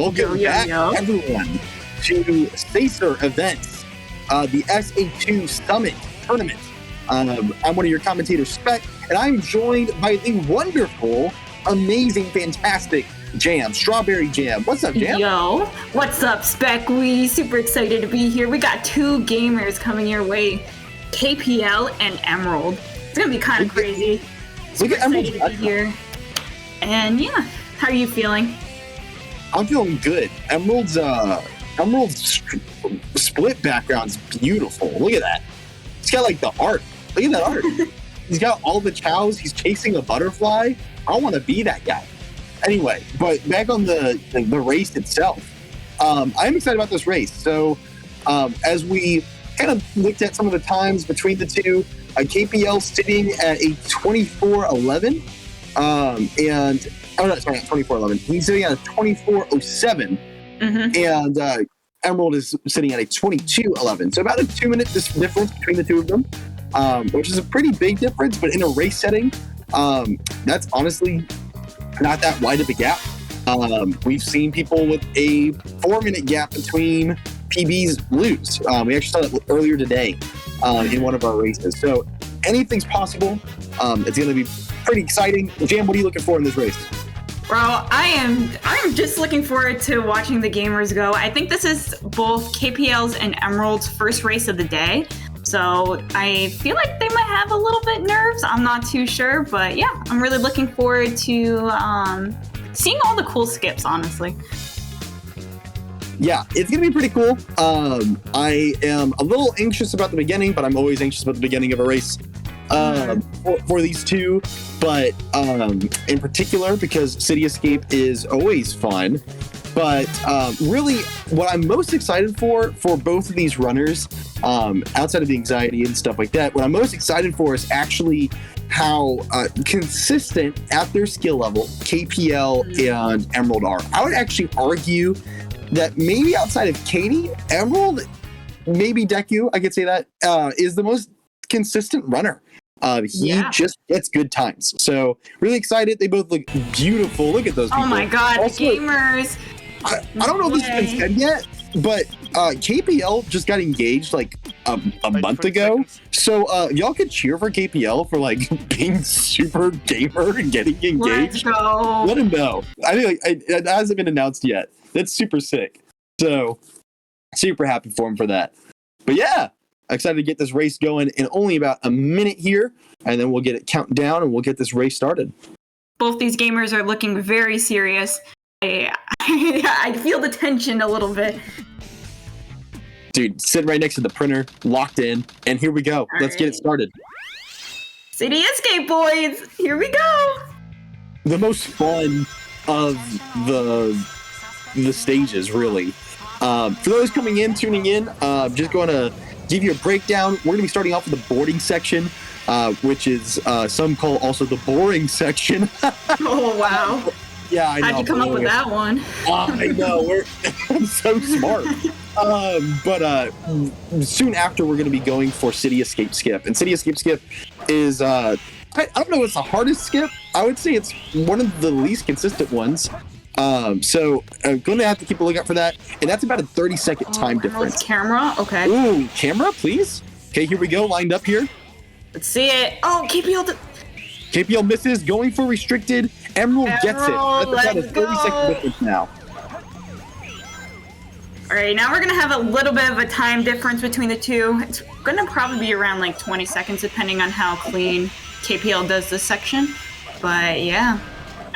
Welcome Yo, back, yo. everyone, to Spacer Events, the SA2 Summit Tournament. I'm one of your commentators, Spec, and I'm joined by the wonderful, amazing, fantastic Jam, Strawberry Jam. What's up, Jam? Yo, what's up, Spec? We super excited to be here. We got two gamers coming your way, KPL and Emerald. It's gonna be kind of crazy. Super excited to be here. And yeah, how are you feeling? I'm feeling good. Emerald's split background's beautiful. Look at that. He's got like the art. Look at that art. He's got all the chows. He's chasing a butterfly. I want to be that guy. Anyway, but back on the race itself, I'm excited about this race. So as we kind of looked at some of the times between the two, KPL sitting at a 24:11, and not 24:11. He's sitting at a 24:07, and Emerald is sitting at a 22:11. So about a 2-minute difference between the two of them, which is a pretty big difference. But in a race setting, that's honestly not that wide of a gap. We've seen people with a 4-minute gap between PBs lose. We actually saw that earlier today in one of our races. So anything's possible. It's going to be pretty exciting. Jam, what are you looking for in this race? Bro, I'm just looking forward to watching the gamers go. I think this is both KPL's and Emerald's first race of the day. So I feel like they might have a little bit nerves. I'm not too sure, but yeah, I'm really looking forward to seeing all the cool skips, honestly. Yeah, it's going to be pretty cool. I am a little anxious about the beginning, but I'm always anxious about the beginning of a race for these two. But in particular, because City Escape is always fun. But really, what I'm most excited for both of these runners, outside of the anxiety and stuff like that, what I'm most excited for is actually how consistent at their skill level KPL and Emerald are. I would actually argue that maybe outside of Katie, Emerald, maybe Deku, I could say that, is the most consistent runner. He just gets good times. So really excited. They both look beautiful. Look at those people. Oh my god, also, the gamers. I don't know if this has been said yet, but KPL just got engaged like a month ago. So y'all could cheer for KPL for like being super gamer and getting engaged. Let's go. Let him know. I think it hasn't been announced yet. That's super sick. So super happy for him for that. But yeah, excited to get this race going in only about a minute here, and then we'll get it counting down and we'll get this race started. Both these gamers are looking very serious. I feel the tension a little bit. Dude, sitting right next to the printer, locked in, and here we go. Let's get it started. City Escape, boys! Here we go! The most fun of the stages, really. For those coming in, tuning in, just going to give you a breakdown. We're going to be starting off with the boarding section, which is some call also the boring section. Oh, wow. Yeah, I know. How'd you come up with that one? I know. I'm so smart. But soon after, we're going to be going for City Escape Skip. And City Escape Skip is, I don't know, it's the hardest skip. I would say it's one of the least consistent ones. So I'm going to have to keep a lookout for that. And that's about a 30-second time difference. Camera? Okay. Ooh, camera, please. Okay, here we go. Lined up here. Let's see it. Oh, KPL misses, going for restricted. Emerald gets it. That's about a 30-second difference now. All right, now we're going to have a little bit of a time difference between the two. It's going to probably be around like 20 seconds, depending on how clean KPL does this section. But yeah,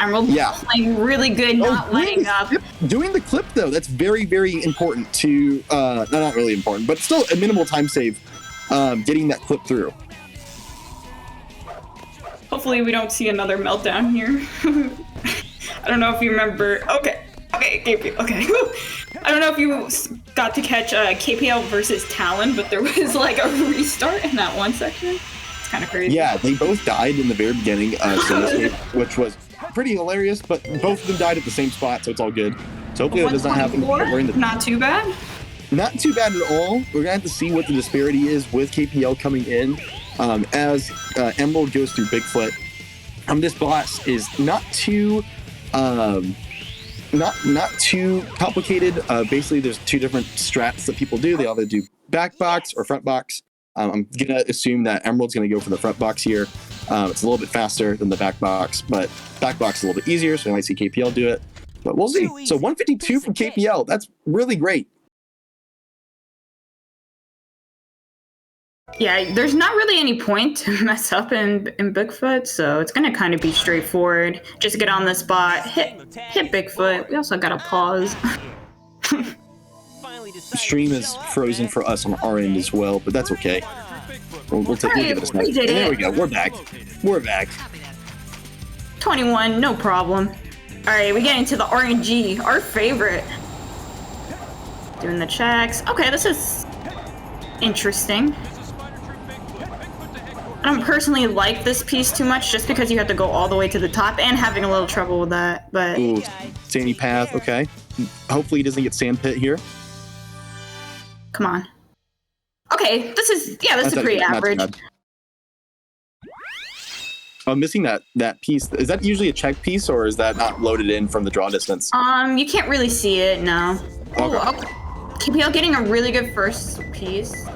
Emerald playing really good, not letting up. Doing the clip, though, that's very, very important to, not really important, but still a minimal time save, getting that clip through. Hopefully we don't see another meltdown here. I don't know if you remember. Okay, KPL. Okay. I don't know if you got to catch KPL versus Talon, but there was like a restart in that one section. It's kind of crazy. Yeah, they both died in the very beginning, which was pretty hilarious, but both of them died at the same spot, so it's all good. So hopefully that does not happen. Not too bad? Not too bad at all. We're going to have to see what the disparity is with KPL coming in. As Emerald goes through Bigfoot, this boss is not too not too complicated. Basically, there's two different strats that people do. They either do back box or front box. I'm gonna assume that Emerald's gonna go for the front box here. It's a little bit faster than the back box, but back box is a little bit easier, so we might see KPL do it. But we'll see. So 152 from KPL. That's really great. Yeah, there's not really any point to mess up in Bigfoot, so it's gonna kind of be straightforward. Just get on the spot, hit Bigfoot. We also gotta pause. The stream is frozen for us on our end as well, but that's okay. We'll give it a snap. There we go. We're back. We're back. 21, no problem. All right, we get into the RNG, our favorite. Doing the checks. Okay, this is interesting. I don't personally like this piece too much just because you have to go all the way to the top and having a little trouble with that, but... Ooh, sandy path, okay. Hopefully he doesn't get sand pit here. Come on. Okay, this is pretty average. I'm missing that piece. Is that usually a check piece or is that not loaded in from the draw distance? You can't really see it, no. Okay. Okay. KPL getting a really good first piece.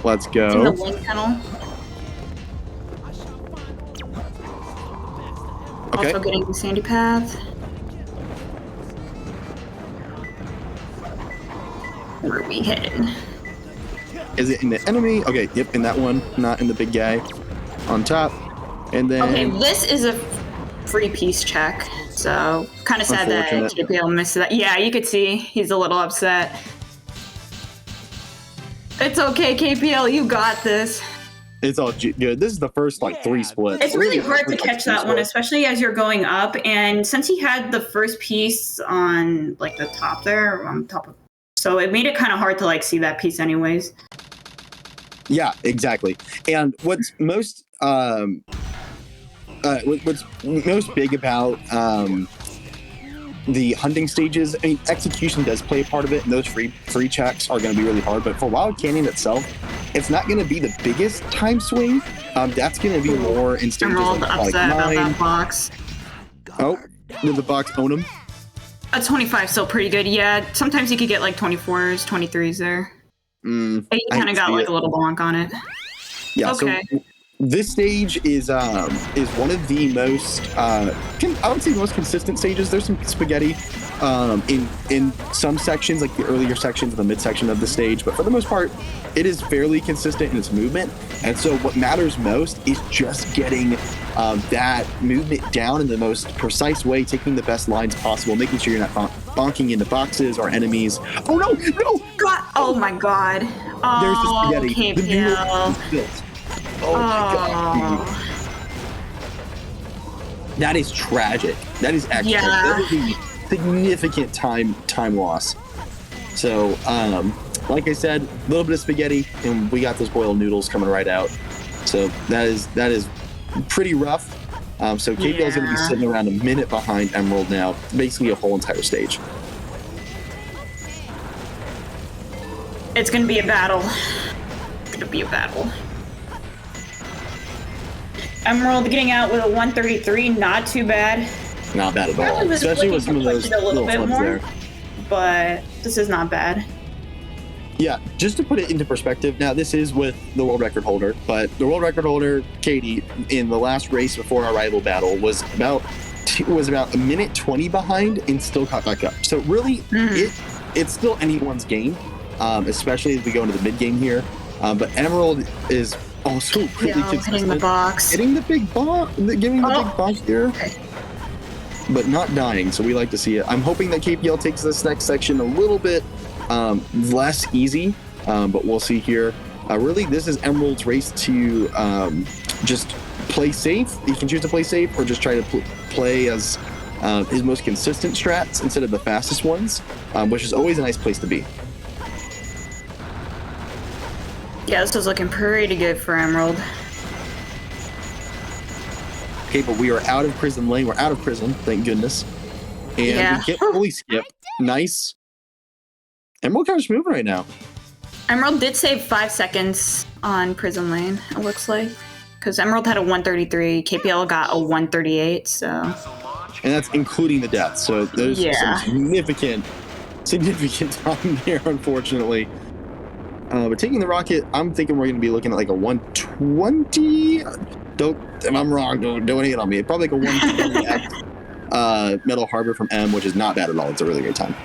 Let's go. It's in the wind tunnel. Okay. Also getting the sandy path. Where are we heading? Is it in the enemy? Okay, yep, in that one, not in the big guy on top. And then... Okay, this is a free piece check, so kind of sad that KPL missed that. Yeah, you could see he's a little upset. It's okay, KPL, you got this. It's all good. This is the first, like, 3 splits. It's really hard to catch that one, especially as you're going up. And since he had the first piece on, like, the top there, on top of... So it made it kind of hard to, like, see that piece anyways. Yeah, exactly. And what's most big about the hunting stages, I mean, execution does play a part of it, and those free checks are going to be really hard. But for Wild Canyon itself, it's not going to be the biggest time swing. That's going to be more in stages like 9. That box. Oh, did the box own him? A 25 still pretty good. Yeah, sometimes you could get like 24s, 23s there. You kind of got like a little bonk on it. Yeah. Okay. So this stage is one of the most I would say the most consistent stages. There's some spaghetti in some sections, like the earlier sections and the midsection of the stage, but for the most part, it is fairly consistent in its movement. And so what matters most is just getting that movement down in the most precise way, taking the best lines possible, making sure you're not bonking into boxes or enemies. Oh no, no! God! Oh my God! There's the spaghetti. The noodle is built. Oh my God! That is tragic. That is actually that would be significant time loss. So, like I said, a little bit of spaghetti, and we got those boiled noodles coming right out. So that is pretty rough. So KPL is going to be sitting around a minute behind Emerald now, basically a whole entire stage. It's going to be a battle. It's going to be a battle. Emerald getting out with a 133, not too bad. Not bad at all, especially with some of those little flubs there. But this is not bad. Yeah, just to put it into perspective, now this is with the world record holder, but the world record holder, Katie, in the last race before our rival battle was about a minute 20 behind and still caught back up. So really, it's still anyone's game, especially as we go into the mid game here. But Emerald is also really consistent. Hitting the box. Getting the big bonk, giving the big bonk here. Okay. But not dying, so we like to see it. I'm hoping that KPL takes this next section a little bit less easy, but we'll see here. Really, this is Emerald's race to just play safe. You can choose to play safe or just try to play as his most consistent strats instead of the fastest ones, which is always a nice place to be. Yeah, this is looking pretty good for Emerald. Okay, but we are out of prison lane. We're out of prison, thank goodness. And we get fully skip. Nice. Emerald kind of moving right now. Emerald did save 5 seconds on prison lane, it looks like. Because Emerald had a 133, KPL got a 138, so... and that's including the deaths. So there's some significant time there, unfortunately. But taking the rocket, I'm thinking we're going to be looking at like a 120. If I'm wrong, don't hate it on me. Probably like a 120 Metal Harbor from M, which is not bad at all. It's a really great time.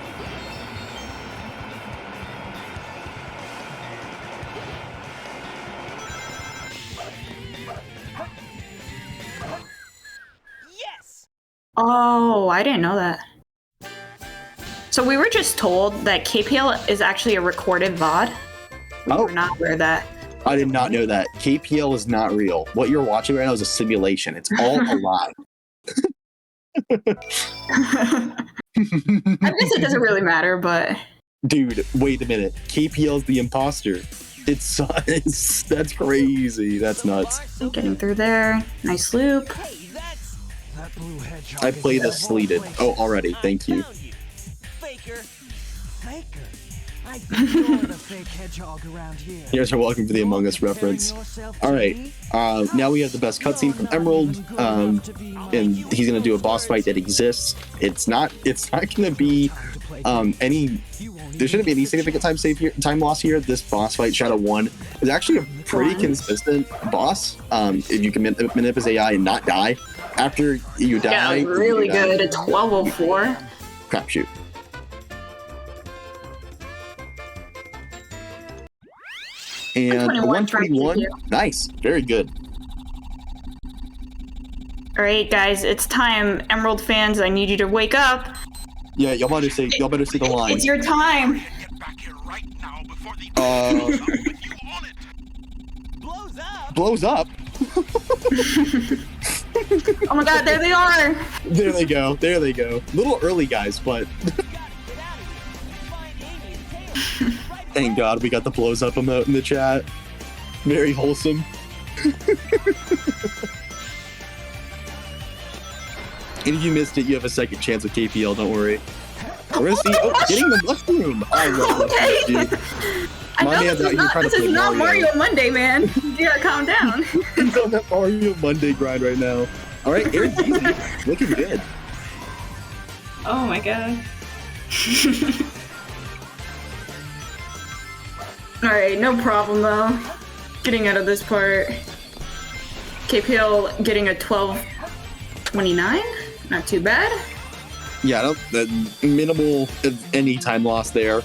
Oh, I didn't know that. So we were just told that KPL is actually a recorded VOD. We were not aware of that. I did not know that. KPL is not real. What you're watching right now is a simulation. It's all a lie. I guess it doesn't really matter, but... Dude, wait a minute. KPL is the imposter. That's crazy. That's nuts. Getting through there. Nice loop. I play the sleeted. Oh, already. Thank you. You guys are welcome for the Among Us reference. All right. Now we have the best cutscene from Emerald, and he's gonna do a boss fight that exists. It's not gonna be any. There shouldn't be any significant time loss here. This boss fight, Shadow 1, is actually a pretty consistent boss. If you can manipulate his AI and not die after you die. Yeah, really good. A 1204. Crapshoot. And 121. Nice. Very good. All right, guys, it's time. Emerald fans, I need you to wake up. Yeah, y'all better say the line. It's your time. Get back here right now before the blows up. Oh my god, there they are. There they go. A little early, guys, but thank God we got the blows up emote in the chat. Very wholesome. And if you missed it, you have a second chance with KPL, don't worry. We're gonna see, getting the mushroom! I love that, dude. My man's out here trying to play Mario. This is not Mario Monday, man. You gotta calm down. He's on that Mario Monday grind right now. Alright, Air Yeezy, looking good. Oh my god. Alright, no problem though. Getting out of this part. KPL getting a 1229? Not too bad. Yeah, minimal any time loss there.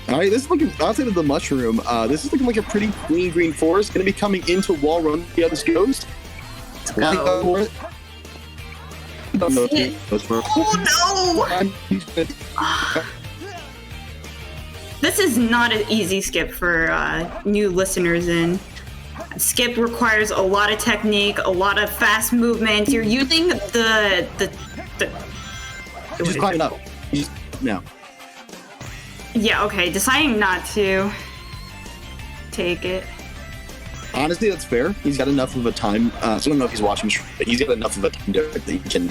All right, this is looking outside of the mushroom. This is looking like a pretty clean green forest. Going to be coming into wall run. See how this goes. Oh no! This is not an easy skip for new listeners in. Skip requires a lot of technique, a lot of fast movement. You're using the just climb up. No. Yeah, okay. Deciding not to take it. Honestly, that's fair. He's got enough of a time. So I don't know if he's watching, but he's got enough of a time that he can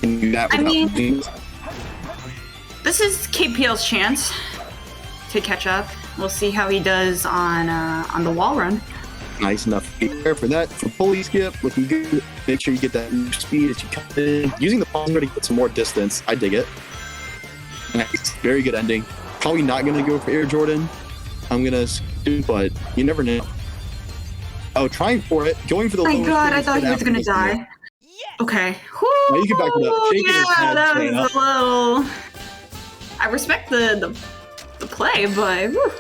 do that without this is KPL's chance to catch up. We'll see how he does on the wall run. Nice enough. Be there for that. For pulley skip, looking good. Make sure you get that speed as you come in. Using the pause to get some more distance. I dig it. Nice. Very good ending. Probably not going to go for Air Jordan. I'm going to, but you never know. Oh, trying for it. Going for the my god, I thought he was going to die. Okay. Now you can back it up. Shaking his head. That was a little... I respect the play, but... Whew.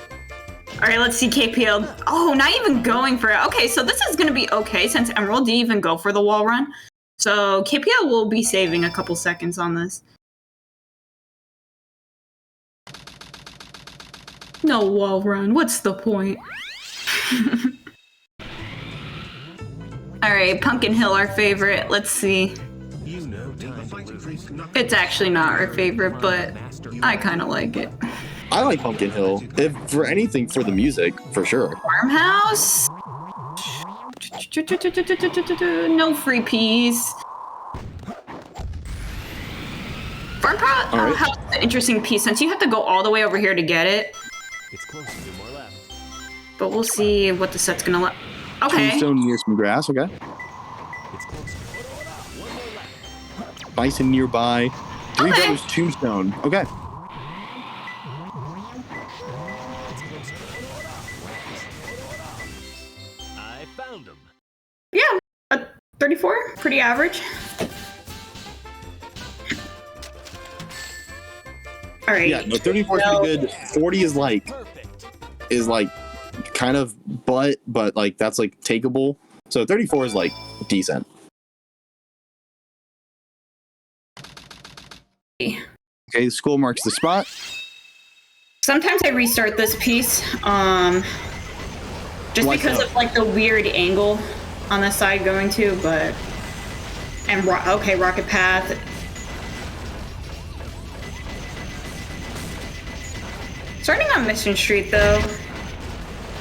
All right, let's see KPL. Oh, not even going for it. Okay, so this is going to be okay since Emerald didn't even go for the wall run. So KPL will be saving a couple seconds on this. No wall run. What's the point? All right, Pumpkin Hill, our favorite. Let's see. It's actually not our favorite, but I kind of like it. I like Pumpkin Hill. If for anything, for the music, for sure. Farmhouse? No free peas. Farmhouse is an interesting piece since you have to go all the way over here to get it. It's close to more left. But we'll see what the set's gonna let. Okay. Tombstone near some grass, okay. It's close. One more left. Nice and nearby. Three Okay. Brothers Tombstone. Okay. I found him. Yeah, a 34, pretty average. All right. Yeah, no, 34 is pretty good. 40 Perfect. is like kind of but like that's like takeable. So 34 is like decent. Okay, the school marks the spot. Sometimes I restart this piece, just Why because so? of like the weird angle on the side going to, but okay, rocket path. Starting on Mission Street though.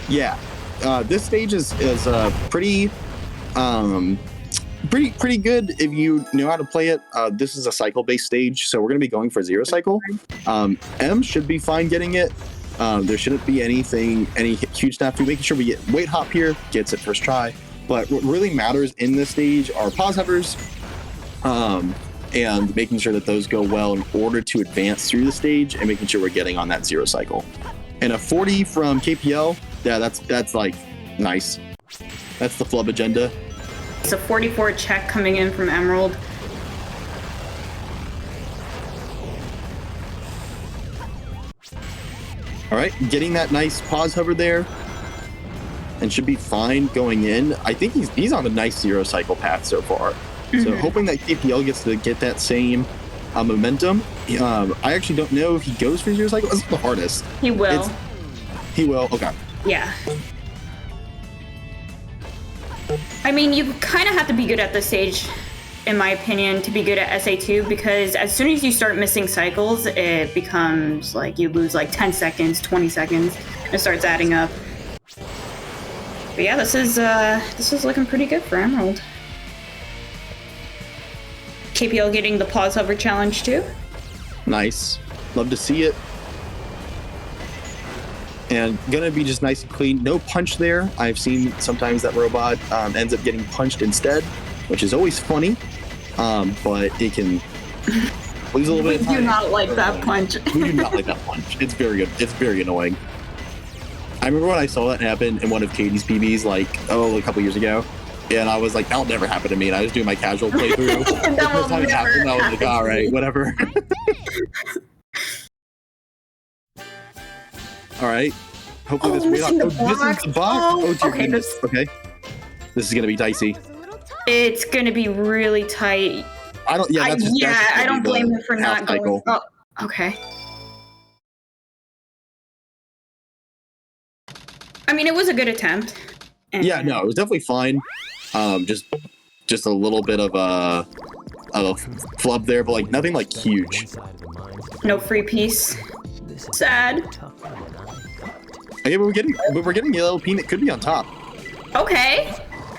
Yeah, this stage is pretty pretty good if you know how to play it. This is a cycle based stage, so we're gonna be going for zero cycle. M should be fine getting it. There shouldn't be any huge snafu. Making sure we get weight hop here gets it first try. But what really matters in this stage are pause hovers, and making sure that those go well in order to advance through the stage, and making sure we're getting on that zero cycle. And a 40 from KPL, yeah, that's like nice. That's the flub agenda. It's a 44 check coming in from Emerald. All right, getting that nice pause hover there, and should be fine going in. I think he's on a nice zero cycle path so far. So hoping that KPL gets to get that same momentum. I actually don't know if he goes for zero cycle. This is the hardest. He will. He will. Okay. Yeah. I mean, you kind of have to be good at this stage, in my opinion, to be good at SA2, because as soon as you start missing cycles, it becomes like you lose like 10 seconds, 20 seconds, and it starts adding up. But yeah, this is looking pretty good for Emerald. KPL getting the pause hover challenge too. Nice. Love to see it. And gonna be just nice and clean. No punch there. I've seen sometimes that robot ends up getting punched instead, which is always funny. But it can lose a little bit of time. We do not like that punch. We do not like that punch. It's very good. It's very annoying. I remember when I saw that happen in one of Katie's PBs, like, a couple years ago. And I was like, that'll never happen to me. And I was doing my casual playthrough. The first time it happened, I was like, all right, whatever. All right. Hopefully this weight missing the this is the box. Oh, dear okay, goodness. Okay. This is gonna be dicey. It's gonna be really tight. I don't. Yeah. That's just, that's just I don't gonna be blame the him for half not going. cycle. Oh, okay. I mean, it was a good attempt. And Yeah. No, it was definitely fine. Just a little bit of a flub there, but like nothing like huge. One side of the mind. no free piece. Sad. Tougher than I thought. Okay, but we're getting a little pin that could be on top. Okay.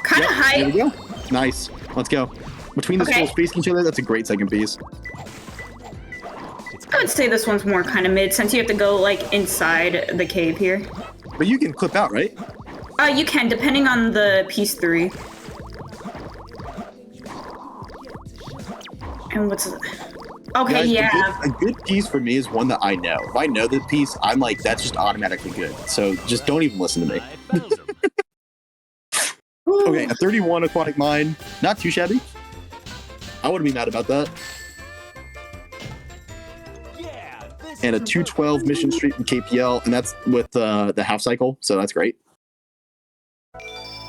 Kind of Yep, high. there we go. Nice. Let's go. Between the Okay. schools facing each other, that's a great second piece. I would say this one's more kind of mid, since you have to go like inside the cave here. But you can clip out, right? You can, depending on the piece 3. And what's the... Okay, Guys, yeah. A good piece for me is one that I know. If I know the piece, I'm like, that's just automatically good. So just don't even listen to me. I found him. Okay, a 31 aquatic mine, not too shabby. I wouldn't be mad about that. Yeah, this And a is 212 Mission Street from KPL, and that's with the half cycle, so that's great.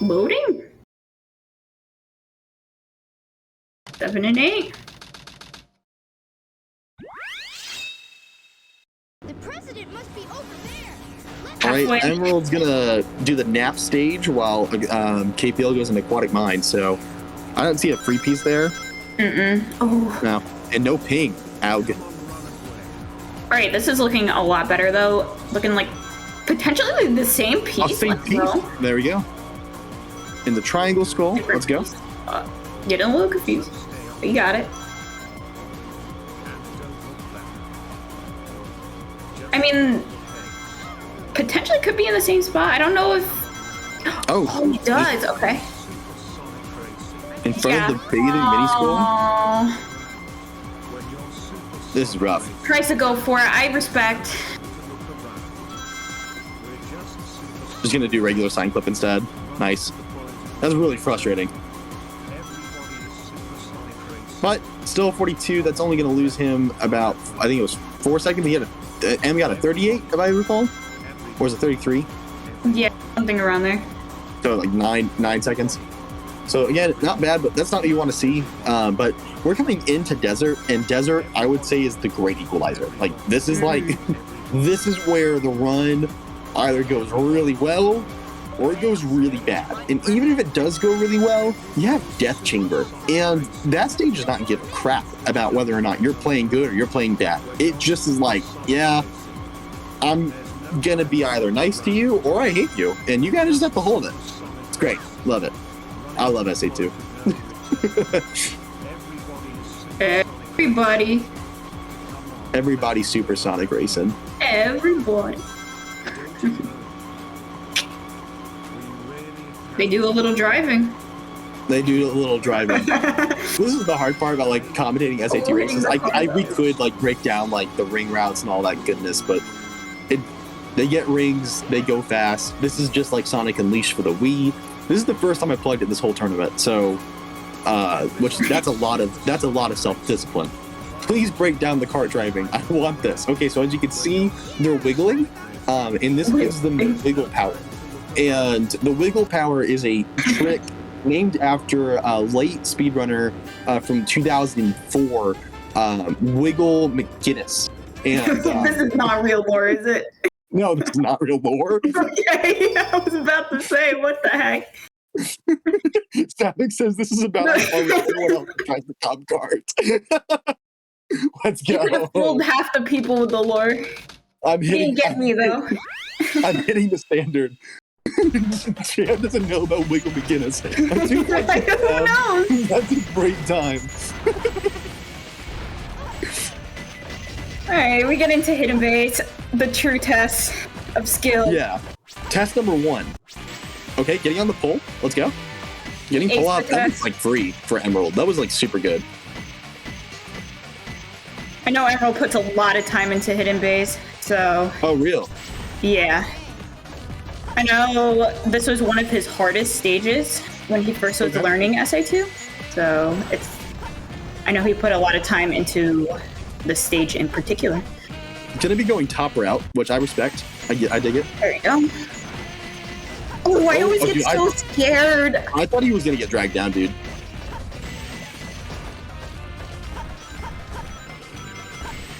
Loading? 7 and 8. The president must be over there. All right, Halfway. Emerald's gonna do the nap stage while KPL goes into aquatic mine. So I don't see a free piece there. Oh. No, and no ping. Aug. Alright, this is looking a lot better though. Looking like potentially the same piece. Oh, same Let's piece. go. There we go. In the triangle skull. Let's go. Getting a little confused. But you got it. I mean, potentially could be in the same spot. I don't know if... Oh, Oh, he does. Okay. in front of the bathing mini school. Oh, This is rough. tries to go for it. I respect. Just gonna do regular sign clip instead. Nice. That's really frustrating. But still 42. That's only gonna lose him about, I think it was 4 seconds. He had M got a 38, if I recall, or was it 33? Yeah, something around there. So like nine seconds. So again, not bad, but that's not what you want to see. But we're coming into desert, and desert, I would say, is the great equalizer. Like this is like, this is where the run either goes really well or it goes really bad. And even if it does go really well, you have Death Chamber, and that stage does not give a crap about whether or not you're playing good or you're playing bad. It just is like, yeah, I'm gonna be either nice to you or I hate you, and you gotta just have to hold it. It's great, love it. I love SA2. Everybody supersonic racing. Everybody. They do a little driving. They do a little driving. This is the hard part about like commentating SAT races. We could like break down like the ring routes and all that goodness, but they get rings, they go fast. This is just like Sonic Unleashed for the Wii. This is the first time I plugged it this whole tournament, so which that's a lot of self-discipline. Please break down the kart driving. I want this. Okay, so as you can see, they're wiggling, and this gives them the wiggle power. And the wiggle power is a trick named after a late speedrunner from 2004, Wiggle McGinnis. And this is not real lore, is it? no, this is not real lore. Okay, I was about to say, what the heck? Static says this is about everyone else that tries the cop cart. Let's You could have fooled go. half the people with the lore. I'm You hitting. didn't get me though. I'm hitting the standard. Chad doesn't know about Wiggle McGinnis. Who knows? That's a great time. Alright, we get into hidden base, the true test of skill. Yeah. Test number 1. Okay, getting on the pole. Let's go. Getting Ace pull the out. That was test. like free for Emerald. That was like super good. I know Emerald puts a lot of time into hidden base, so Oh, real? yeah. I know this was one of his hardest stages when he first was learning SA2, so I know he put a lot of time into the stage in particular. Gonna be going top route, which I respect. I dig it. There you go. Oh, I always get dude, so scared. I thought he was gonna get dragged down, dude.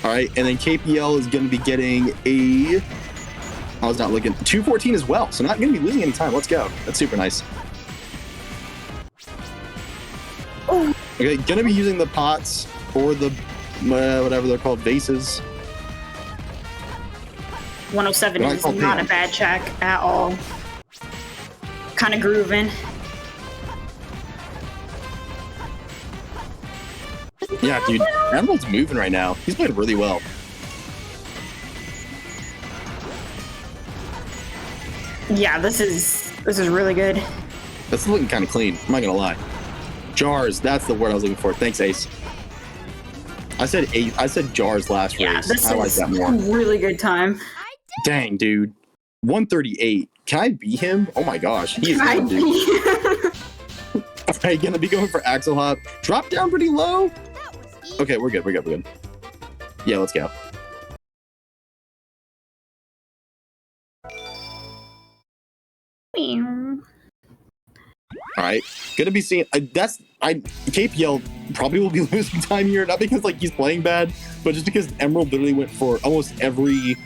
All right, and then KPL is gonna be getting a. I was not looking. 214 as well, so not gonna be losing any time. Let's go. That's super nice. Oh. Okay, gonna be using the pots or the whatever they're called, vases. 107 They're is called not a pans. bad check at all. Kind of grooving. Yeah, dude, Emerald's moving right now. He's playing really well. Yeah, this is really good. That's looking kind of clean. I'm not gonna lie. Jars, that's the word I was looking for. Thanks, Ace. I said jars last Yeah, race. this I like is that more. a really good time. Dang, dude. 138. Can I beat him? Oh my gosh. He is good, dude. Alright, gonna be going for Axel Hop. Drop down pretty low. That was easy. Okay, we're good. Yeah, let's go. Alright. Gonna be seeing KPL probably will be losing time here, not because like he's playing bad, but just because Emerald literally went for almost every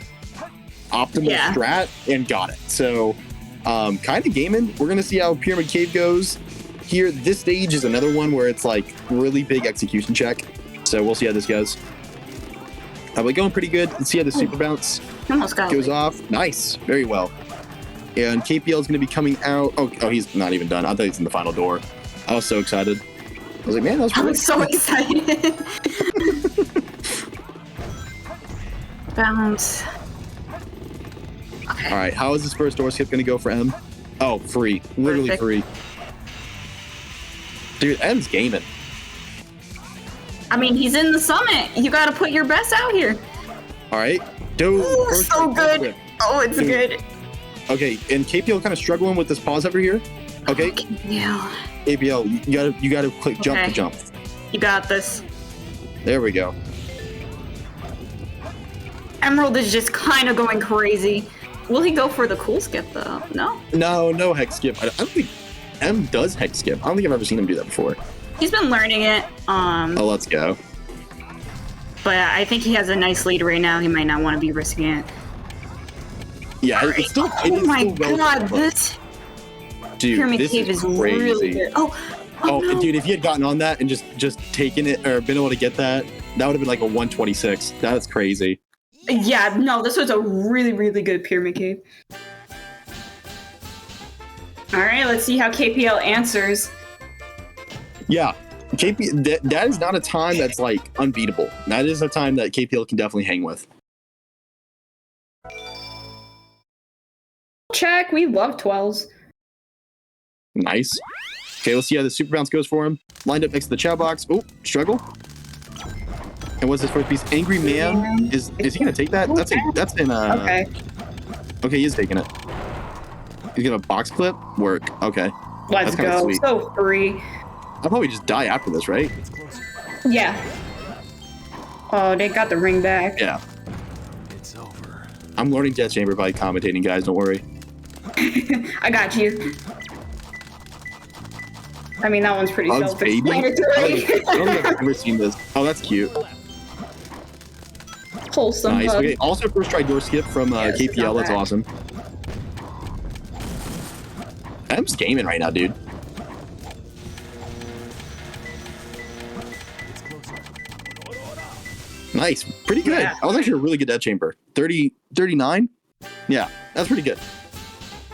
optimal strat and got it. So kind of gaming. We're gonna see how Pyramid Cave goes. Here, this stage is another one where it's like really big execution check. So we'll see how this goes. We're going pretty good. Let's see how the super bounce Almost got goes it. off. Nice, very well. And KPL is going to be coming out. Oh, he's not even done. I thought he's in the final door. I was so excited. I was like, man, that was I really was so excited. Bounce. All right, how is this first door skip going to go for M? Oh, free. Literally Perfect. free. Dude, M's gaming. I mean, he's in the summit. You got to put your best out here. All right. Dude, Ooh, first so try good. flip. Oh, it's Dude. good. Okay, and KPL kind of struggling with this pause over here. Okay, Yeah. KPL, you gotta click jump Okay. to jump. You got this. There we go. Emerald is just kind of going crazy. Will he go for the cool skip though? No. No hex skip. I don't think M does hex skip. I don't think I've ever seen him do that before. He's been learning it. Oh, let's go. But I think he has a nice lead right now. He might not want to be risking it. Yeah, it's still. It Oh is my still god, close. this Dude, pyramid this cave is is crazy. really good. Oh no. Dude, if he had gotten on that and just taken it or been able to get that, that would have been like a 126. That's crazy. Yeah, no, this was a really, really good pyramid cave. All right, let's see how KPL answers. Yeah, that is not a time that's like unbeatable. That is a time that KPL can definitely hang with. Check, we love 12s. Nice. Okay, let's see how the super bounce goes for him. Lined up next to the chow box. Oh, struggle. And what's his first piece? Angry Man. Is he gonna take that? That's in Okay, Okay, he is taking it. He's gonna box clip. Work. Okay. let's That's kinda go. sweet. So free. I'll probably just die after this, right? Yeah. Oh, they got the ring back. Yeah. It's over. I'm learning Death Chamber by commentating, guys. Don't worry. I got you. I mean, that one's pretty Hugs, baby. I self-explanatory. don't think I've ever seen this. Oh, that's cute. Wholesome Nice. hug. Okay, also first try door skip from this is KPL. not That's bad. awesome. M's gaming right now, dude. Nice. Pretty good. Yeah. That was actually a really good Death Chamber. 39? Yeah, that's pretty good.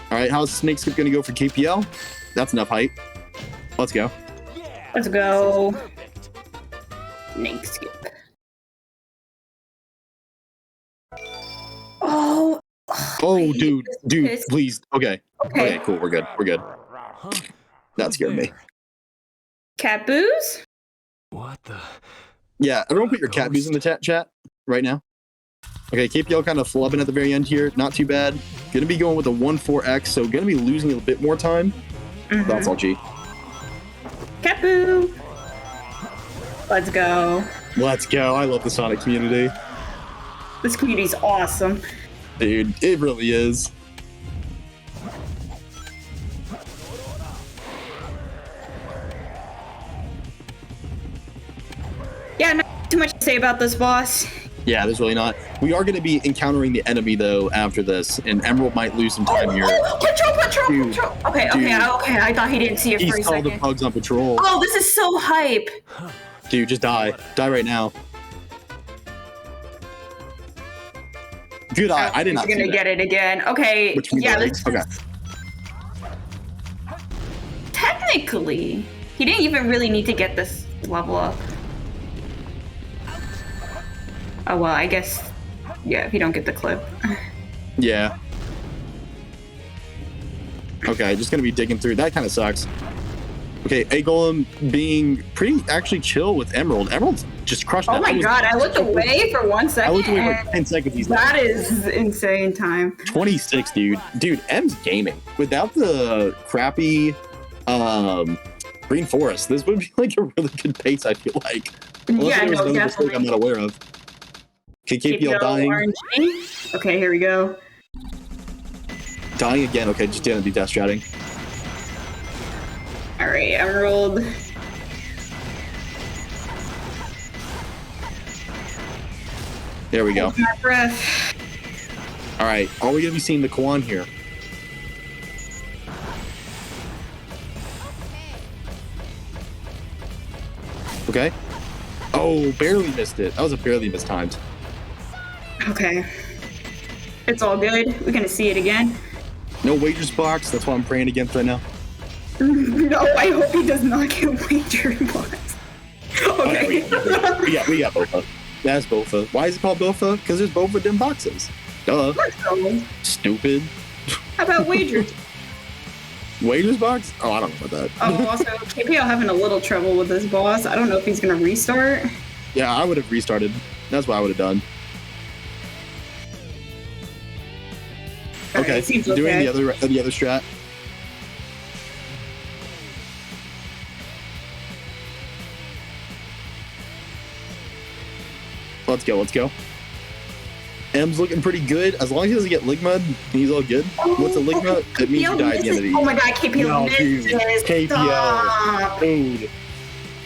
All right, how's Snake Skip going to go for KPL? That's enough height. Let's go. Yeah. Let's go. Perfect. Snake skip. Oh. Oh, dude, It's- please. Okay. Okay. Okay, cool. We're good. We're good. Huh? That scared me. Cat booze? What the? Yeah, everyone put your cat bees in the chat right now. Okay, KPL kind of flubbing at the very end here. Not too bad. Gonna be going with a 1-4X, so gonna be losing a bit more time. Mhm. That's all G. Cat boo. Let's go. Let's go. I love the Sonic community. This community's awesome. Dude, it really is. Yeah, not too much to say about this boss. Yeah, there's really not. We are going to be encountering the enemy, though, after this, and Emerald might lose some time here. Oh, patrol! Dude, Okay, dude. okay. I thought he didn't see it He for a saw the second. bugs on patrol. Oh, this is so hype. Dude, just die. Die right now. Good eye. I did not He's see gonna that. get it again. Okay, Which means yeah. like- This okay. Technically, he didn't even really need to get this level up. Oh well, I guess. Yeah, if you don't get the clip. Yeah. Okay, just gonna be digging through. That kind of sucks. Okay, A Golem being pretty actually chill with Emerald. Emerald's just crushed Oh that. my god, I looked away for 1 I second. looked away for and like 10 seconds. He's that is insane time. 26, dude. Dude, M's gaming. Without the crappy Green Forest, this would be like a really good pace, I feel like. Unless Yeah, there was no, another mistake definitely. I'm not aware of. Okay, KPL dying. RNG. Okay, here we go. Dying again. Okay, just didn't be death stratting. All right, Emerald. There we go. Hold my breath. All right, are we going to be seeing the Kwan here? Okay. Oh, barely missed it. That was a barely missed timed. Okay. It's all good. We're gonna see it again. No wagers box. That's what I'm praying against right now. No, I hope he does not get wager box. Okay. We got Bofa. That's Bofa. Why is it called Bofa? Because there's Bofa dim boxes. Duh. Stupid. How about wager? Waiter's box? Oh, I don't know about that. Oh, also, KPL having a little trouble with this boss. I don't know if he's gonna restart. Yeah, I would have restarted. That's what I would have done. Okay, seems doing okay. the other strat. Let's go, let's go. M's looking pretty good. As long as he doesn't get Ligma, he's all good. What's a Ligma? It means you die at the end of the Oh my god, KPL No, misses. dude, KPL. Stop.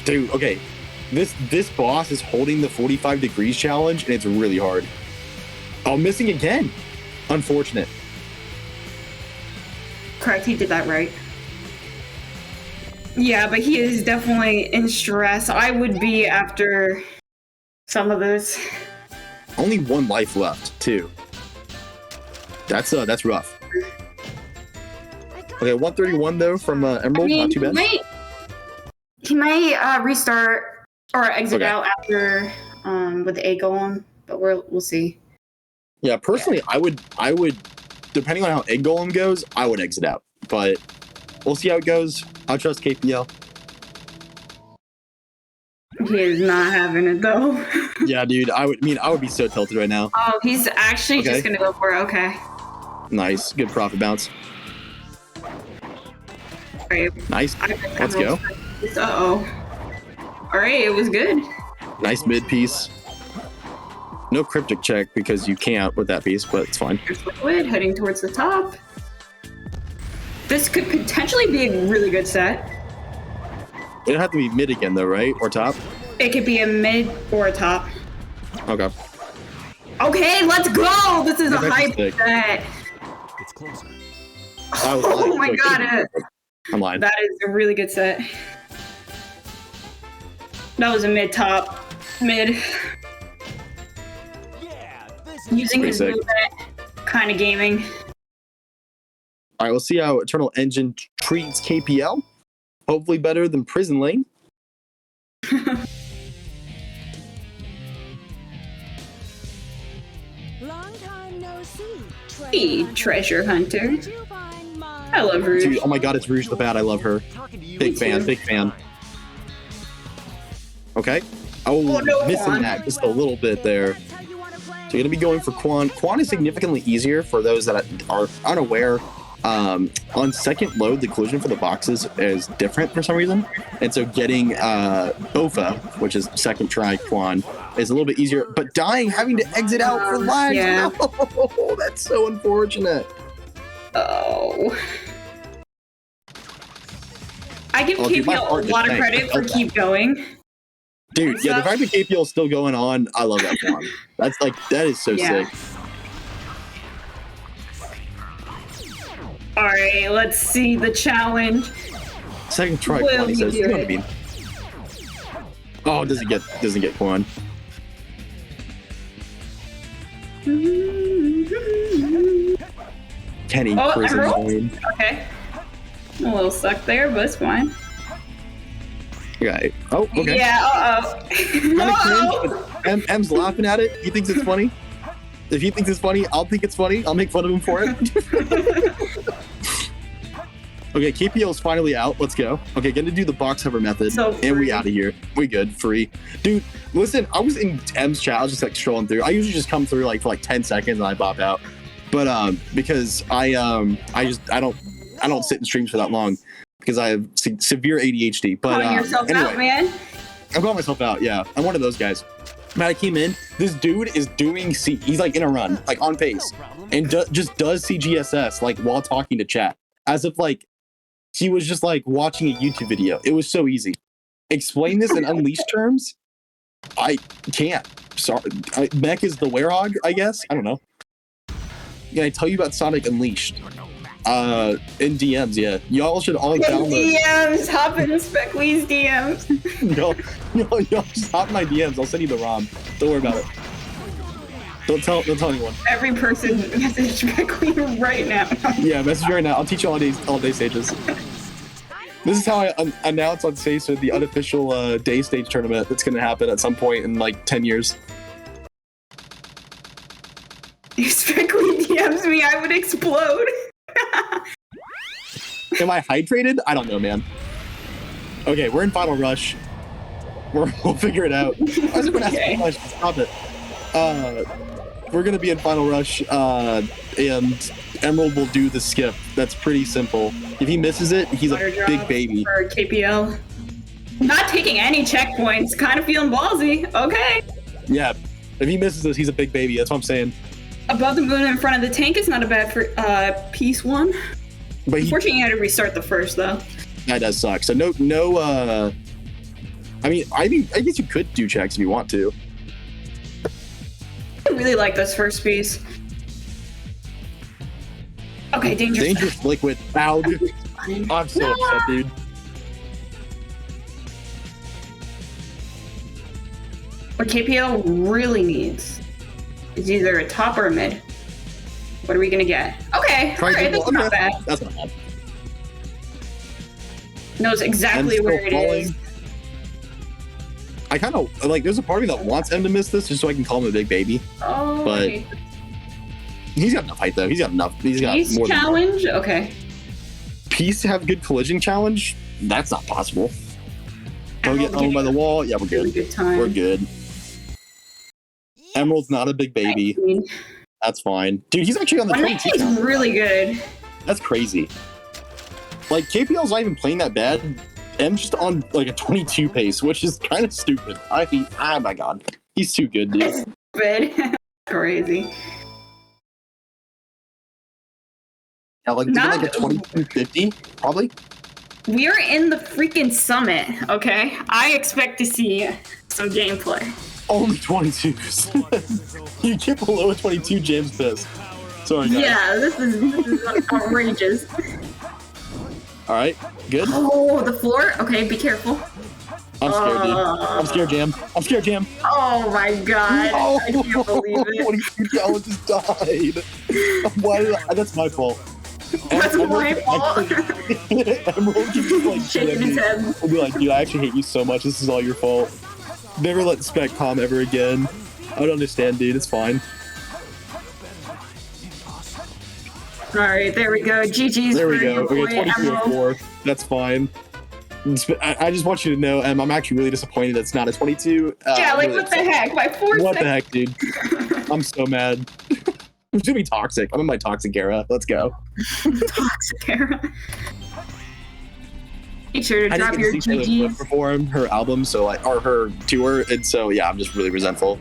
Dude, okay. This boss is holding the 45 degrees challenge, and it's really hard. Oh, missing again. Unfortunate. Correct, he did that right. Yeah, but he is definitely in stress. I would be after some of this. Only one life left, too. That's rough. Okay, 131 though from Emerald, not too bad. He might restart or exit Okay. out after with the A golem, but we'll see. Yeah, personally, I would, depending on how Egg Golem goes, I would exit out. But we'll see how it goes. I'll trust KPL. He is not having it though. Yeah, dude, I would be so tilted right now. Oh, he's actually Okay. just gonna go for it. Okay. Nice, good profit bounce. Alright. Nice, let's go. Uh-oh. Alright, it was good. Nice mid piece. No cryptic check because you can't with that piece, but it's fine. There's Liquid heading towards the top. This could potentially be a really good set. It don't have to be mid again though, right? Or top? It could be a mid or a top. Okay. Okay, let's go! This is a That's hype sick. set. It's closer. I was Oh lying. my god, I'm lying. that is a really good set. That was a mid top. Mid. Yeah, this Using pretty his sick. movement, kind of gaming. All right, we'll see how Eternal Engine treats KPL. Hopefully better than Prison Lane. Long time no see. Hey, treasure hunter. Did you find my I love Rouge. Dude, oh my god, it's Rouge the Bat. I love her. talking to you. Big fan, too. big fan. Okay. Oh, Oh, no, missing Quan. that just a little bit there. That's how you wanna play? So you're gonna be going for Quan. Quan is significantly easier for those that are unaware. On second load, the collision for the boxes is different for some reason, and so getting Bofa, which is second try Quan, is a little bit easier. But dying, having to exit out for lag, Yeah. no, that's so unfortunate. Oh. I give Oh, dude, my KPL heart a just lot of sank. credit for keep going. Dude, yeah, the fact that KPL is still going on, I love that Quan. That is so Yeah. sick. All right, let's see the challenge. Second try Will Quan, he he says. do You know what I it? mean? Oh, doesn't get Quan. Kenny Oh, Prison Emerald? Lane. Okay. A little stuck there, but it's fine. Right. Oh, okay. Yeah, uh-oh. Kind of Uh-oh. cringe, but M's laughing at it. He thinks it's funny. If he thinks it's funny, I'll think it's funny. I'll make fun of him for it. Okay, KPL's finally out. Let's go. Okay, gonna do the box hover method. So and we free. out of here. We good. Free. Dude, listen, I was in M's chat. I was just like scrolling through. I usually just come through like for like 10 seconds and I pop out. But because I don't sit in streams for that long because I have severe ADHD. But Calling yourself anyway. out, man. I'm calling myself out, yeah. I'm one of those guys. Man, I came in, this dude is doing he's like in a run, like on pace, and just does CGSS like while talking to chat, as if like he was just like watching a YouTube video. It was so easy. Explain this in Unleashed terms? I can't. Sorry. Mech is the werehog, I guess? I don't know. Can I tell you about Sonic Unleashed? In DMs, yeah. Y'all should all download. DMs, hop in Speckly's DMs. Y'all just hop in my DMs. I'll send you the ROM. Don't worry about it. Don't tell anyone. Every person message Speckly right now. Yeah, message me right now. I'll teach you all day stages. This is how I announce on stage the unofficial day stage tournament that's going to happen at some point in like 10 years. If Speckly DMs me, I would explode. Am I hydrated? I don't know, man. Okay, we're in Final Rush. We'll figure it out. I was gonna ask a question. Stop it. We're gonna be in Final Rush, and Emerald will do the skip. That's pretty simple. If he misses it, he's a Water drop big baby. for KPL. Not taking any checkpoints. Kind of feeling ballsy. Okay. Yeah, if he misses this, he's a big baby. That's what I'm saying. Above the moon in front of the tank is not a bad for piece one. But Unfortunately, you had to restart the first though. that does suck. So no. I mean, I guess you could do checks if you want to. I really like this first piece. Okay, dangerous. Dangerous liquid. Ow. I'm so upset, dude. What KPL really needs is either a top or a mid. What are we gonna get? Okay, alright, that's not bad. That's not bad. Knows exactly And where still it is. I kind of like. There's a part of me that wants him to miss this just so I can call him a big baby. Oh, But okay. he's got enough height though. He's got enough. He's got Peace more than enough. challenge? Okay. Peace to have good collision challenge? That's not possible. Don't get owned by the wall. Yeah, we're Really good. good time. We're good. Emerald's not a big baby. That's fine. Dude, he's actually on the 22 He's count. really good. That's crazy. Like, KPL's not even playing that bad. M's just on, like, a 22 pace, which is kind of stupid. Oh my god. He's too good, dude. Good. Crazy. Yeah, like, Not- like a 2250, probably. We are in the freaking summit, okay? I expect to see some gameplay. Only 22s. You get below a 22, James pissed. Sorry, guys. Yeah, this is outrageous. All right, good. Oh, the floor? Okay, be careful. I'm scared, dude. I'm scared, Jam. I'm scared, Jam. Oh my god. Oh, I can't believe it. 22 Challenge just died. Why did that's my fault. That's my fault. Emerald keeps just like Shaking his head. We'll be like, dude, I actually hate you so much. This is all your fault. Never let Spec calm ever again. I don't understand, dude. It's fine. Alright, there we go. GG's There we for go. your boy, Okay, 22 Emerald. 4. That's fine. I just want you to know, I'm actually really disappointed that's not a 22. Yeah, like really what the heck? My 4 What the seconds. heck, dude? I'm so mad. I'm gonna be toxic. I'm in my toxic era. Let's go. Toxic era. Make sure to I drop didn't your get to see Taylor Swift GG's. perform her album, so like, or her tour, and so yeah, I'm just really resentful.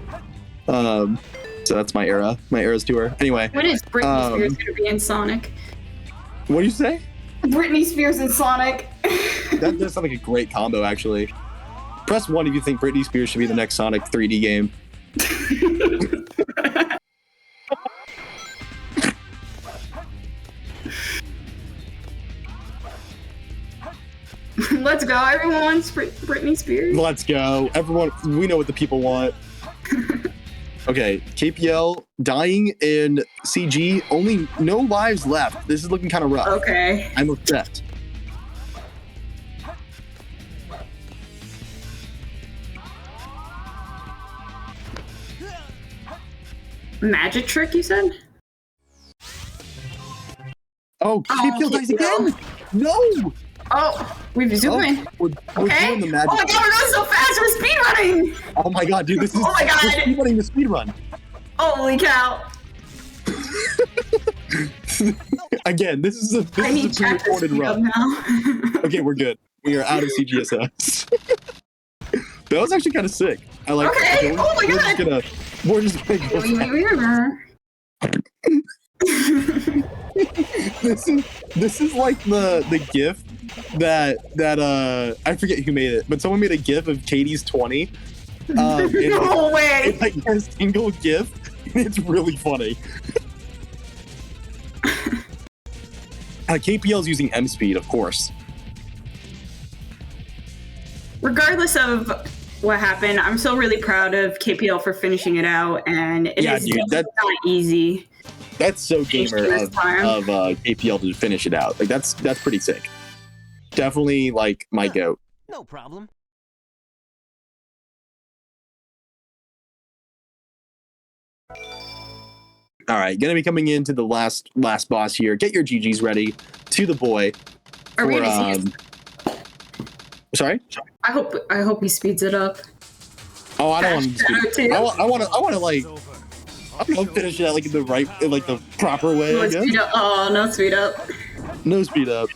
So that's my era. My era's tour. Anyway, When is Britney Spears gonna be in Sonic? what do you say? Britney Spears and Sonic. That does sound like a great combo, actually. Press 1 if you think Britney Spears should be the next Sonic 3D game. Let's go. Everyone wants Britney Spears. Let's go. Everyone, we know what the people want. Okay, KPL dying in CG. Only no lives left. This is looking kind of rough. Okay. I'm upset. Magic trick, you said? Oh, KPL dies KPL. again. No. Oh, we've zoomed in. We're Okay. doing the Oh magic. my god, we're going so fast. We're speedrunning. Oh my god, dude, this is Oh my God. we're speedrunning the speed run. Holy cow. Again, this is a I need chat to pre-recorded speed up run. now. Okay, we're good. We are out of CGSS. That was actually kind of sick. I like. Okay, we're, oh my we're God. We're just gonna go this is like the GIF that I forget who made it, but someone made a GIF of Katie's 20. No way. It's like a single GIF, and it's really funny. KPL's using M speed, of course. Regardless of what happened, I'm still really proud of KPL for finishing it out, and it Yeah, is dude, not easy. That's so gamer this of time. KPL to finish it out. Like that's pretty sick. Definitely like my goat. No problem. All right, gonna be coming into the last boss here. Get your GGs ready to the boy. Are we for, gonna see sorry. I hope he speeds it up. Oh, I don't want to. Shadow too? I want to like. I don't know, finish that like in the proper way. I No guess. speed up. Oh, no speed up. No speed up.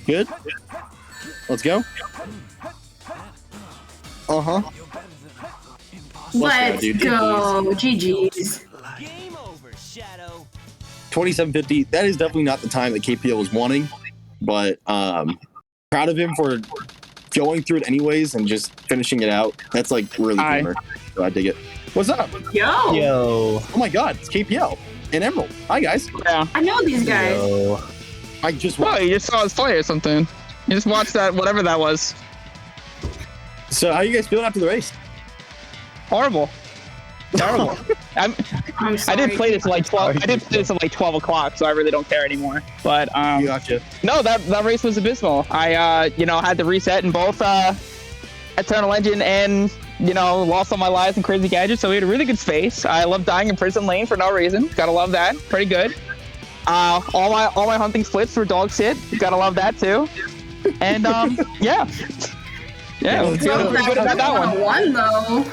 Good. Let's go. Uh-huh. Let's dude. go. GG's. Game over, Shadow. 2750. That is definitely not the time that KPL was wanting, but proud of him for going through it anyways and just finishing it out. That's like really Hi. gamer. So I dig it. What's up? Yo. Yo. Oh my god, it's KPL and Emerald. Hi guys. Yeah. I know these guys. Yo. I just Oh, you just saw us play or something. You just watched that, whatever that was. So how you guys feeling after the race? Horrible. Terrible. I'm I sorry. didn't play this at like 12. I didn't play this at like 12 o'clock, so I really don't care anymore. But Gotcha. no, that race was abysmal. I had to reset in both Eternal Engine and lost all my lives and crazy gadgets. So we had a really good space. I love dying in prison lane for no reason. Gotta love that. Pretty good. All my hunting splits were dog shit. Gotta love that too. And yeah. Yeah, let's feeling go. pretty good about that one. One though.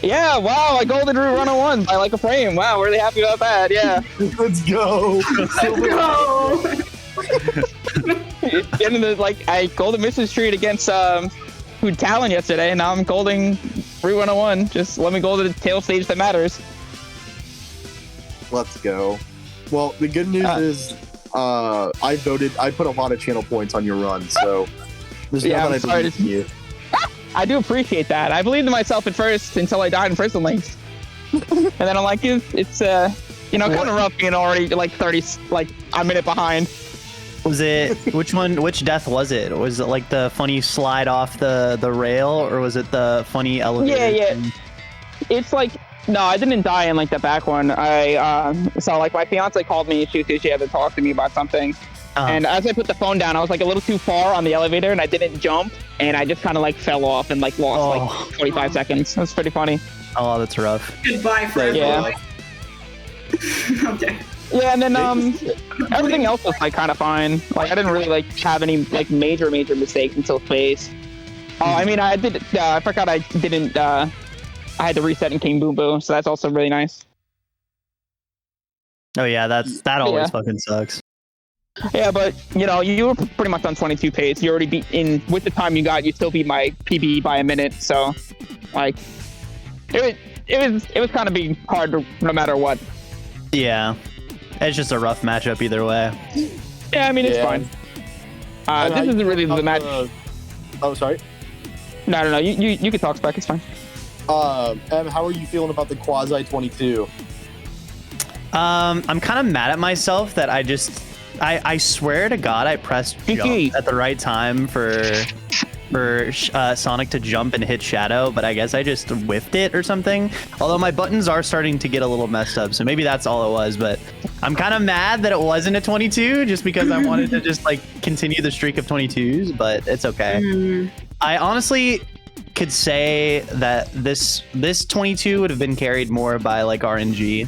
Yeah, wow, I golden root run on one by like a frame. Wow, really happy about that. Yeah. Let's go. Go. Getting the I golden mission street against who Talon yesterday, and now I'm golding route 101. Just let me go to the tail stage that matters. Let's go. Well, the good news is I put a lot of channel points on your run, so there's Yeah, no I'm that I sorry believe to- in you. I do appreciate that. I believed in myself at first until I died in prison lanes. And then I'm like, it's kind of rough being already like 30, like a minute behind. Was it which death was it? Was it like the funny slide off the rail, or was it the funny elevator? Yeah. It's like, no, I didn't die in like the back one. So like my fiance called me. She had to talk to me about something. And as I put the phone down, I was like a little too far on the elevator, and I didn't jump, and I just kind of like fell off and like lost like 45 seconds. That's pretty funny. Oh, that's rough. Goodbye, friend. Yeah. Okay. Yeah, and then everything else was like kind of fine. Like I didn't really like have any like major mistakes until space. Oh, I mean I did. I forgot I didn't. I had to reset in King Boo Boo, so that's also really nice. Oh yeah, that always Yeah. fucking sucks. Yeah, but you were pretty much on 22 pace. You already beat with the time you got. You still beat my PB by a minute. So, like, it was kind of being hard no matter what. Yeah, it's just a rough matchup either way. Yeah, I mean it's fine. This isn't really the match. Oh, sorry. No. You can talk, Spec. It's fine. Em, how are you feeling about the Quasi 22? I'm kind of mad at myself that I swear to God I pressed jump at the right time for Sonic to jump and hit Shadow, but I guess I just whiffed it or something. Although my buttons are starting to get a little messed up, so maybe that's all it was. But I'm kind of mad that it wasn't a 22, just because I wanted to just like continue the streak of 22s. But it's okay. I honestly could say that this 22 would have been carried more by like RNG.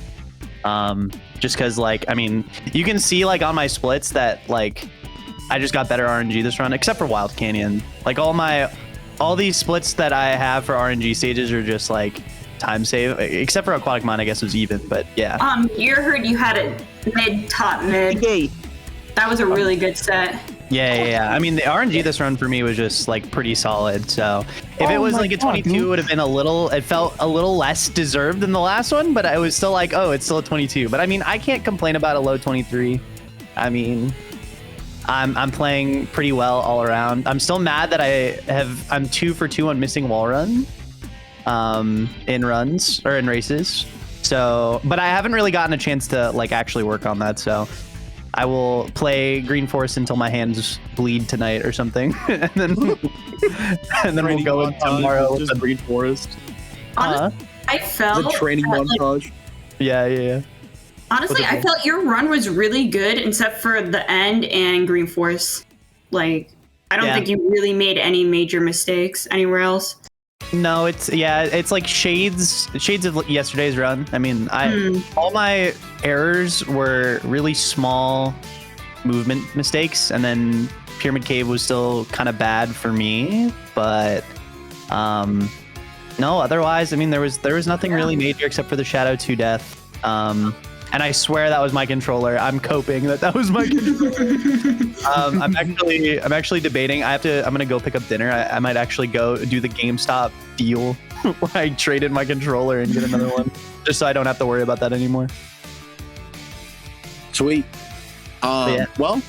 Just because like I mean you can see like on my splits that like I just got better RNG this run, except for Wild Canyon. Like all these splits that I have for RNG stages are just like time save, except for Aquatic Mine I guess was even, but yeah. You heard you had it top mid. That was a really good set. Yeah. I mean, the RNG this run for me was just like pretty solid. So if it was like a 22, it would have been it felt a little less deserved than the last one, but I was still like, oh, it's still a 22. But I mean, I can't complain about a low 23. I mean, I'm playing pretty well all around. I'm still mad that I'm 2 for 2 on missing wall run, in runs or in races. So, but I haven't really gotten a chance to like actually work on that. So I will play Green Forest until my hands bleed tonight or something, and then we'll go in tomorrow with the Green Forest. Honestly, I felt The training montage. Yeah. honestly, I felt your run was really good, except for the end and Green Force. Like, I don't think you really made any major mistakes anywhere else. No, it's like shades of yesterday's run. I mean, all my errors were really small movement mistakes, and then Pyramid Cave was still kind of bad for me, but no, otherwise, I mean, there was nothing really major except for the Shadow 2 death. And I swear that was my controller. I'm coping that was my controller. I'm actually debating. I'm gonna go pick up dinner. I might actually go do the GameStop deal where I traded my controller and get another one, just so I don't have to worry about that anymore. Sweet. Yeah. Well,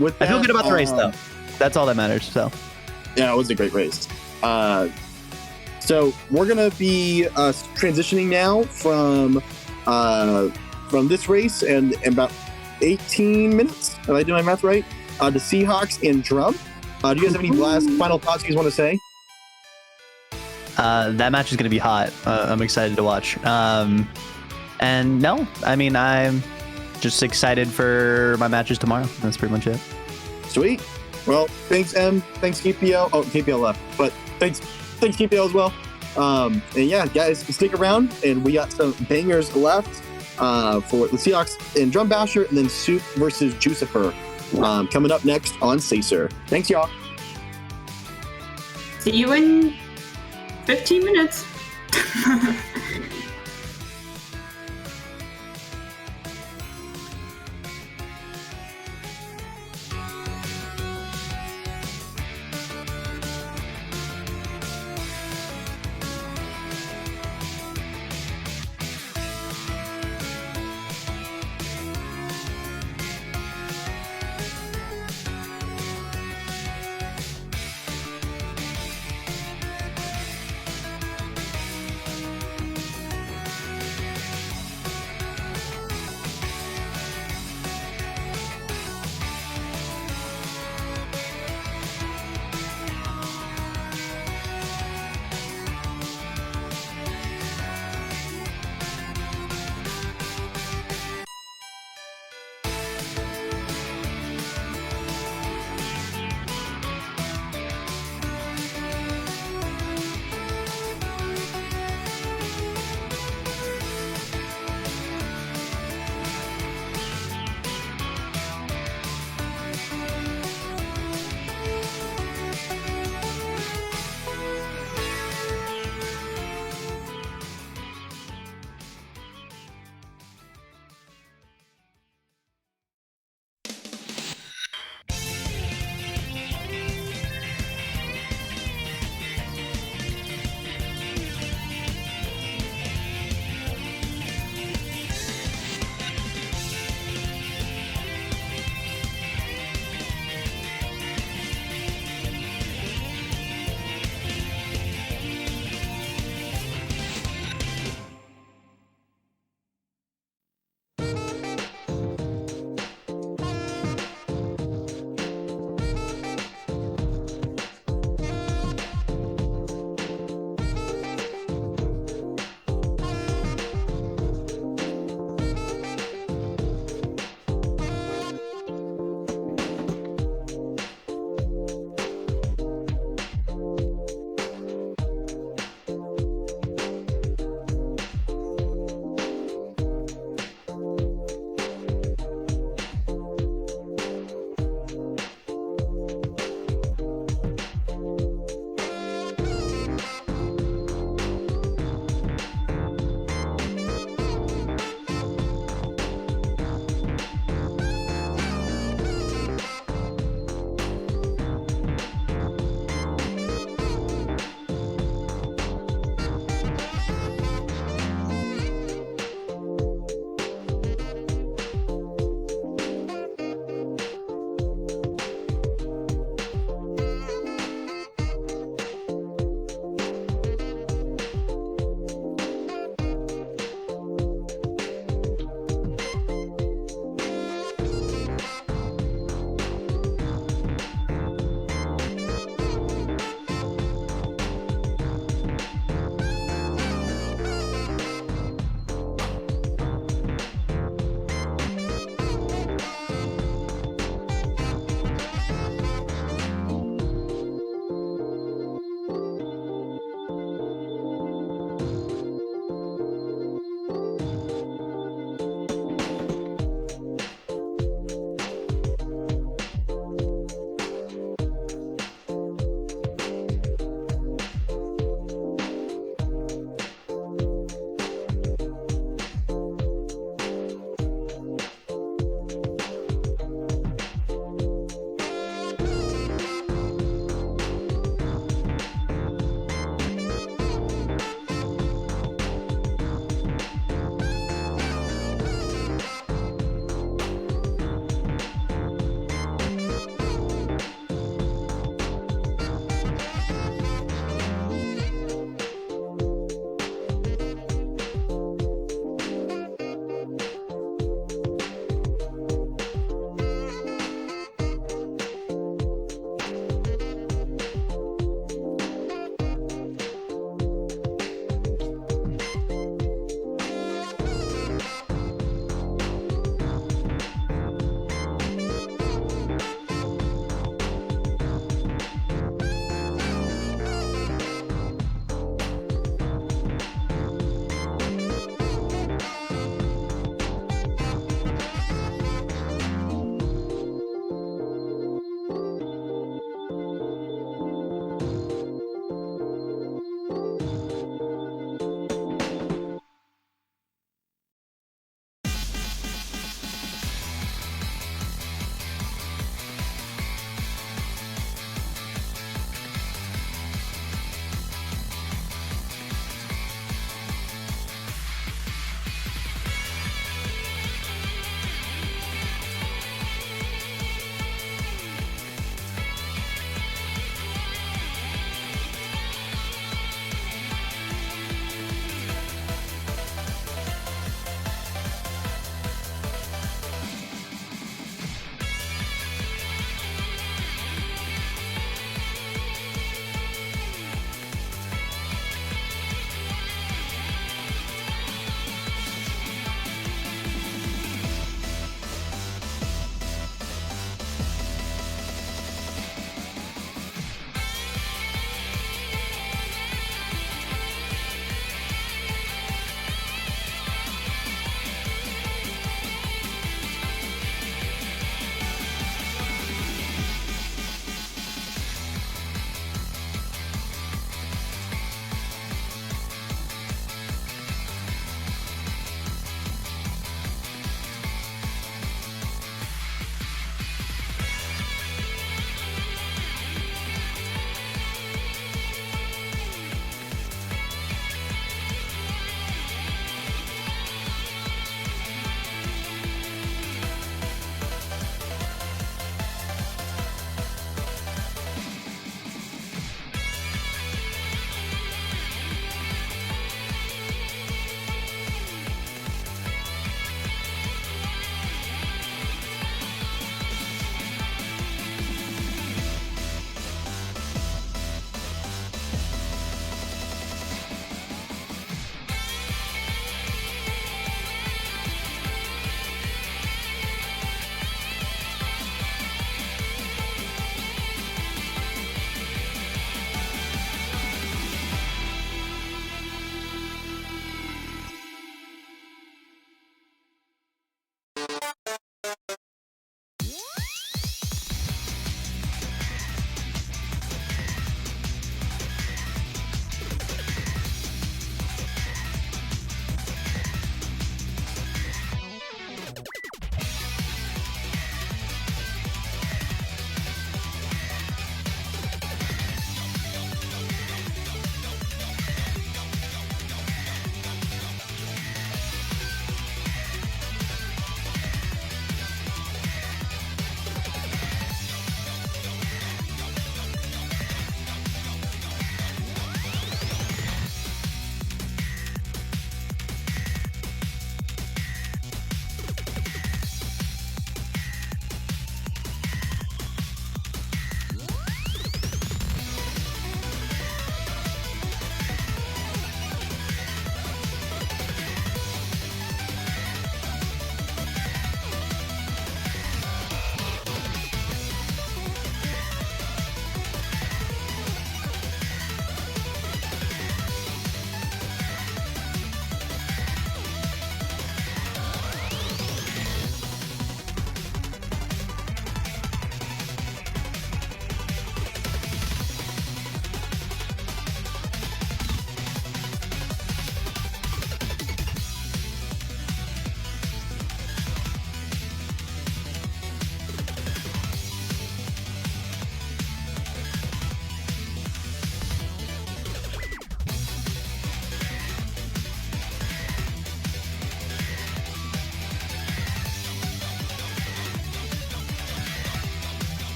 with that, I feel good about the race though. That's all that matters. So yeah, it was a great race. So we're gonna be transitioning now from this race and in about 18 minutes. Am I doing my math right? The Seahawks and Drum. Do you guys have any last final thoughts you guys want to say? that match is going to be hot. I'm excited to watch. And no, I mean, I'm just excited for my matches tomorrow. That's pretty much it. Sweet. Well, thanks, M. Thanks, KPL. Oh, KPL left, but thanks KPL as well. And yeah, guys, stick around, and we got some bangers left for the Seahawks and Drum Basher, and then Soup versus Jucifer coming up next on Sacer. Thanks, y'all. See you in 15 minutes.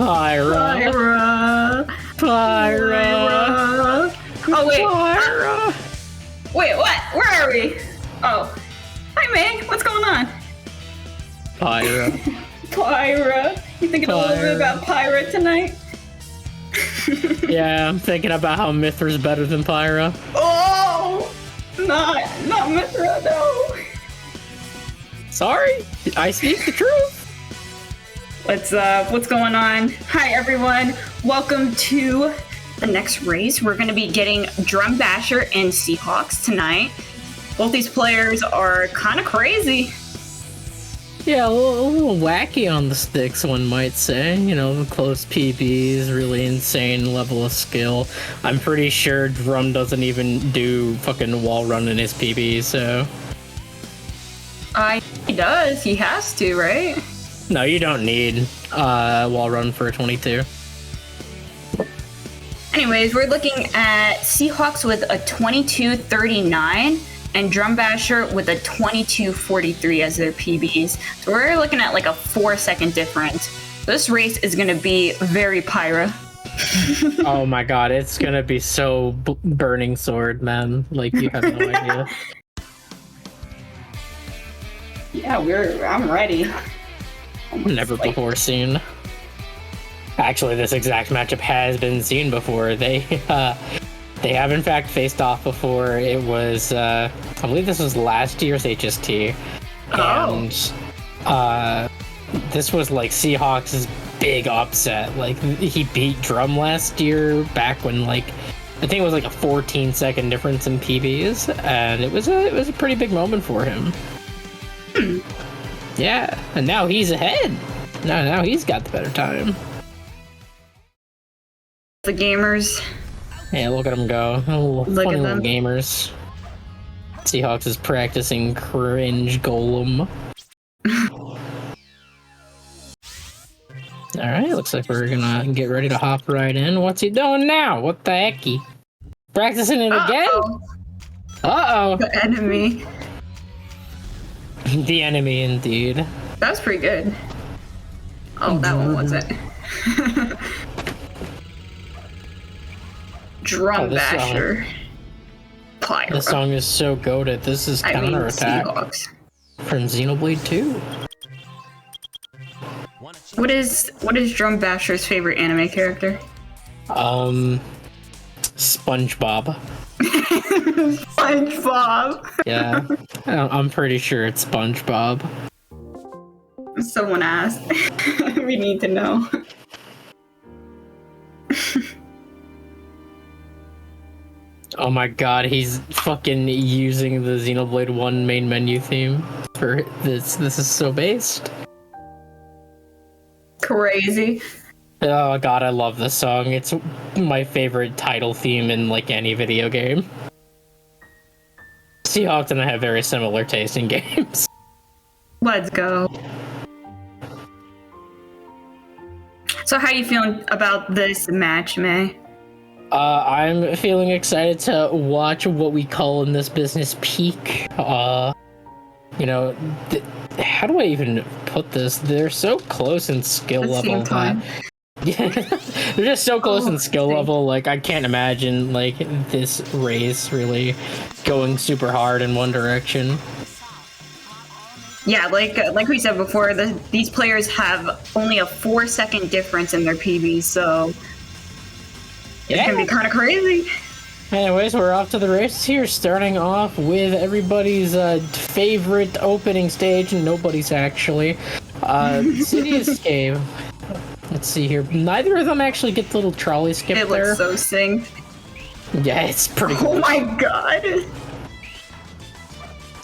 Pyra. Pyra. Oh wait. Pyra. Wait, what? Where are we? Oh. Hi May, what's going on? Pyra. Pyra. You thinking a little bit about Pyra tonight? Yeah, I'm thinking about how Mithra's better than Pyra. Oh! Not Mithra, no. Sorry, I speak the truth. What's going on? Hi everyone, welcome to the next race. We're gonna be getting Drum Basher and Seahawks tonight. Both these players are kind of crazy. Yeah, a little wacky on the sticks, one might say. You know, close PBs, really insane level of skill. I'm pretty sure Drum doesn't even do fucking wall run in his PB, so... He does. He has to, right? No, you don't need wall run for a 22. Anyways, we're looking at Seahawks with a 22.39 and Drum Basher with a 22.43 as their PBs. So we're looking at like a 4-second difference. This race is going to be very Pyra. Oh my god, it's gonna be so burning sword, man. Like, you have no idea. Yeah, I'm ready. Never before seen. Actually, this exact matchup has been seen before. They have in fact faced off before. It was, I believe this was last year's HST. And this was like Seahawks' big upset. Like, he beat Drum last year back when, like, I think it was like a 14-second difference in PBs, and it was a pretty big moment for him. Yeah, and now he's ahead. Now he's got the better time. The gamers. Yeah, look at them go. Oh, Look funny at little them. gamers. Seahawks is practicing cringe golem. Alright, looks like we're gonna get ready to hop right in. What's he doing now? What the hecky? Practicing it again? Uh-oh. The enemy. The enemy, indeed. That was pretty good. Oh, that one wasn't. Drum this song- Basher. Pyra. This song is so goated. This is I mean, counterattack Seahawks. from Xenoblade 2. What is Drum Basher's favorite anime character? SpongeBob. SpongeBob. Yeah, I'm pretty sure it's SpongeBob. Someone asked. We need to know. Oh my god, he's fucking using the Xenoblade 1 main menu theme for this. This is so based. Crazy. Oh god, I love this song. It's my favorite title theme in like any video game. Seahawks and I have very similar taste in games. Let's go. So how you feeling about this match, May? I'm feeling excited to watch what we call in this business peak. You know, how do I even put this? They're so close in skill level that... Yeah, they're just so close in skill level. Like, I can't imagine like this race really going super hard in one direction. Yeah, like we said before, these players have only a 4-second difference in their PB, so it's gonna be kind of crazy. Anyways, we're off to the races here, starting off with everybody's favorite opening stage, and nobody's actually. City Escape. Let's see here. Neither of them actually get the little trolley skip It there. looks so synced. Yeah, it's pretty Oh good. my god.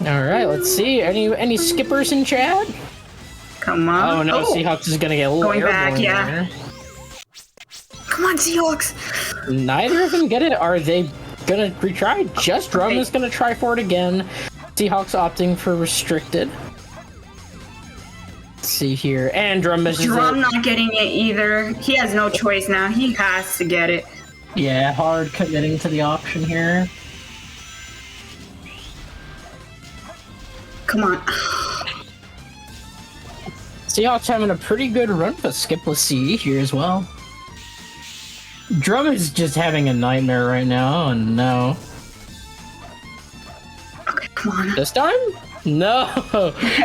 Alright, let's see. Any skippers in chat? Come on. Oh no, Seahawks is gonna get a little Going back, airborne yeah. there. Come on, Seahawks. Neither of them get it. Are they gonna retry? Just Drum is gonna try for it again. Seahawks opting for restricted. Let's see here. And Drum misses Drum it. not getting it either. He has no choice now. He has to get it. Yeah, hard committing to the option here. Come on. Seahawks having a pretty good run, but skipless CE here as well. Drum is just having a nightmare right now. Oh no. Okay, come on. This time? No!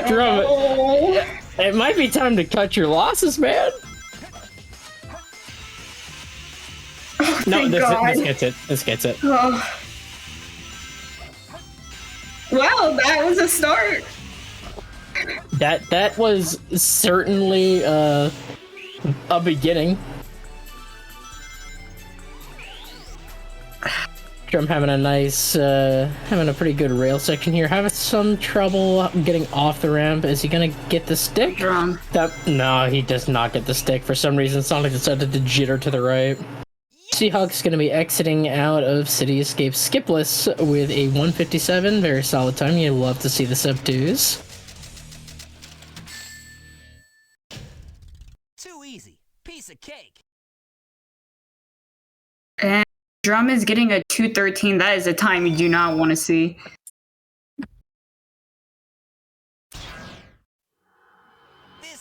Drum, it might be time to cut your losses, man. No, this gets it. This gets it. Oh. Well, that was a start. That was certainly a beginning. Drum having a nice, having a pretty good rail section here. Having some trouble getting off the ramp. Is he gonna get the stick? Drum. No, he does not get the stick. For some reason, Sonic decided to jitter to the right. Seahawks gonna be exiting out of City Escape skipless with a 157. Very solid time. You love to see the sub-twos. Too easy. Piece of cake. And Drum is getting a 213. That is a time you do not want to see.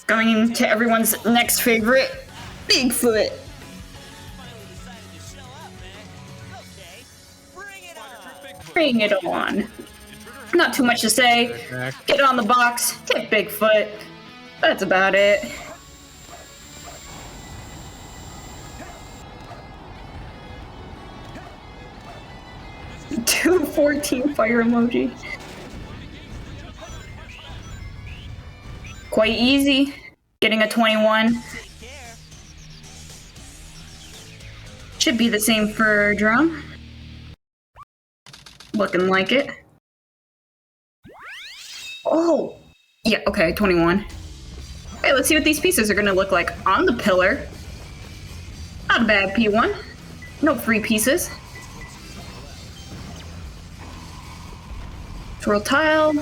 Going into everyone's next favorite, Bigfoot. Bring it on. Not too much to say. Get on the box, hit Bigfoot. That's about it. $2.14 fire emoji. Quite easy. Getting a 21. Should be the same for Drum. Looking like it. Oh! Yeah, okay, 21. Okay, let's see what these pieces are gonna look like on the pillar. Not a bad P1. No free pieces. Twirl tile.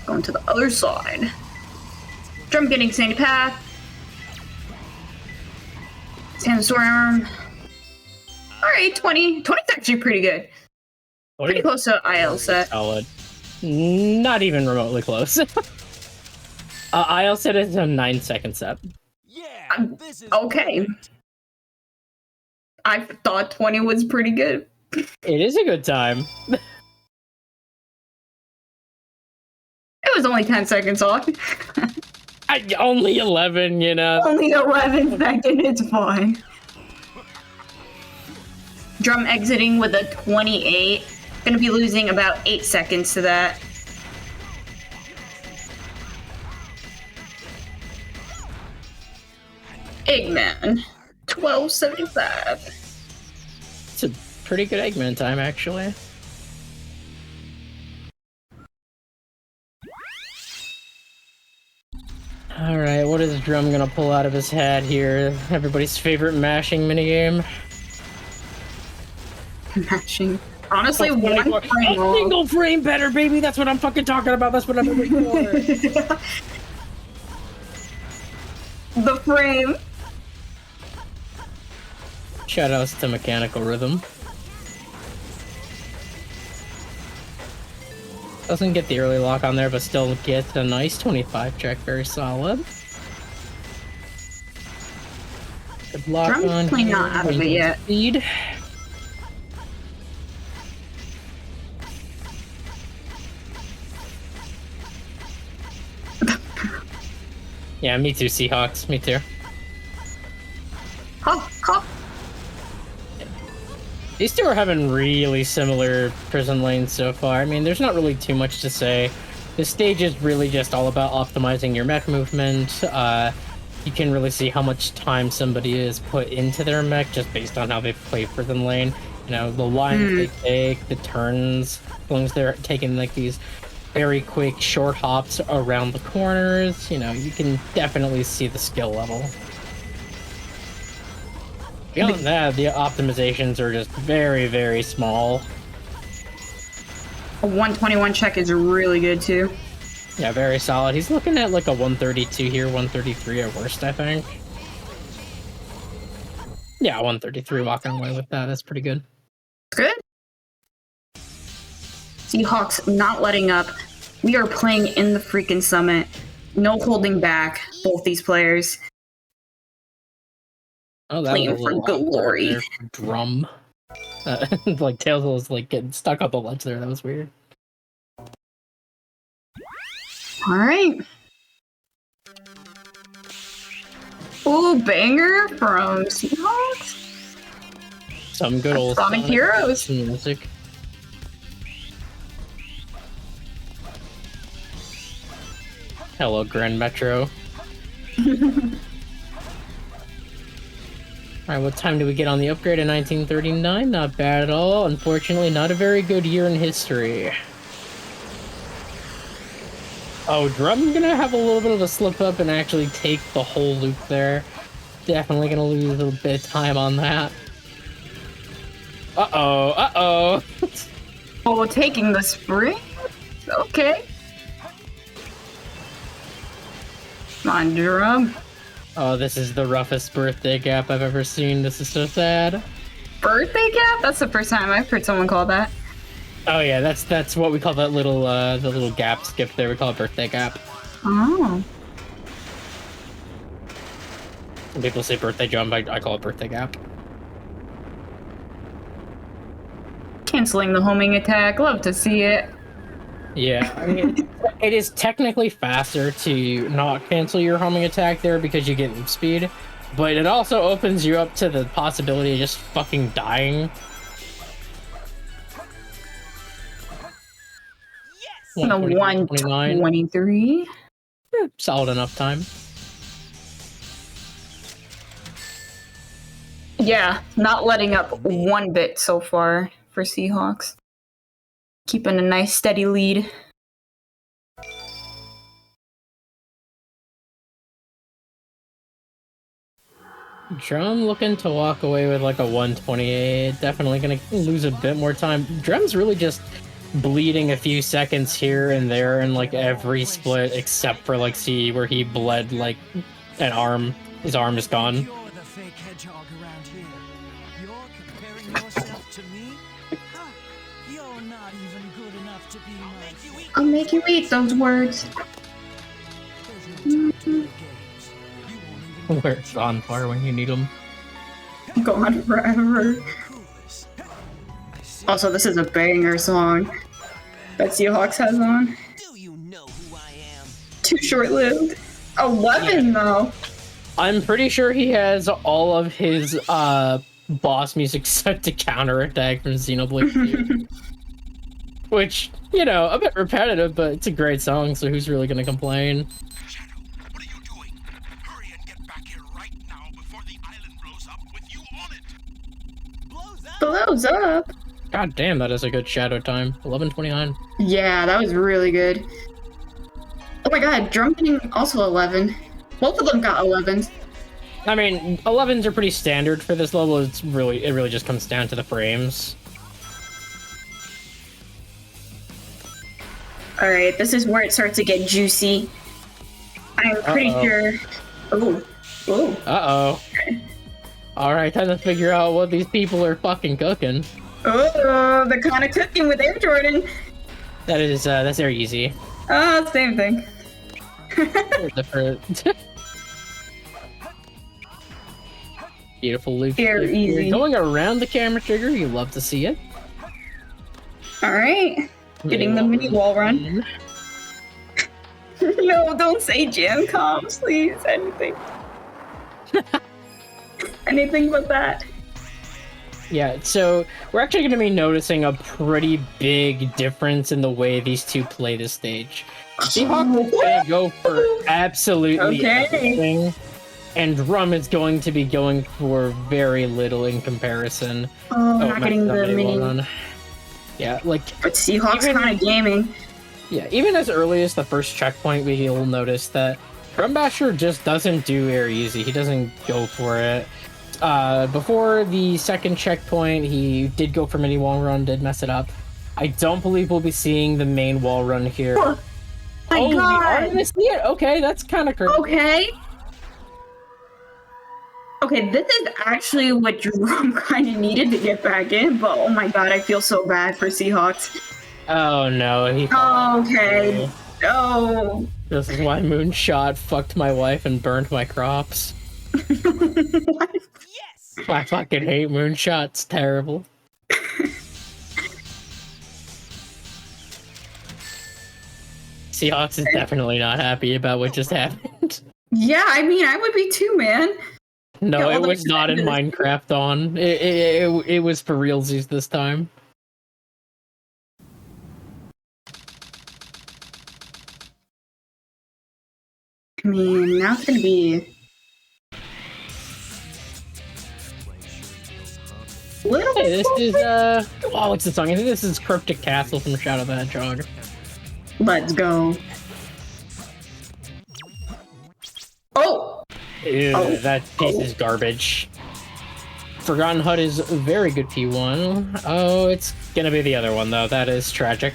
Going to the other side. Drum getting Sandy Path. Sandstorm. Alright, 20. 20's actually pretty good. Pretty close to IL set. Solid. Not even remotely close. IL set is a 9-second set. Yeah, this is Okay. I thought 20 was pretty good. It is a good time. It was only 10 seconds off. Only 11, you know. Only 11 seconds, it's fine. Drum exiting with a 28. Gonna be losing about 8 seconds to that. Eggman, 1275. It's a pretty good Eggman time, actually. Alright, what is Drum gonna pull out of his hat here? Everybody's favorite mashing minigame. Mashing. Honestly, A single frame better, baby! That's what I'm fucking talking about! That's what I'm looking for! The frame. Shoutouts to Mechanical Rhythm. Doesn't get the early lock on there, but still gets a nice 25 check. Very solid. Good lock Drum's on definitely here. not out of it yet. Speed. Yeah, me too, Seahawks. Me too. Hop. These two are having really similar prison lanes so far. I mean, there's not really too much to say. This stage is really just all about optimizing your mech movement. You can really see how much time somebody is put into their mech just based on how they play prison lane. You know, the lines they take, the turns, as long as they're taking like these very quick short hops around the corners. You know, you can definitely see the skill level. Beyond that, the optimizations are just very, very small. A 121 check is really good too. Yeah, very solid. He's looking at like a 132 here, 133 at worst, I think. Yeah, 133 walking away with that. That's pretty good. Good. Seahawks not letting up. We are playing in the freaking summit. No holding back, both these players. Oh, that Playing was a for little glory. there for Drum. Like Tails was like getting stuck on the ledge there. That was weird. All right. Ooh, banger from Seahawks. Some good old Sonic Heroes. music. Hello, Grand Metro. Alright, what time do we get on the upgrade in 1939? Not bad at all. Unfortunately, not a very good year in history. Oh, Drum gonna have a little bit of a slip up and actually take the whole loop there. Definitely gonna lose a little bit of time on that. Uh-oh, uh-oh. Oh, taking the spring? Okay. Come on, Drum. Oh, this is the roughest birthday gap I've ever seen. This is so sad. Birthday gap? That's the first time I've heard someone call that. Oh yeah, that's what we call that little the little gap skip there. We call it birthday gap. Oh. Some people say birthday jump. I call it birthday gap. Canceling the homing attack. Love to see it. Yeah, I mean, it is technically faster to not cancel your homing attack there because you get loop speed, but it also opens you up to the possibility of just fucking dying. The 123. Solid enough time. Yeah, not letting up one bit so far for Seahawks. Keeping a nice steady lead. Drum looking to walk away with like a 128. Definitely gonna lose a bit more time. Drum's really just bleeding a few seconds here and there in like every split except for like C where he bled like an arm. His arm is gone. You're the fake hedgehog around here. You're comparing yourself to me? Huh. You're not even good enough to be my I'll make you eat those words. There's no time for games. You won't even Where it's on fire when you need them. Gone forever. coolest. Also, this is a banger song that Seahawks has on. Do you know who I am? Too short-lived. 11 though. I'm pretty sure he has all of his boss music set to counterattack from Xenoblade 2. Which, you know, a bit repetitive, but it's a great song, so who's really gonna complain? Shadow, what are you doing? Hurry and get back here right now before the island blows up with you on it. Blows up! Blows up. God damn, that is a good shadow time. 11:29. Yeah, that was really good. Oh my god, Drum getting also 11. Both of them got 11s. I mean, 11s are pretty standard for this level. It really just comes down to the frames. Alright, this is where it starts to get juicy. I'm pretty sure. Oh. Oh. Uh-oh. Alright, time to figure out what these people are fucking cooking. Oh, they're kind of cooking with Air Jordan. That's very easy. Oh, same thing. Beautiful loop. Very If you're easy. going around the camera trigger, you love to see it. Alright. Getting the mini wall run. No, don't say jam comms, please. Anything. Anything but that. Yeah, so we're actually going to be noticing a pretty big difference in the way these two play this stage. Seahawks is going to go for absolutely Okay. everything, and Drum is going to be going for very little in comparison. Oh, not getting the mini mini. run. Yeah, like, But Seahawks Even- kind of gaming. yeah, even as early as the first checkpoint, we'll notice that Drum Basher just doesn't do air easy. He doesn't go for it. Before the second checkpoint, he did go for mini wall run, did mess it up. I don't believe we'll be seeing the main wall run here. Oh, my we are god. gonna see it. Okay, that's kind of crazy. Okay. Okay, this is actually what Drum kind of needed to get back in, but oh my god, I feel so bad for Seahawks. Oh no, he. Okay. go. This is why Moonshot fucked my wife and burned my crops. I fucking hate Moonshot. It's terrible. Seahawks is definitely not happy about what just happened. Yeah, I mean, I would be too, man. No, Yeah, it all was the not in excitement. Minecraft on. It was for realsies this time. I mean, now it's gonna be little. Hey, this is oh, what's the song? I think this is Cryptic Castle from Shadow the Hedgehog. Let's go. Oh, Ew, Oh. that piece is garbage. Forgotten Hut is a very good P1. Oh, it's gonna be the other one though. That is tragic.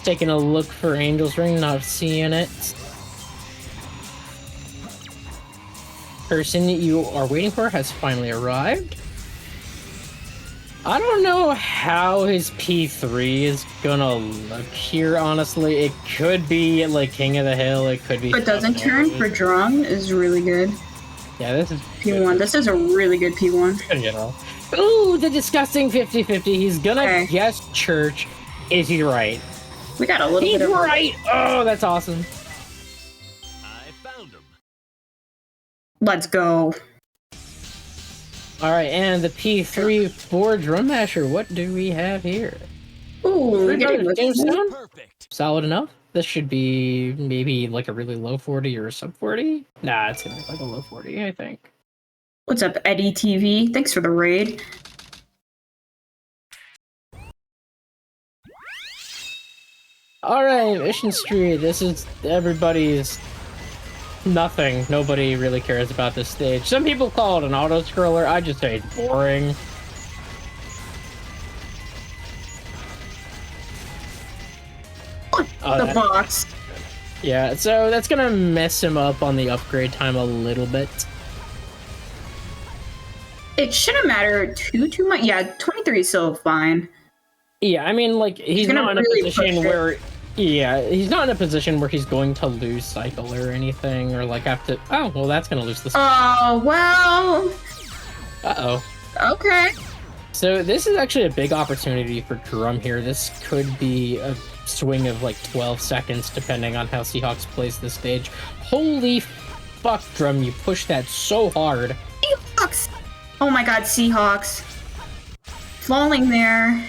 Taking a look for Angel's Ring, not seeing it. Person you are waiting for has finally arrived. I don't know how his P3 is gonna look here, honestly. It could be like King of the Hill, it could be... but doesn't turn for drum is really good. Yeah, this is P1. This is a really good P1. in general. Ooh, the disgusting 50-50. He's gonna Okay. guess church. Is he right? We got a little He's bit of right! Oh, that's awesome. I found him. Let's go. Alright, and the P3 for Drum Masher. What do we have here? Ooh, we're getting Another this. Jamestown? Perfect. Solid enough. This should be maybe like a really low 40 or a sub 40. Nah, it's gonna be like a low 40, I think. What's up, Eddie TV? Thanks for the raid. Alright, Mission Street. This is everybody's nothing. Nobody really cares about this stage. Some people call it an auto-scroller. I just say it's boring. Oh, The that- box. yeah, so that's gonna mess him up on the upgrade time a little bit. It shouldn't matter too much. Yeah, 23 is still fine. Yeah, I mean, like, he's gonna not in a really position push it. where... Yeah, he's not in a position where he's going to lose cycle or anything, or, like, have to... Oh, well, that's gonna lose this... Oh, well. Uh-oh. Okay. So this is actually a big opportunity for Drum here. This could be a swing of, like, 12 seconds, depending on how Seahawks plays this stage. Holy fuck, Drum, you pushed that so hard. Seahawks. Oh my god, Seahawks. Falling there.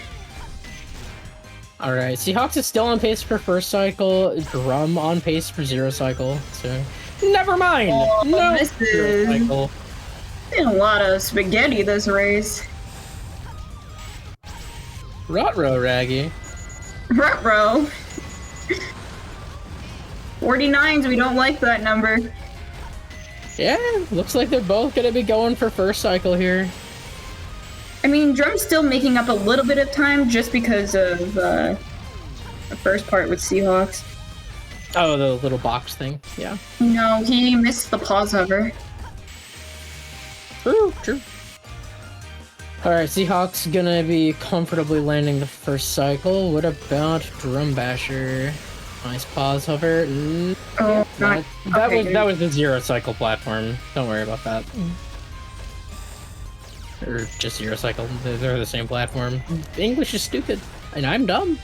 Alright, Seahawks is still on pace for first cycle, Drum on pace for zero cycle, so... Never mind! Oh, No this zero is- cycle. Been a lot of spaghetti this race. Rotro, Raggy. Ruh-roh. 49s, we don't like that number. Yeah, looks like they're both gonna be going for first cycle here. I mean, Drum's still making up a little bit of time just because of the first part with Seahawks. Oh, the little box thing. Yeah. No, he missed the pause hover. True. Alright, Seahawks gonna be comfortably landing the first cycle. What about Drum Basher? Nice pause hover. Oh, not. That was the zero cycle platform. Don't worry about that. Or just zero cycle. They're the same platform. English is stupid, and I'm dumb.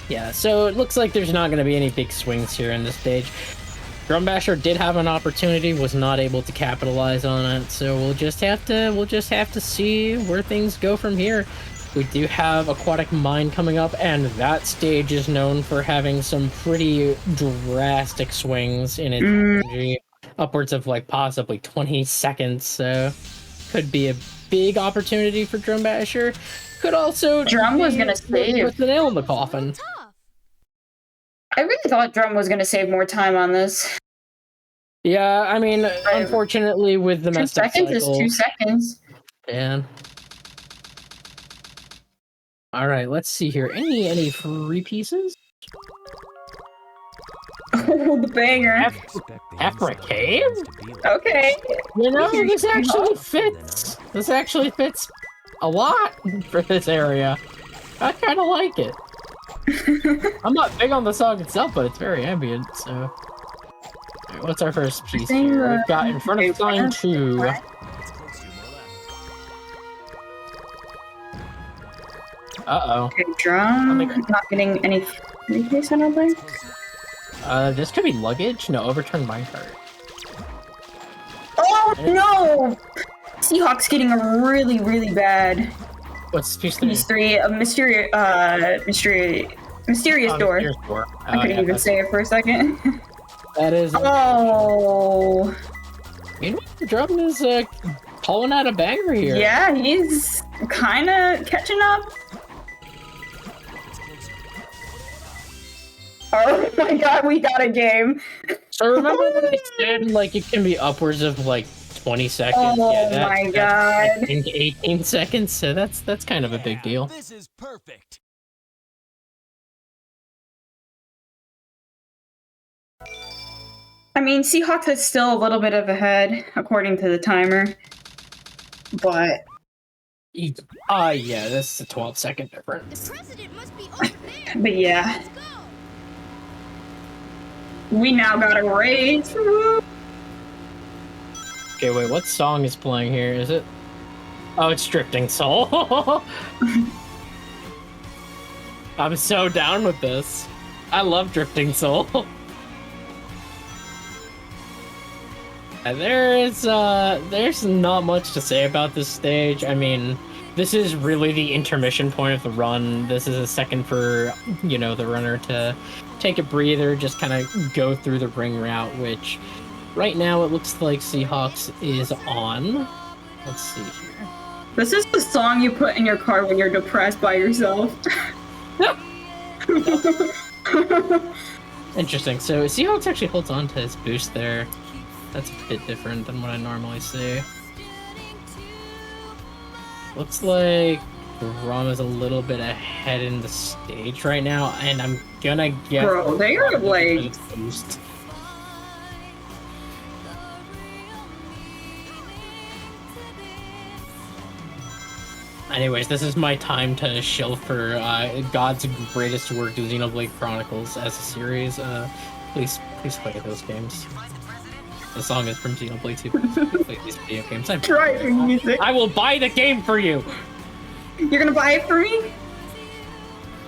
Yeah, so it looks like there's not going to be any big swings here in this stage. Drum Basher did have an opportunity, was not able to capitalize on it, so we'll just have to see where things go from here. We do have Aquatic Mine coming up, and that stage is known for having some pretty drastic swings in its energy, upwards of like possibly 20 seconds. So could be a big opportunity for Drum Basher. Could also Drum was be gonna save. with the nail in the coffin. I really thought Drum was going to save more time on this. Yeah, I mean, unfortunately, with the 2 messed up seconds cycle, is 2 seconds. yeah. All right, let's see here. Any free pieces? Oh, the banger. After cave? Okay. You know, this actually fits. This actually fits a lot for this area. I kind of like it. I'm not big on the song itself, but it's very ambient, so... Alright, what's our first piece here? We've got In Front of Time 2. Uh-oh. Okay, drum. Not getting any case, I don't think. This could be luggage? No, overturned minecart. Oh, no! Seahawk's getting a really, really bad... What's piece 3? Piece 3, a mysterious door. Mysterious door. I couldn't even say it for a second. That is... Oh! Meanwhile, Drum is, pulling out a banger here. Yeah, he's kinda catching up. Oh my god, we got a game. So remember when I said, like, it can be upwards of, like, 20 seconds? Oh yeah, my that's, god. I think 18 seconds, so that's kind of a big deal. This is perfect. I mean, Seahawks is still a little bit of ahead, according to the timer. But... Yeah, that's a 12-second difference. The president must be over there. But yeah. Let's go. We now got a race. Woo! Okay, wait, what song is playing here? Is it? Oh, it's Drifting Soul. I'm so down with this. I love Drifting Soul. And there's not much to say about this stage. I mean, this is really the intermission point of the run. This is a second for, you know, the runner to take a breather, just kind of go through the ring route, which right now it looks like Seahawks is on. Let's see here. This is the song you put in your car when you're depressed by yourself. Interesting. So Seahawks actually holds on to his boost there. That's a bit different than what I normally see. Looks like Rom is a little bit ahead in the stage right now, and I'm gonna guess... Bro, they are like... Boost. Anyways, this is my time to shill for God's greatest work, Xenoblade Chronicles, as a series. Please play those games. The song is from Xenoblade 2. Play these video games. I'm driving music. I will buy the game for you! You're gonna buy it for me?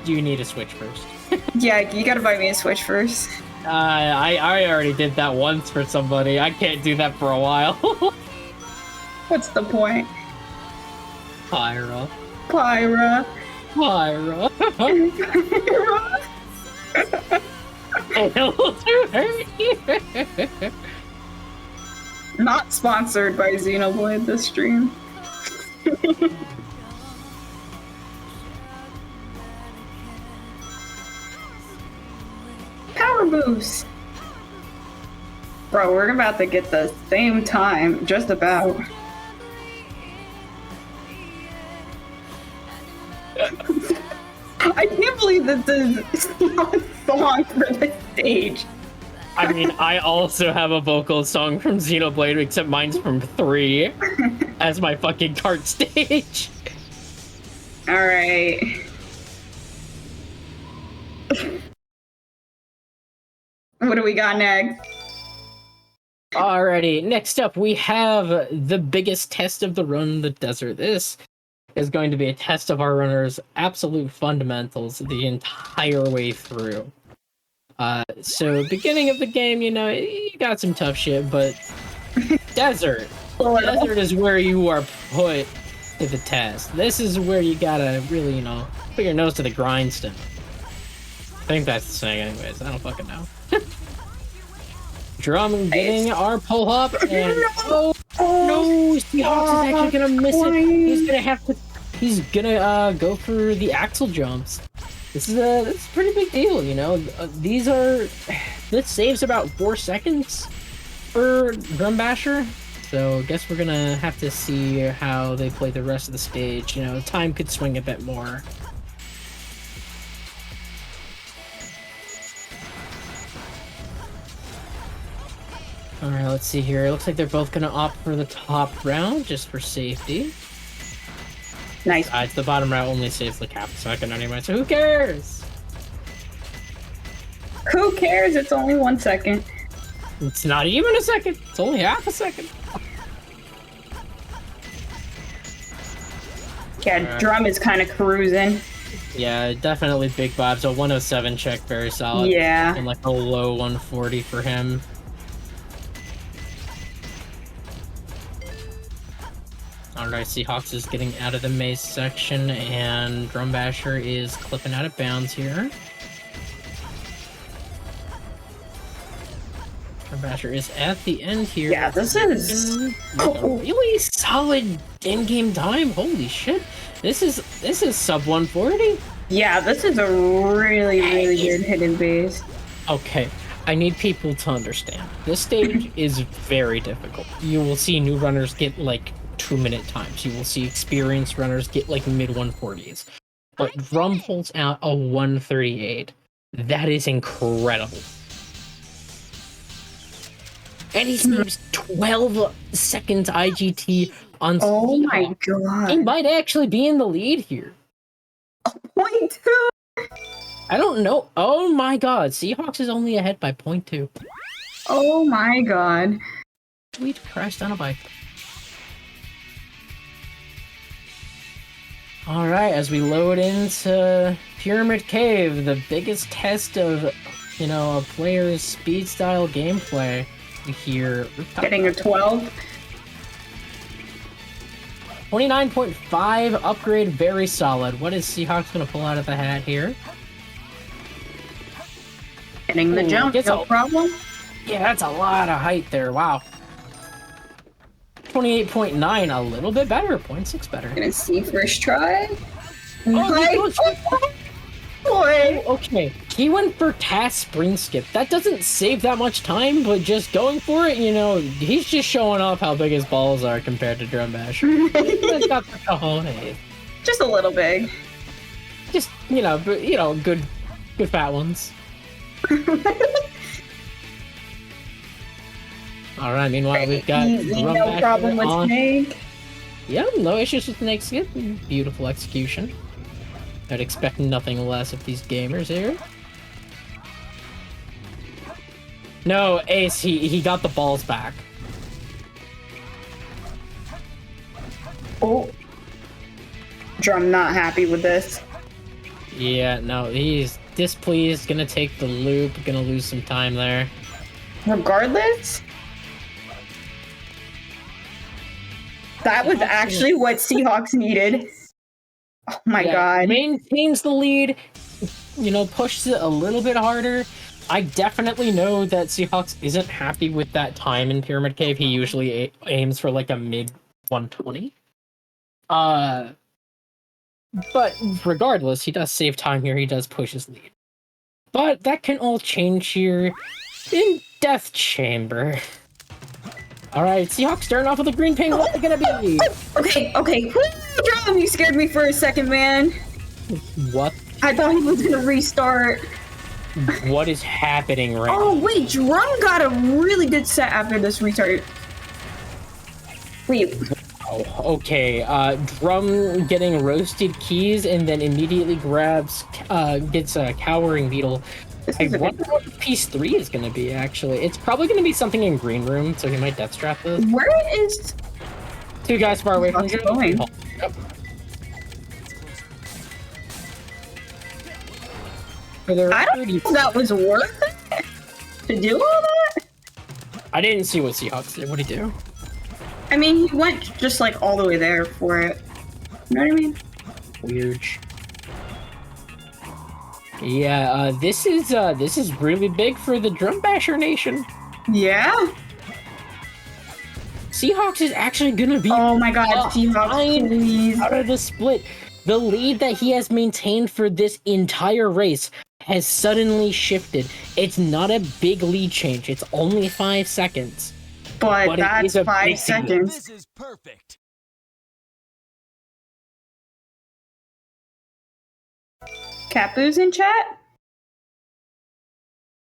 You need a Switch first. Yeah, you gotta buy me a Switch first. I already did that once for somebody. I can't do that for a while. What's the point? Pyra. Pyra. Pyra. Not sponsored by Xenoblade this stream. Power boost! Bro, we're about to get the same time, just about. I can't believe that this is not a song for this stage. I mean, I also have a vocal song from Xenoblade, except mine's from 3 as my fucking cart stage. Alright. What do we got next? Alrighty, next up we have the biggest test of the run, the desert. This is going to be a test of our runner's absolute fundamentals the entire way through. So beginning of the game, you know, you got some tough shit, but desert. Desert is where you are put to the test. This is where you gotta really, you know, put your nose to the grindstone. I think that's the saying anyways, I don't fucking know. Drum getting our pull up, and oh no, Seahawks is actually gonna miss it. He's gonna go for the axle jumps. This is a pretty big deal, you know. This saves about 4 seconds for Drum Basher. So I guess we're gonna have to see how they play the rest of the stage. You know, time could swing a bit more. Alright, let's see here. It looks like they're both gonna opt for the top round, just for safety. Nice. The bottom route only saves like half a second anyway, so who cares? Who cares? It's only 1 second. It's not even a second. It's only half a second. Yeah, Drum is kind of cruising. Yeah, definitely Big Bob's a 107 check, very solid. Yeah. And like a low 140 for him. Alright, Seahawks is getting out of the maze section, and Drum Basher is clipping out of bounds here. Drum Basher is at the end here. Yeah, this is Like a really solid in-game time. Holy shit. This is sub 140. Yeah, this is a really, really good hidden base. Okay, I need people to understand. This stage is very difficult. You will see new runners get like 2-minute times. You will see experienced runners get like mid 140s. But Drum pulls out a 138. That is incredible. And he saves 12 seconds IGT on Oh my Seahawk. god. He might actually be in the lead here. 0.2. I don't know. Oh my god, Seahawks is only ahead by 0.2. Oh my god. Sweet Christ on a bike. Alright, as we load into Pyramid Cave, the biggest test of, you know, a player's speed style gameplay here. Getting a 12. 29.5 upgrade, very solid. What is Seahawks gonna pull out of the hat here? Getting the Ooh, jump, gets no a- problem. Yeah, that's a lot of height there, wow. 28.9, a little bit better, 0.6 better. Gonna see first try. Oh, he goes for- Boy. Okay, he went for task spring skip. That doesn't save that much time, but just going for it, you know, he's just showing off how big his balls are compared to Drum Basher. He's got the cojones. Just a little big. Just, good fat ones. Alright, meanwhile, we've got Easy, Drum no Basher problem with on. Snake. Yeah, no issues with Snake skip. Beautiful execution. I'd expect nothing less of these gamers here. No, Ace, he got the balls back. Oh. Drum not happy with this. Yeah, no, he's displeased, gonna take the loop, gonna lose some time there. Regardless, that was actually what Seahawks needed. Oh my Yeah, god. maintains the lead, pushes it a little bit harder. I definitely know that Seahawks isn't happy with that time in Pyramid Cave. He usually aims for like a mid 120. But regardless, he does save time here. He does push his lead. But that can all change here in Death Chamber. Alright, Seahawks starting off with a green ping. What's it gonna be? Okay. Woo, Drum, you scared me for a second, man. What? I thought he was gonna restart. What is happening right now? Oh wait, Drum got a really good set after this restart. Wait, Oh, okay. Drum getting roasted keys and then immediately gets a cowering beetle. this I is a wonder good. what piece 3 is going to be, actually. It's probably going to be something in green room, so he might death strap this. Where is? 2 guys far away from What's you. going? Yep. For the I don't record, think that was worth it to do all that. I didn't see what Seahawks did. What'd he do? I mean, he went just like all the way there for it. You know what I mean? Weird. Yeah, this is really big for the Drum Basher Nation. Yeah. Seahawks is actually gonna be Oh my god, Seahawks, behind please. out of the split. The lead that he has maintained for this entire race has suddenly shifted. It's not a big lead change. It's only 5 seconds. But But it that's is a 5 big deal. seconds. This is perfect. Capu's in chat?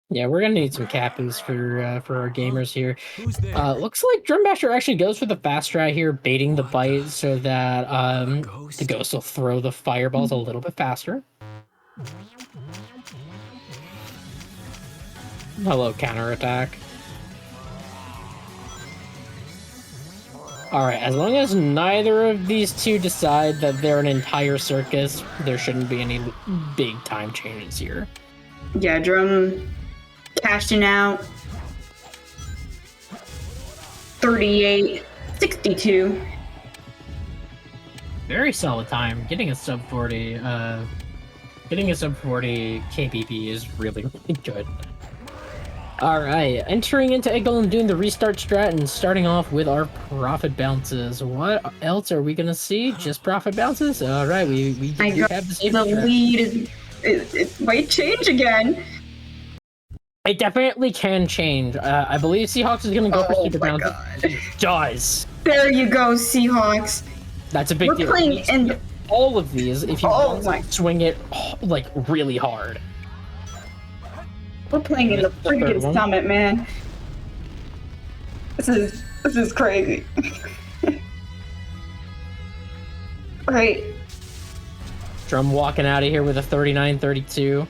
Yeah, we're gonna need some cappies for our gamers here. Who's there? Looks like Drumbasher actually goes for the fast strat here, baiting the bite so that the ghost will throw the fireballs a little bit faster. Hello, counterattack. Alright, as long as neither of these two decide that they're an entire circus, there shouldn't be any big time changes here. Yeah, Drum cashing out. 38-62. Very solid time. Getting a sub 40 KPP is really, really good. Alright, entering into Egg Golem, doing the restart strat and starting off with our profit bounces. What else are we gonna see? Just profit bounces? Alright, we have the same The strat. lead it might change again. It definitely can change. I believe Seahawks is gonna go for super my bounces. It does. There you go, Seahawks. That's a big We're deal. playing in All of these, if you Oh want my- to swing it like really hard. we're playing in the The third freaking one. summit, man. This is crazy. Right. Drum walking out of here with a 39-32,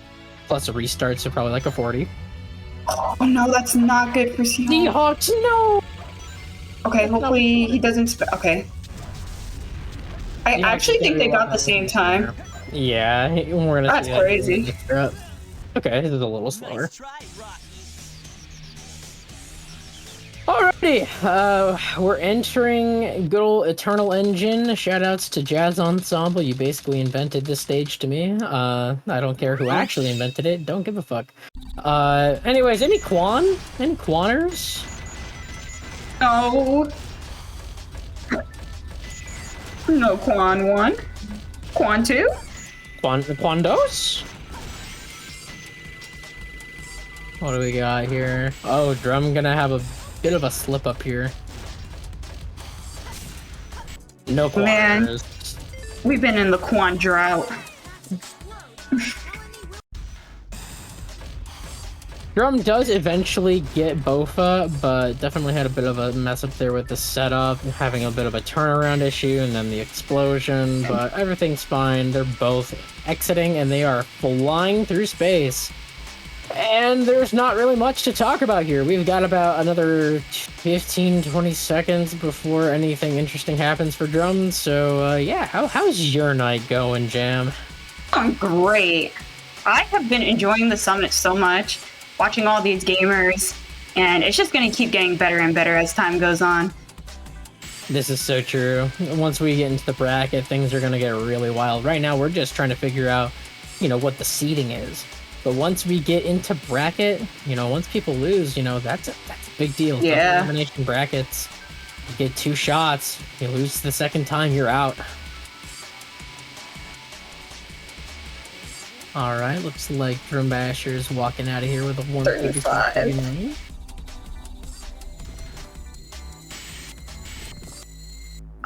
plus a restart, so probably like a 40. Oh no, that's not good for Seahawks. Seahawks, no! Okay, hopefully he doesn't. Okay. I Yeah, actually think they got the that. same time. Yeah, we're gonna That's see that. crazy. Okay, this is a little slower. Nice try, Rocky. Alrighty, we're entering good old Eternal Engine. Shoutouts to Jazz Ensemble. You basically invented this stage to me. I don't care who actually invented it. Don't give a fuck. Anyways, any Quan? Any Quaners? Oh. No Quan 1. Quan 2? Quandos? What do we got here? Oh, Drum gonna have a bit of a slip up here. No Man. Quaners. We've been in the Quan drought. Drum does eventually get Bofa, but definitely had a bit of a mess up there with the setup, having a bit of a turnaround issue, and then the explosion, but everything's fine. They're both exiting, and they are flying through space. And there's not really much to talk about here. We've got about another 15-20 seconds before anything interesting happens for Drum, so yeah, how's your night going, Jam? I'm great. I have been enjoying the summit so much, watching all these gamers, and it's just going to keep getting better and better as time goes on. This is so true. Once we get into the bracket, things are going to get really wild. Right now, we're just trying to figure out, what the seeding is. But once we get into bracket, once people lose, that's a big deal. Yeah. Elimination brackets. You get 2 shots. You lose the second time, you're out. All right, looks like Drum Basher's walking out of here with a 135.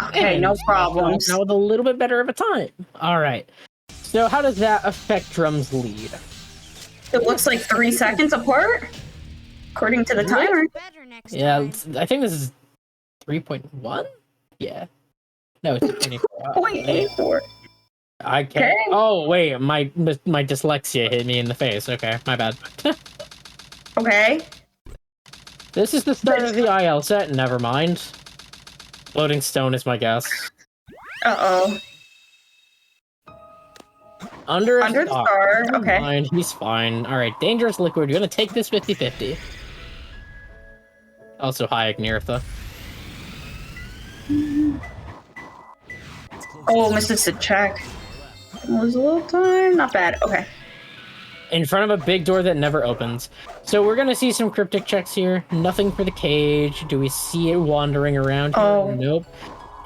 Okay, no problems. Now with a little bit better of a time. All right. So how does that affect Drum's lead? It looks like 3 seconds apart, according to the timer. Better next Yeah, time. I think this is 3.1? Yeah. No, it's 24. 0.84. I can't. Okay. Oh, wait, my dyslexia hit me in the face. Okay, my bad. Okay. This is the start of the IL set. Never mind. Floating stone is my guess. Uh-oh. Under the star, Never okay. mind, he's fine. Alright, Dangerous Liquid. You're gonna take this 50-50. Also, hi, Agnirtha. Oh, misses the check. Was a little time. Not bad. Okay. In front of a big door that never opens. So we're gonna see some cryptic checks here. Nothing for the cage. Do we see it wandering around here? Oh. Nope.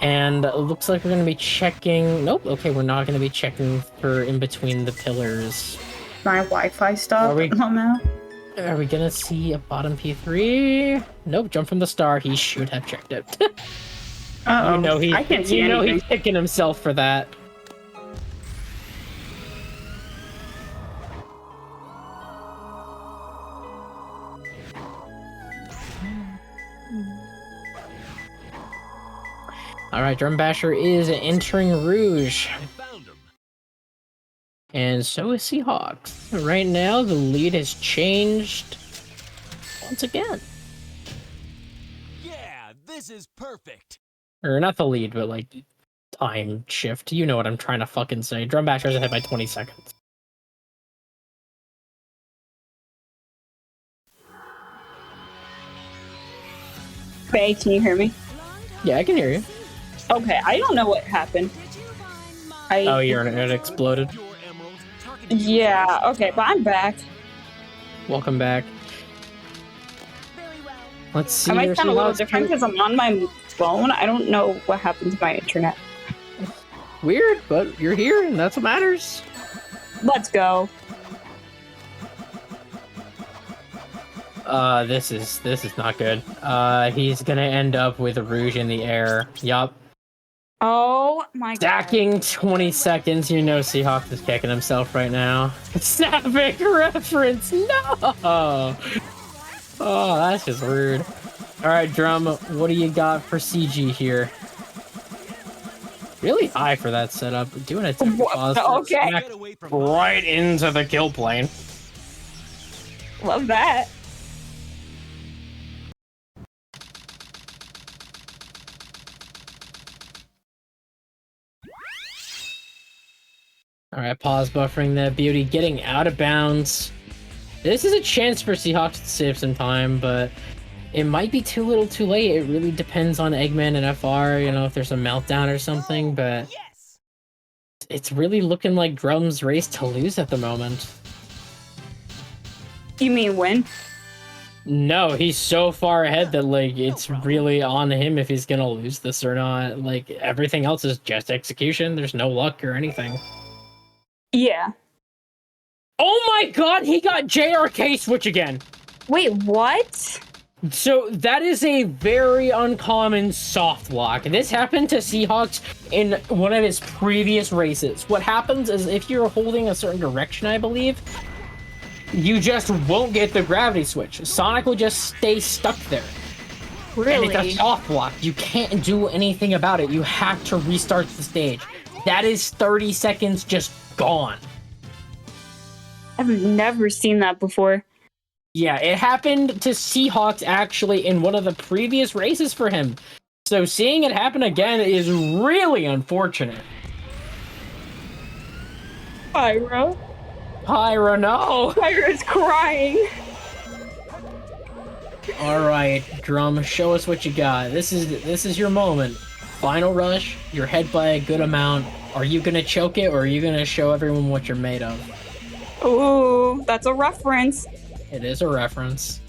And it looks like we're gonna be checking. Nope. Okay, we're not gonna be checking for in between the pillars. My Wi-Fi stuff. Are we- Oh no. Are we gonna see a bottom P3? Nope. Jump from the star. He should have checked it. Uh-oh. He, I can't see anything. he's picking himself for that. All right, Drum Basher is entering Rouge. I found him. And so is Seahawks. Right now, the lead has changed once again. Yeah, this is perfect. Or not the lead, but like time shift. You know what I'm trying to fucking say. Drum Basher's ahead by 20 seconds. Faye, can you hear me? Yeah, I can hear you. Okay, I don't know what happened. Oh, your internet exploded. Your emerald. Target Yeah, okay, but I'm back. Welcome back. Let's see. I might your sound a little Seahawks different because I'm on my phone. I don't know what happened to my internet. Weird, but you're here, and that's what matters. Let's go. This is not good. He's gonna end up with Rouge in the air. Yup. Oh my god. Stacking 20 seconds. You know Seahawks is kicking himself right now. Savick reference. No. Oh, that's just rude. All right, Drum. What do you got for CG here? Really high for that setup. Doing a pause. Okay. Get away from Right into the kill plane. Love that. All right, pause buffering that beauty, getting out of bounds. This is a chance for Seahawks to save some time, but it might be too little too late. It really depends on Eggman and FR, you know, if there's a meltdown or something, but Yes. it's really looking like Drum's race to lose at the moment. You mean win? No, he's so far ahead that, like, it's really on him if he's gonna lose this or not. Like, everything else is just execution. There's no luck or anything. Yeah. Oh my god, he got JRK switch again! Wait, what? So that is a very uncommon soft lock. This happened to Seahawks in one of his previous races. What happens is if you're holding a certain direction, I believe, you just won't get the gravity switch. Sonic will just stay stuck there. Really? And it's a soft lock. You can't do anything about it. You have to restart the stage. That is 30 seconds just gone. I've never seen that before. Yeah, it happened to Seahawks actually in one of the previous races for him. So seeing it happen again is really unfortunate. Pyro. Pyro, no! Pyro's crying. Alright, Drum, show us what you got. This is your moment. Final rush, you're ahead by a good amount. Are you gonna choke it, or are you gonna show everyone what you're made of? Ooh, that's a reference. It is a reference.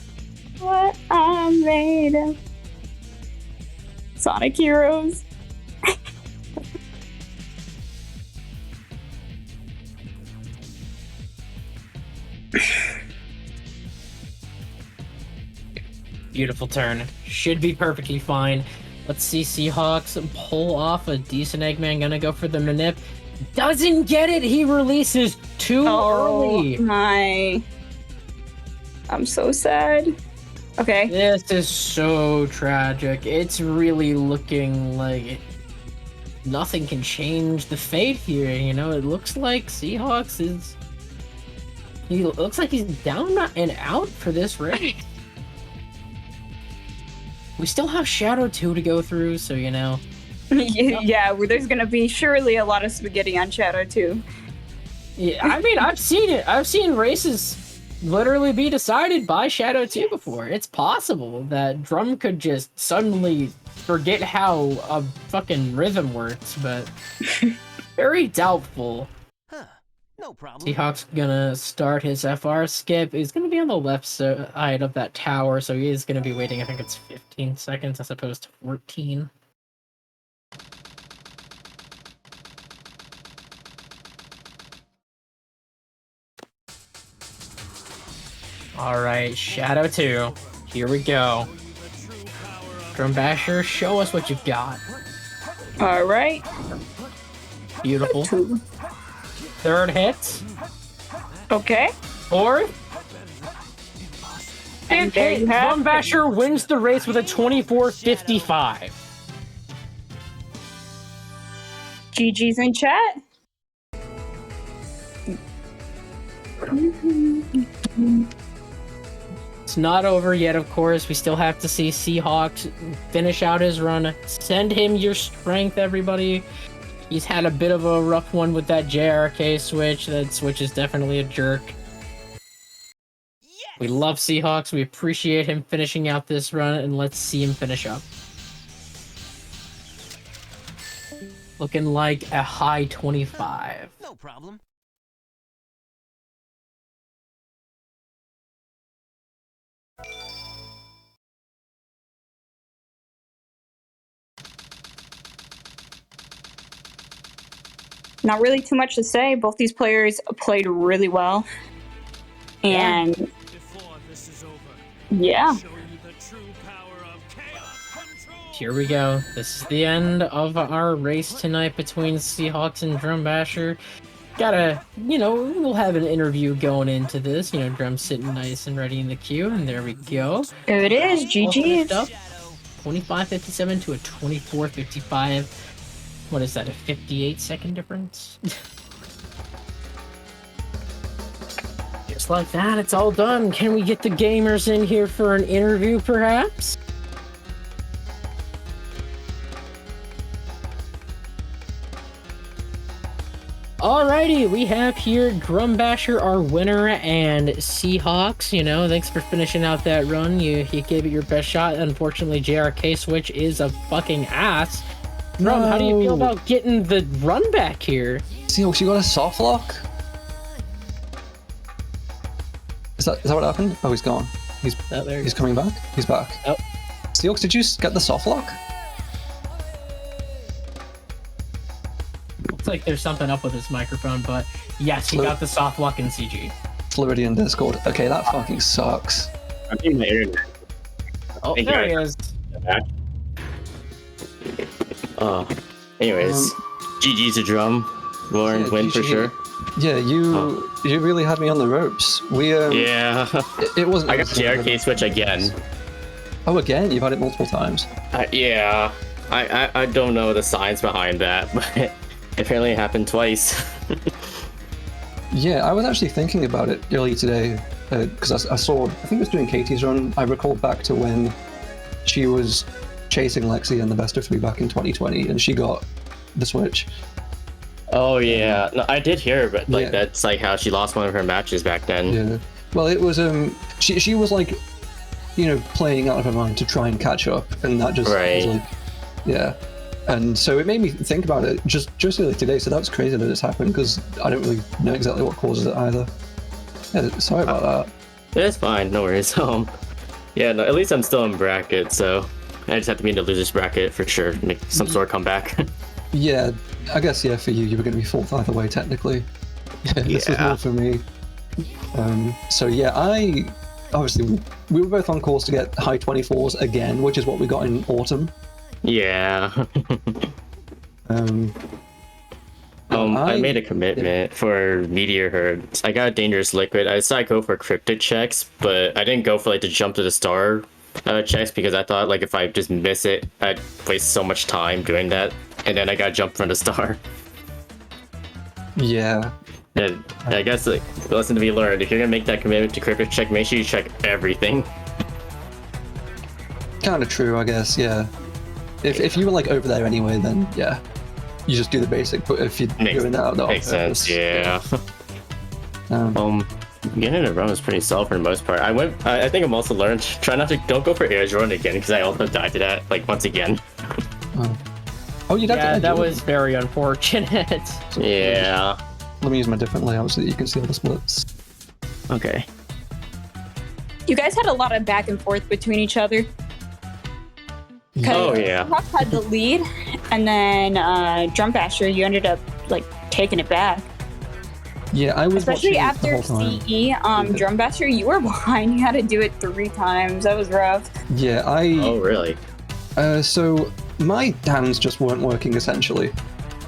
What I'm made of. Sonic Heroes. Beautiful turn. Should be perfectly fine. Let's see Seahawks pull off a decent Eggman. Gonna go for the manip. Doesn't get it! He releases too early! My. I'm so sad. Okay. This is so tragic. It's really looking like nothing can change the fate here, you know? It looks like Seahawks is... He looks like he's down and out for this race. We still have Shadow 2 to go through, so, you know... Yeah, well, there's gonna be surely a lot of spaghetti on Shadow too. Yeah, I mean, I've seen it. I've seen races literally be decided by Shadow 2 before. It's possible that Drum could just suddenly forget how a fucking rhythm works, but very doubtful. Huh. No problem. Seahawk's gonna start his FR skip. He's gonna be on the left side of that tower, so he is gonna be waiting, I think it's 15 seconds as opposed to 14. Alright, Shadow 2. Here we go. Drum Basher, show us what you've got. Alright. Beautiful. Third hit. Okay. Fourth. And there you have Drum Basher wins the race with a 24-55. GG's in chat. It's not over yet, of course. We still have to see Seahawks finish out his run. Send him your strength, everybody. He's had a bit of a rough one with that JRK switch. That switch is definitely a jerk. We love Seahawks. We appreciate him finishing out this run, and let's see him finish up. Looking like a high 25. No problem. Not really too much to say. Both these players played really well. And Before this is over, yeah. show you the true power of chaos control. Here we go. This is the end of our race tonight between Seahawks and Drum Basher. Gotta, we'll have an interview going into this. Drum's sitting nice and ready in the queue, and there we go. There it is. All finished up. GG's. 25:57 to a 24:55. What is that, a 58-second difference? Just like that, it's all done. Can we get the gamers in here for an interview, perhaps? Alrighty, we have here Drum Basher, our winner, and Seahawks. Thanks for finishing out that run. You gave it your best shot. Unfortunately, JRK Switch is a fucking ass. Drum, how do you feel about getting the run back here? Seahawks, you got a soft lock? Is that what happened? Oh, he's gone. He's coming back? He's back. Oh. Seahawks, did you get the soft lock? Looks like there's something up with his microphone, but yes, he got the soft lock in CG. Floridian Discord. Okay, that fucking sucks. I'm in my internet. Oh, there he is. Anyways, GG's a drum. Lauren, win for GG. sure. Yeah, you really had me on the ropes. Yeah. It wasn't. I got JRK switch again. Oh, again? You've had it multiple times. Yeah. I don't know the science behind that, but apparently it happened twice. Yeah, I was actually thinking about it earlier today because I think it was during Katie's run. I recalled back to when she was chasing Lexi in the best of 3 back in 2020, and she got the switch. Oh yeah, no, I did hear, but that's like how she lost one of her matches back then. Yeah. Well, it was she was like, playing out of her mind to try and catch up, and that just was like, yeah. And so it made me think about it just earlier today. So that's crazy that it's happened because I don't really know exactly what causes it either. Yeah, sorry about that. It's fine, no worries. Yeah, no, at least I'm still in bracket, so I just have to be in the losers bracket for sure. Make some sort of comeback. Yeah, I guess for you were going to be 4th either way technically. This was more for me. So yeah, obviously we were both on course to get high 24s again, which is what we got in autumn. Yeah. I made a commitment for Meteor Herd. I got a Dangerous Liquid. I decided to go for Cryptid checks, but I didn't go for the jump to the star checks because I thought if I just miss it, I'd waste so much time doing that, and then I got jump from the star. Yeah. And I guess lesson to be learned: if you're gonna make that commitment to Cryptid check, make sure you check everything. Kind of true, I guess. Yeah. If you were over there anyway, then yeah, you just do the basic. But if you're doing that out there, makes sense. Yeah. Getting a run was pretty solid for the most part. I think I'm also learned try not to don't go for air run again because I also died to that once again. Oh, you died. Yeah, that was very unfortunate. Yeah. Let me use my different layout so that you can see all the splits. Okay. You guys had a lot of back and forth between each other. Oh yeah. Rock had the lead, and then Drum Basher, you ended up taking it back. Yeah, I was especially watching after CE. Drum Basher, you were behind. You had to do it 3 times. That was rough. Yeah, Oh really? So my hands just weren't working essentially.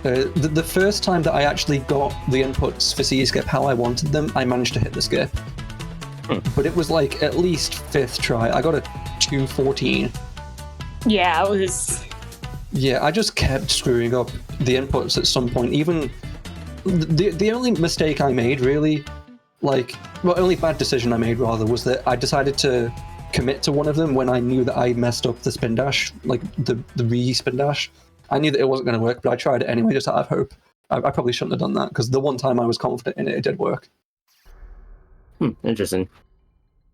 The first time that I actually got the inputs for CE skip how I wanted them, I managed to hit the skip. But it was at least 5th try. I got a 214. Yeah, it was. Yeah, I just kept screwing up the inputs at some point. Even the only mistake I made, really, only bad decision I made, rather, was that I decided to commit to one of them when I knew that I messed up the spin dash, like the re-spin dash. I knew that it wasn't going to work, but I tried it anyway, just out of hope. I probably shouldn't have done that, because the one time I was confident in it, it did work. Interesting.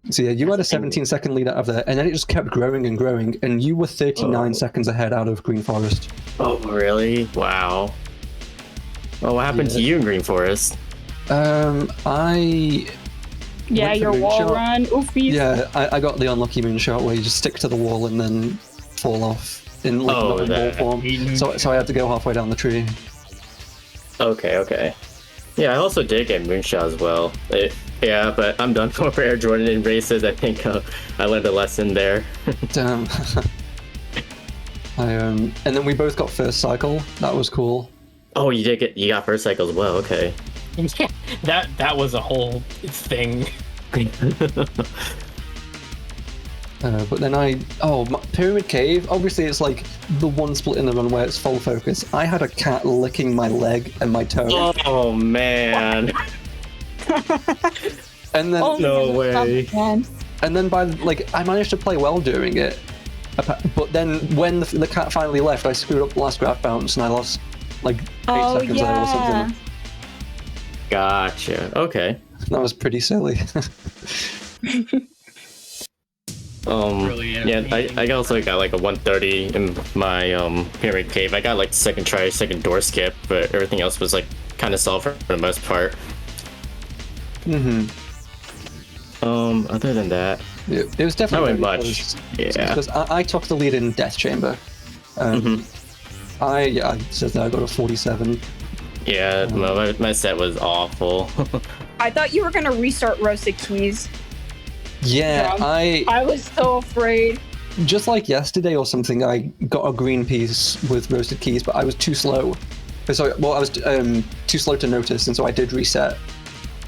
So yeah, you had a 17-second lead out of there, and then it just kept growing and growing, and you were 39 seconds ahead out of Green Forest. Oh, really? Wow. Well, what happened to you in Green Forest? Yeah, your wall run. Oofies. Yeah, I got the unlucky moonshot where you just stick to the wall and then fall off in wall form. So I had to go halfway down the tree. Okay. Yeah, I also did get moonshot as well. Yeah, but I'm done for Air Jordan in races. I think I learned a lesson there. Damn. And then we both got first cycle. That was cool. Oh, you got first cycle as well. Okay. Yeah, that was a whole thing. But then Pyramid Cave, obviously it's like the one split in the run where it's full focus. I had a cat licking my leg and my toe. Oh, man. And then no way. And then I managed to play well during it. But then when the cat finally left, I screwed up the last graph bounce and I lost 8 seconds there or something. Gotcha. Okay. That was pretty silly. I also got a 130 in my Pyramid Cave. I got second try, second door skip, but everything else was kind of solved for the most part. Other than that, it was definitely not much. Because I took the lead in Death Chamber. I said that I got a 47. Yeah, my set was awful. I thought you were gonna restart Roasted Keys. Yeah, I was so afraid. Just like yesterday or something, I got a green piece with Roasted Keys, but I was too slow. I was too slow to notice, and so I did reset.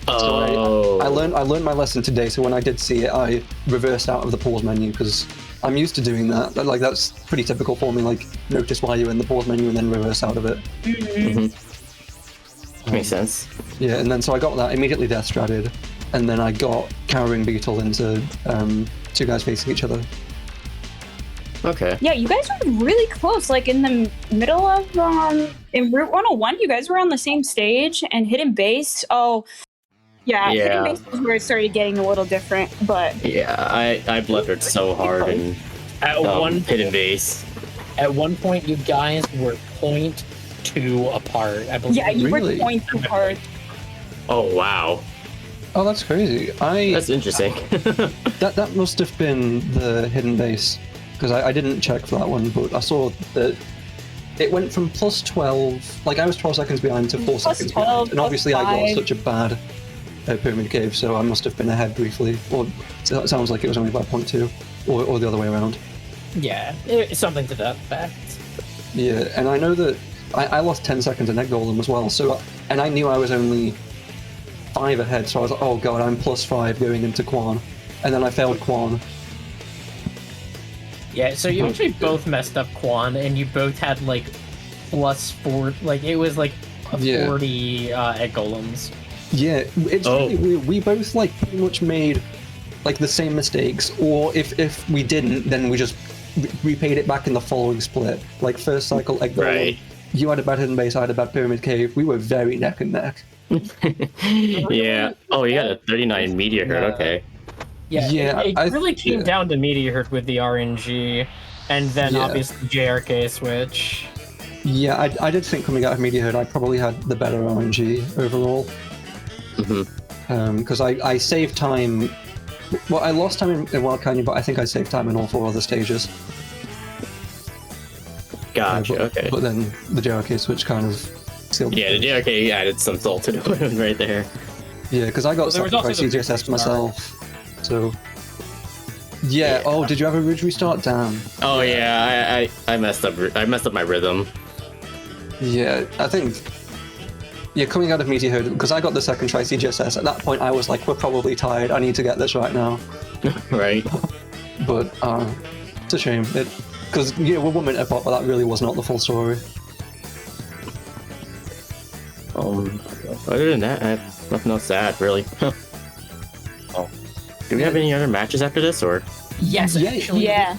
So I learned my lesson today. So when I did see it, I reversed out of the pause menu because I'm used to doing that. That's pretty typical for me. Notice while you're in the pause menu and then reverse out of it. Makes sense. Yeah, and then so I got that immediately. Death stratted, and then I got Cowering Beetle into two guys facing each other. Okay. Yeah, you guys were really close. In the middle of in Route 101, you guys were on the same stage, and Hidden Base. Oh. Yeah, Hidden Base is where it started getting a little different, but... Yeah, I blundered so hard in Hidden Base. At one point, you guys were 0.2 apart, I believe. Yeah, you were 0.2 apart. Oh, wow. Oh, that's crazy. That's interesting. that must have been the Hidden Base, because I didn't check for that one, but I saw that it went from plus 12, I was 12 seconds behind to 4 seconds behind, and obviously I got such a bad... Pyramid Cave, so I must have been ahead briefly. Or it sounds like it was only by 0.2, or the other way around. Yeah, something to that effect. Yeah, and I know that I lost 10 seconds in Egg Golem as well, and I knew I was only 5 ahead, so I was like, oh god, I'm plus 5 going into Quan. And then I failed Quan. Yeah, so you actually both messed up Quan, and you both had plus 4, it was 40 Egg Golems. Yeah, it's really weird. We both pretty much made the same mistakes, or if we didn't, then we just repaid it back in the following split. First cycle Egg Golem, you had a bad Hidden Base, I had a bad Pyramid Cave. We were very neck and neck. Yeah. Oh, you got a 39 Meteor Herd. Okay. Yeah. It really came down to Meteor Herd with the RNG, and then obviously JRK switch. Yeah, I did think coming out of Meteor Herd, I probably had the better RNG overall. Because I saved time. Well, I lost time in Wild Canyon, but I think I saved time in all 4 other stages. Gotcha. Okay. But then the JRK switch kind of sealed. Yeah, the JRK added some salt to it right there. Yeah, because I got sacrificed CGSS myself. So. Yeah. Oh, did you have a ridge restart? Damn. Oh yeah, I messed up. I messed up my rhythm. Yeah, I think. Yeah, coming out of Meteor Herd, because I got the second try CGSS, at that point I was like, we're probably tired, I need to get this right now. Right. But it's a shame. Because Because we're 1 minute apart, but that really was not the full story. Other than that, I have nothing else to add, really. Oh. Do we have any other matches after this, or? Yes, actually. Yeah.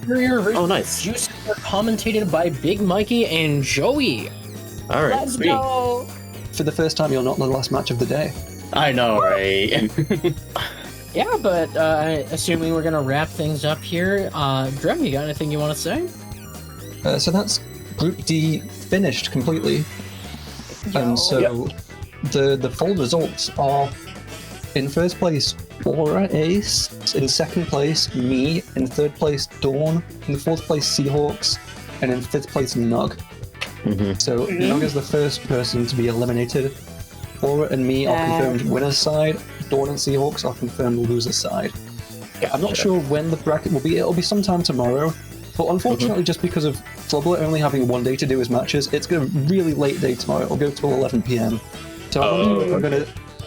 Oh, nice. Juice commentated by Big Mikey and Joey. All right, Let's sweet. go. For the first time, you're not the last match of the day. I know, right? Yeah, but assuming we're gonna wrap things up here, Drem, you got anything you want to say? So that's Group D finished completely. And so the full results are in first place, Aura Ace, in second place, me, in third place, Dawn, in fourth place, Seahawks, and in fifth place, Nug. So Nug is the first person to be eliminated. Aura and me are confirmed winner's side, Dawn and Seahawks are confirmed loser's side. I'm not sure when the bracket will be, it'll be sometime tomorrow, but unfortunately just because of Flubber only having 1 day to do his matches, it's going to be a really late day tomorrow, it'll go till 11 PM. So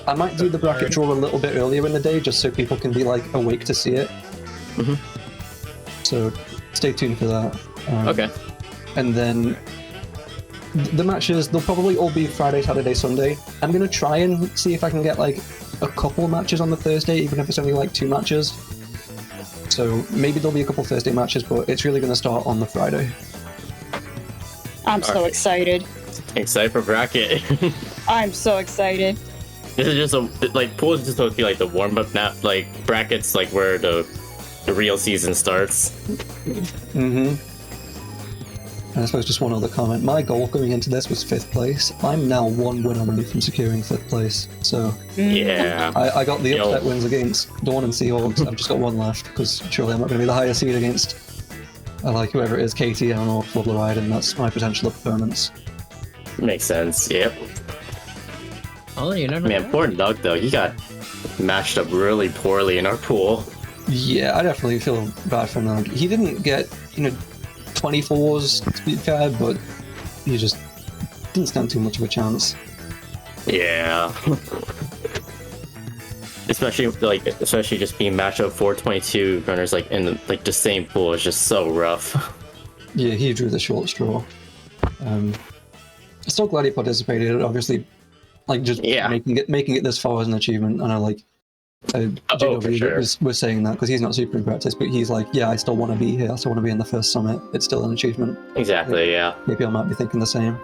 I might do the bracket draw a little bit earlier in the day just so people can be like awake to see it. So stay tuned for that. Okay. And then the matches, they'll probably all be Friday, Saturday, Sunday. I'm going to try and see if I can get like a couple matches on the Thursday, even if it's only like 2 matches. So maybe there'll be a couple Thursday matches, but it's really going to start on the Friday. I'm so excited. Excited for bracket. I'm so excited. This is just pool is just supposed to be like the warm up, not like brackets, like where the real season starts. And I suppose just one other comment. My goal going into this was 5th place. I'm now 1 win away from securing 5th place. So yeah, I got the upset wins against Dawn and Seahawks. I've just got 1 left because surely I'm not going to be the highest seed against like whoever it is, KTM or Flubber Ride, and that's my potential performance. Makes sense. Yep. Oh, you never. Man, poor Doug though. He got matched up really poorly in our pool. Yeah, I definitely feel bad for him. He didn't get 24s to be fair, but he just didn't stand too much of a chance. Yeah. especially just being matched up 422 runners like in the same pool is just so rough. Yeah, he drew the short straw. Still glad he participated. Obviously, just making it this far is an achievement. And I JW sure. was saying that because he's not super in practice, but he's like, yeah, I still want to be here. I still want to be in the first summit. It's still an achievement. Exactly. Yeah. Maybe I might be thinking the same.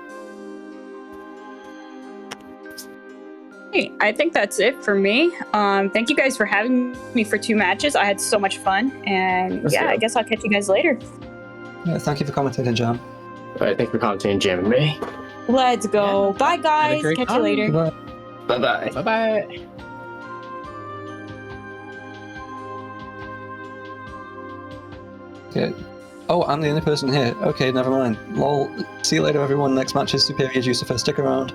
Hey, I think that's it for me. Thank you guys for having me for 2 matches. I had so much fun, and I guess I'll catch you guys later. Yeah, thank you for commentating, Jam. All right, thanks for commentating, Jam and me. Let's go. Bye, guys. Catch you later. Bye. Bye. Bye. Okay. Oh, I'm the only person here. Okay, never mind. Lol. See you later, everyone. Next match is Superior Jucifer. Stick around.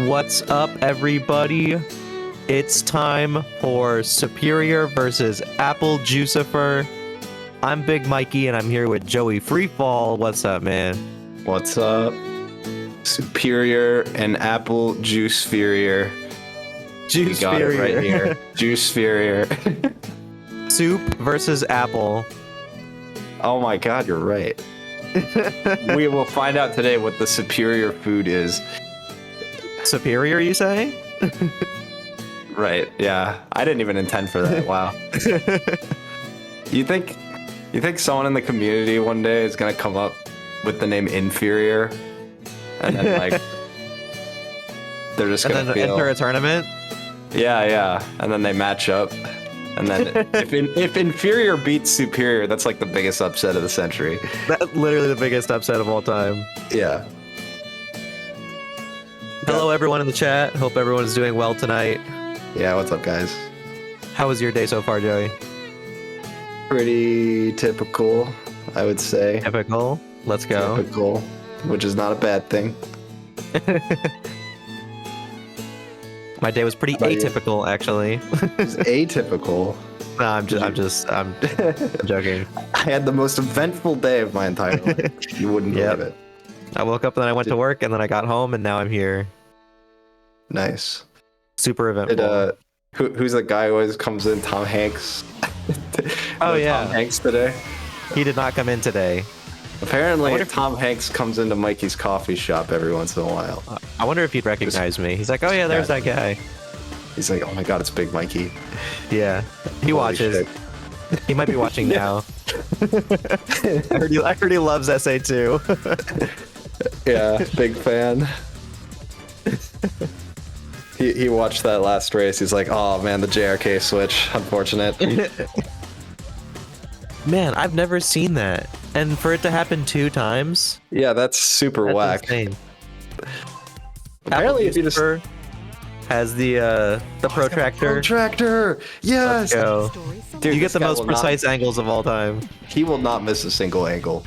What's up, everybody? It's time for Superior versus Apple Juicifer. I'm Big Mikey, and I'm here with Joey Freefall. What's up, man? What's up? Superior and Apple Juiceferior. Juiceferior. Right here. Juiceferior. Soup versus Apple. Oh my god, you're right. We will find out today what the superior food is. Superior, you say? Right, yeah. I didn't even intend for that. Wow. You think someone in the community one day is gonna come up with the name inferior? And then like they're just gonna enter a tournament? Yeah. And then they match up. And then if inferior beats superior, that's like the biggest upset of the century. That's literally the biggest upset of all time. Yeah. Hello, everyone in the chat. Hope everyone is doing well tonight. Yeah, what's up, guys? How was your day so far, Joey? Pretty typical, I would say. Typical? Let's go. Typical, which is not a bad thing. My day was pretty atypical, actually. It's atypical. No, I'm joking. I had the most eventful day of my entire life. You wouldn't believe it. I woke up and then I went to work and then I got home and now I'm here. Nice. Super eventful. Who's the guy who always comes in? Tom Hanks. Oh yeah, Tom Hanks today. He did not come in today. Apparently, Tom Hanks comes into Mikey's coffee shop every once in a while. I wonder if he'd recognize me. He's like, oh yeah, there's that guy. He's like, oh my god, it's Big Mikey. Yeah, he watches. Shit. He might be watching now. I heard he loves SA2. Yeah, big fan. He watched that last race. He's like, oh man, the JRK switch. Unfortunate. Man, I've never seen that. And for it to happen 2 times? Yeah, that's super whack. Insane. Apparently, if you just has the protractor. Protractor, yes. Let's go. Dude, you get the most precise angles of all time. He will not miss a single angle.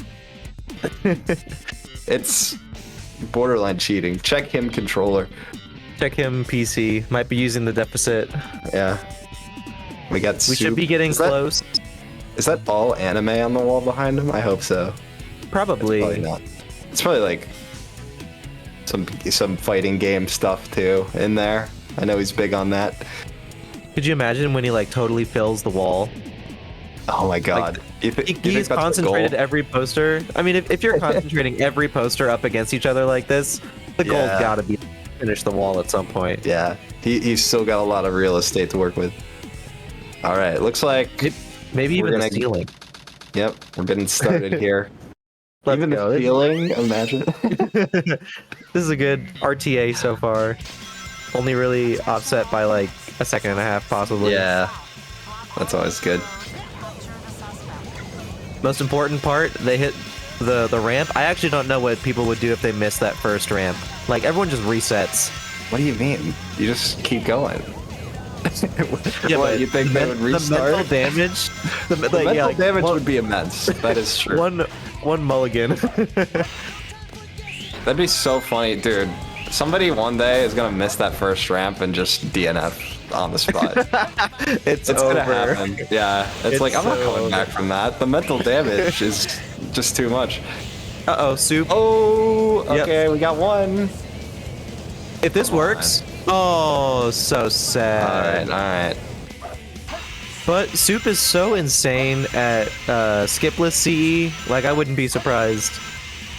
It's borderline cheating. Check him, controller. Check him, PC. Might be using the deficit. Yeah. We should be getting close. Is that all anime on the wall behind him? I hope so. Probably. It's probably not. It's probably like some fighting game stuff too in there. I know he's big on that. Could you imagine when he like totally fills the wall? Oh my god. Like, he's concentrated every poster. I mean, if you're concentrating every poster up against each other like this, the goal's gotta be to finish the wall at some point. Yeah. He's still got a lot of real estate to work with. All right, looks like maybe even the ceiling. Yep, we're getting started here. Even the ceiling, imagine. This is a good RTA so far. Only really offset by like a second and a half, possibly. Yeah, that's always good. Most important part, they hit the ramp. I actually don't know what people would do if they missed that first ramp. Like, everyone just resets. What do you mean? You just keep going. Yeah, what, you think they would restart? The mental damage, the mental damage would be immense. That is true. One mulligan. That'd be so funny, dude. Somebody one day is gonna miss that first ramp and just DNF on the spot. it's gonna happen. Yeah, it's like I'm not coming back from that. The mental damage is just too much. Uh-oh, Soup. Oh, okay, we got one. If this works, oh, so sad. All right. But Soup is so insane at skipless CE. Like, I wouldn't be surprised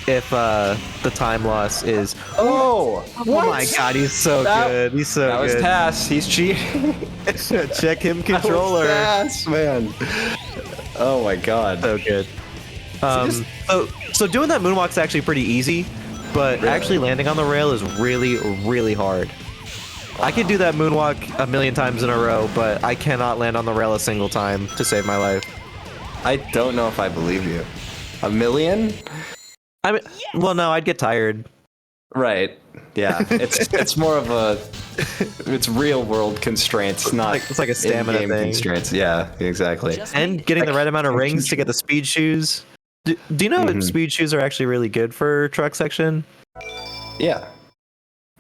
if the time loss is. Oh my god, he's so good. He's so good. That was Tass. He's cheating. Check him, controller. Tass, man. Oh my god. So good. So doing that moonwalk's actually pretty easy, but actually landing on the rail is really, really hard. I could do that moonwalk a million times in a row, but I cannot land on the rail a single time to save my life. I don't know if I believe you. A million? I mean, well, no, I'd get tired. Right. Yeah. It's more of it's real world constraints, not it's like a stamina thing. Constraints. Yeah, exactly. And getting the right amount of rings to get the speed shoes. Do you know if speed shoes are actually really good for truck section? Yeah.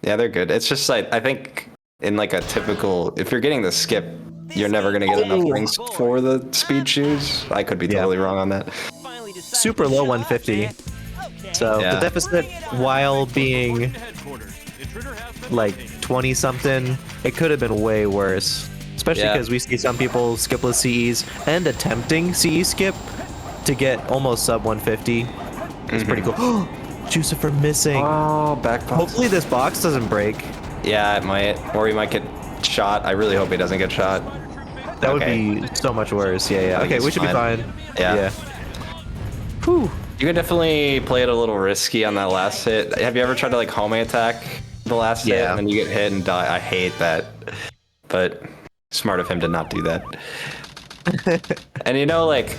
Yeah, they're good. It's just like I think in like a typical, if you're getting the skip, you're never gonna get enough rings for the speed shoes. I could be totally wrong on that. Super low 150. So the deficit, while being like 20 something, it could have been way worse. Especially because we see some people skipless CEs and attempting CE skip to get almost sub 150. It's pretty cool. Jucifer missing. Oh, back box. Hopefully this box doesn't break. Yeah, it might. Or he might get shot. I really hope he doesn't get shot. That would be so much worse. Yeah. Okay, we should be fine. Yeah. Whew. You can definitely play it a little risky on that last hit. Have you ever tried to like homie attack the last hit and then you get hit and die? I hate that. But smart of him to not do that. And you know, like,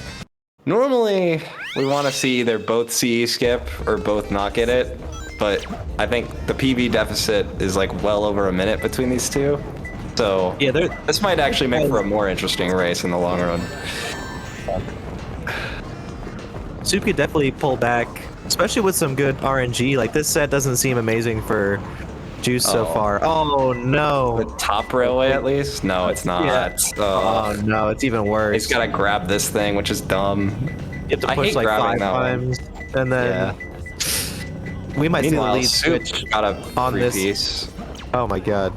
normally we want to see either both CE skip or both not get it. But I think the PV deficit is like well over a minute between these two. So yeah, this might actually make for a more interesting race in the long run. Soup could definitely pull back, especially with some good RNG. Like this set doesn't seem amazing for Juice so far. Oh no! The top railway at least? No, it's not. Yeah. Oh no, it's even worse. He's gotta grab this thing, which is dumb. You have to push like 5 times, and then we might see the lead switch got a on this piece. Oh my god!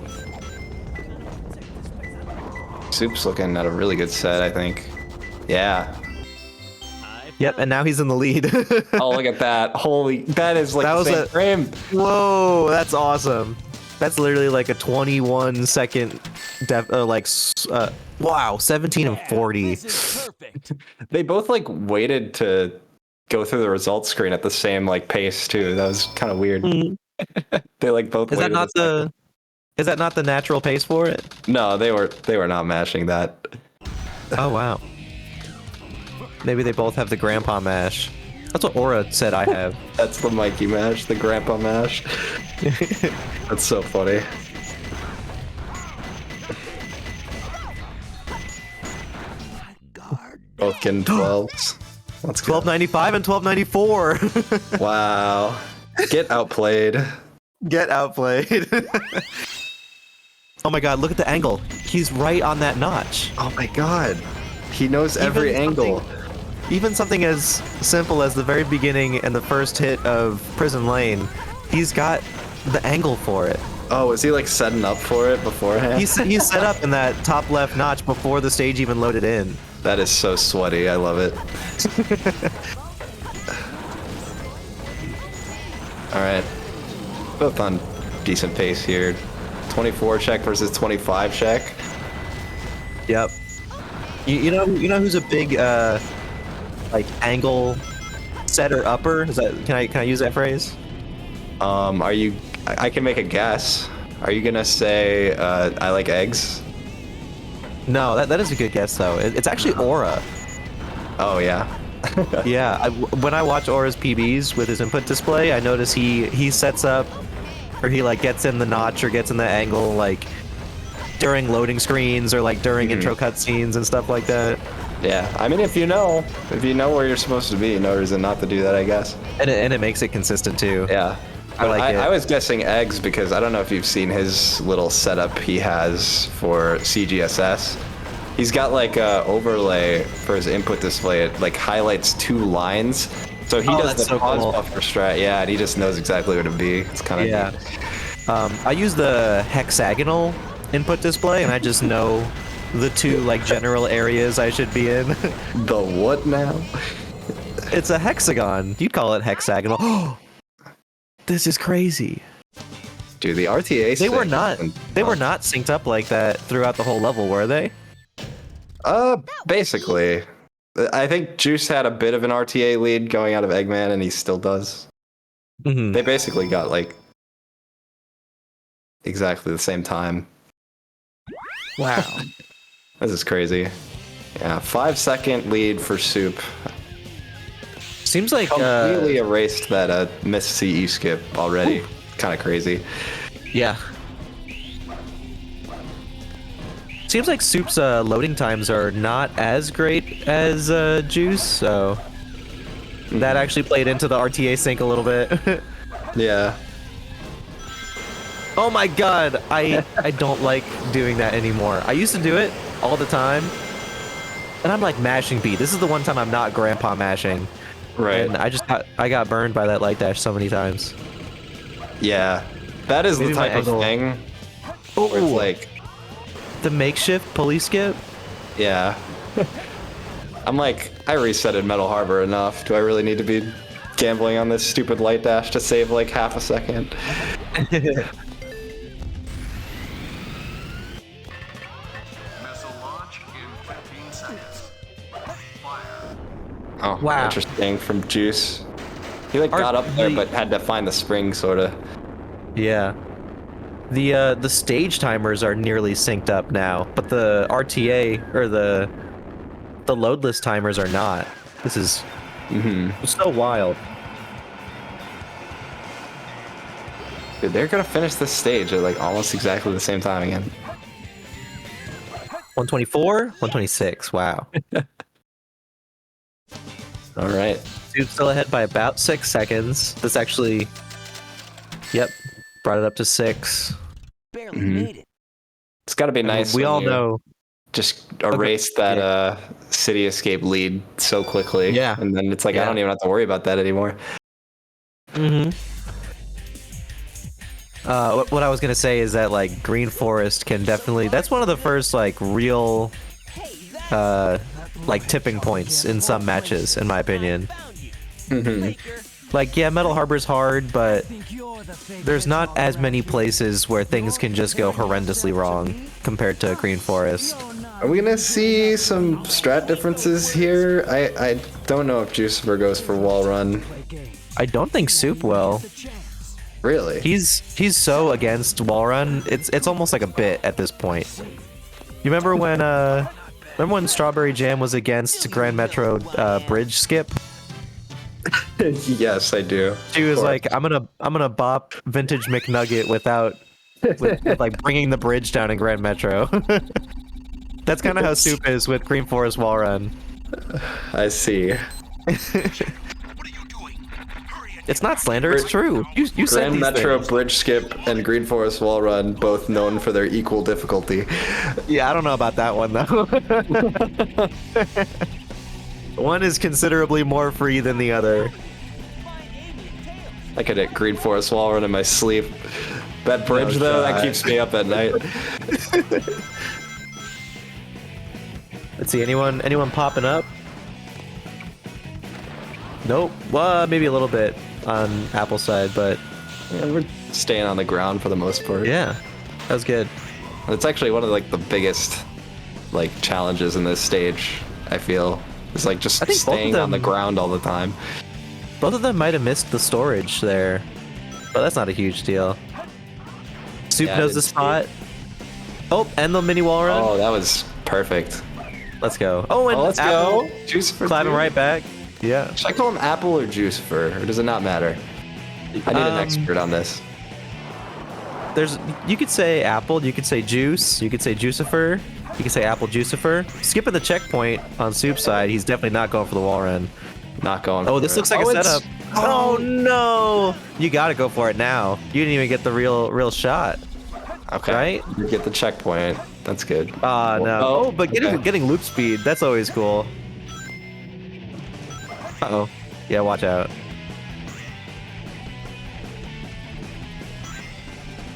Soup's looking at a really good set, I think. Yeah. Yep, and now he's in the lead. Oh, look at that. Holy, that is like the same frame. Whoa, that's awesome. That's literally like a 21 second wow, 17 and 40. They both like waited to go through the results screen at the same like pace too. That was kind of weird. They like both Is that not the natural pace for it? No, they were not matching that. Oh wow. Maybe they both have the grandpa mash. That's what Aura said I have. That's the Mikey mash, the grandpa mash. That's so funny. Both getting 12s. That's 1295 and 1294. Wow. Get outplayed. Get outplayed. Oh my god, look at the angle. He's right on that notch. Oh my god. He knows every angle. Even something as simple as the very beginning and the first hit of Prison Lane, he's got the angle for it. Oh, is he like setting up for it beforehand? He's set up in that top left notch before the stage even loaded in. That is so sweaty. I love it. All right. Both on decent pace here. 24 check versus 25 check. Yep. You know who's a big like angle setter upper? Is that can I use that phrase? Are you? I can make a guess. Are you gonna say I like eggs? No, that is a good guess though. It's actually Aura. Oh yeah. Yeah. When I watch Aura's PBs with his input display, I notice he sets up, or he like gets in the notch or gets in the angle like during loading screens or like during intro cutscenes and stuff like that. Yeah, I mean, if you know where you're supposed to be, no reason not to do that, I guess. And it makes it consistent too. Yeah. I like it. I was guessing eggs because I don't know if you've seen his little setup he has for CGSS. He's got like a overlay for his input display. It like highlights 2 lines. So he does the pause buffer strat. Yeah, and he just knows exactly where to be. It's kind of neat. I use the hexagonal input display, and I just know the 2 like general areas I should be in. The what now? It's a hexagon. You'd call it hexagonal. Oh, this is crazy. Dude, the RTA. They were not synced up like that throughout the whole level, were they? Basically. I think Juice had a bit of an RTA lead going out of Eggman, and he still does. They basically got like exactly the same time. Wow. This is crazy. Yeah, 5-second lead for Soup. Seems like completely erased that missed CE skip already. Kind of crazy. Yeah. Seems like Soup's loading times are not as great as Juice, so that actually played into the RTA sync a little bit. Yeah. Oh my god, I don't like doing that anymore. I used to do it all the time, and I'm like mashing B. This is the one time I'm not grandpa mashing. Right. And I got burned by that light dash so many times. Yeah, that is Maybe the my type of angle- thing where it's like, The makeshift pulley skip? yeah. I'm like, I resetted Metal Harbor enough. Do I really need to be gambling on this stupid light dash to save like half a second? Oh, Wow. interesting from Juice. He like got up there but had to find the spring sorta. Yeah. The stage timers are nearly synced up now, but the RTA or the loadless timers are not. This is so wild. Dude, they're gonna finish this stage at like almost exactly the same time again. 124, 126. Wow. All right. Dude's still ahead by about 6 seconds. This actually, yep, brought it up to 6. Barely made it. It's got to be nice. We when all you know. Just erase that City Escape lead so quickly. Yeah. And then it's like, I don't even have to worry about that anymore. What I was gonna say is that like Green Forest can definitely. That's one of the first like real, like tipping points in some matches, in my opinion. Like yeah, Metal Harbor's hard, but there's not as many places where things can just go horrendously wrong compared to Green Forest. Are we gonna see some strat differences here? I don't know if Juicifer goes for wall run. I don't think Soup will. Really? He's so against wall run. It's almost like a bit at this point. You remember when Strawberry Jam was against Grand Metro bridge skip? Yes, I do. She was like, I'm gonna bop Vintage McNugget with like bringing the bridge down in Grand Metro. That's kind of how Soup is with Green Forest wall run. I see. It's not slander, it's true. You said Grand these Metro things. bridge skip and Green Forest wall run, both known for their equal difficulty. Yeah, I don't know about that one though. One is considerably more free than the other. I could hit Green Forest wall run in my sleep. That bridge though, that keeps me up at night. Let's see, anyone popping up? Nope. Well, maybe a little bit on Apple's side, but yeah, we're staying on the ground for the most part. Yeah, that was good. It's actually one of like the biggest like challenges in this stage. I feel it's like just staying on the ground all the time. Both of them might have missed the storage there, but that's not a huge deal. Soup knows the spot. Oh, and the mini wall run. Oh, that was perfect. Let's go. Oh, and let's Apple go. Juicifer climbing too. right back. Yeah. Should I call him Apple or Juicifer, or does it not matter? I need an expert on this. You could say Apple, you could say Juice, you could say Juicifer, you could say Apple Juicifer. Skipping the checkpoint on Soup's side, he's definitely not going for the wall run. Not going. Oh, this looks like a setup. Oh no! You gotta go for it now. You didn't even get the real shot. Okay. Right? You get the checkpoint. That's good. No. Oh, but getting loop speed, that's always cool. Uh-oh. Yeah, watch out.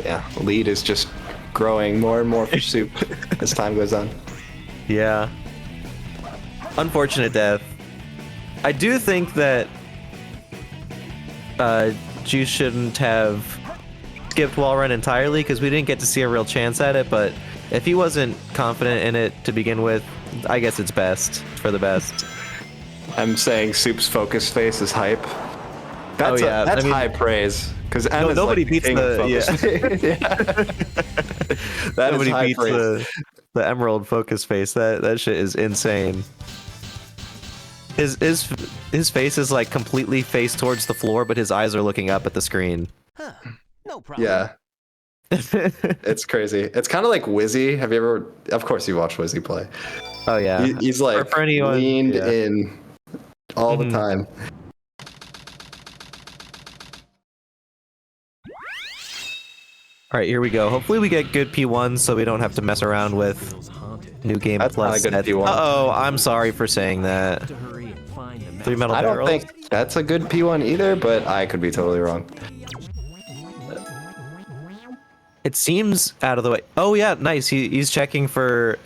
Yeah, the lead is just growing more and more for Soup as time goes on. Yeah. Unfortunate death. I do think that Juice shouldn't have skipped wall run entirely because we didn't get to see a real chance at it, but if he wasn't confident in it to begin with, I guess it's best for the best. I'm saying Soup's focus face is hype. That's that's high praise because nobody beats the that nobody is high beats praise. the Emerald focus face. That shit is insane. His face is like completely face towards the floor, but his eyes are looking up at the screen. No problem. Yeah. It's crazy. It's kind of like Wizzy. Have you ever? Of course, you watch Wizzy play. Oh yeah. He's like for anyone, leaned in all the time. All right, here we go. Hopefully we get good P1s so we don't have to mess around with new game That's plus. not a good P1. Uh-oh, I'm sorry for saying that. 3 metal I don't barrels. think that's a good P1 either, but I could be totally wrong. It seems out of the way. Oh yeah, nice. He's checking for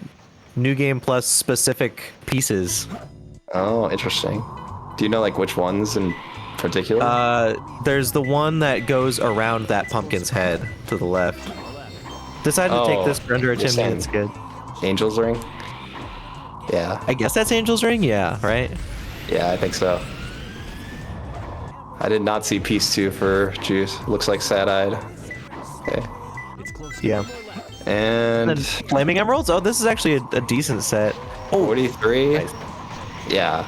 new game plus specific pieces. Oh, interesting. Do you know like which ones in particular? There's the one that goes around that pumpkin's head to the left. Decided to take this for under a you're chimney. saying It's good. Angel's Ring? Yeah. I guess that's Angel's Ring? Yeah, right? Yeah, I think so. I did not see piece 2 for Juice. Looks like sad-eyed. Okay. Yeah. And then Flaming Emeralds? Oh, this is actually a decent set. Oh, 43? Nice. Yeah.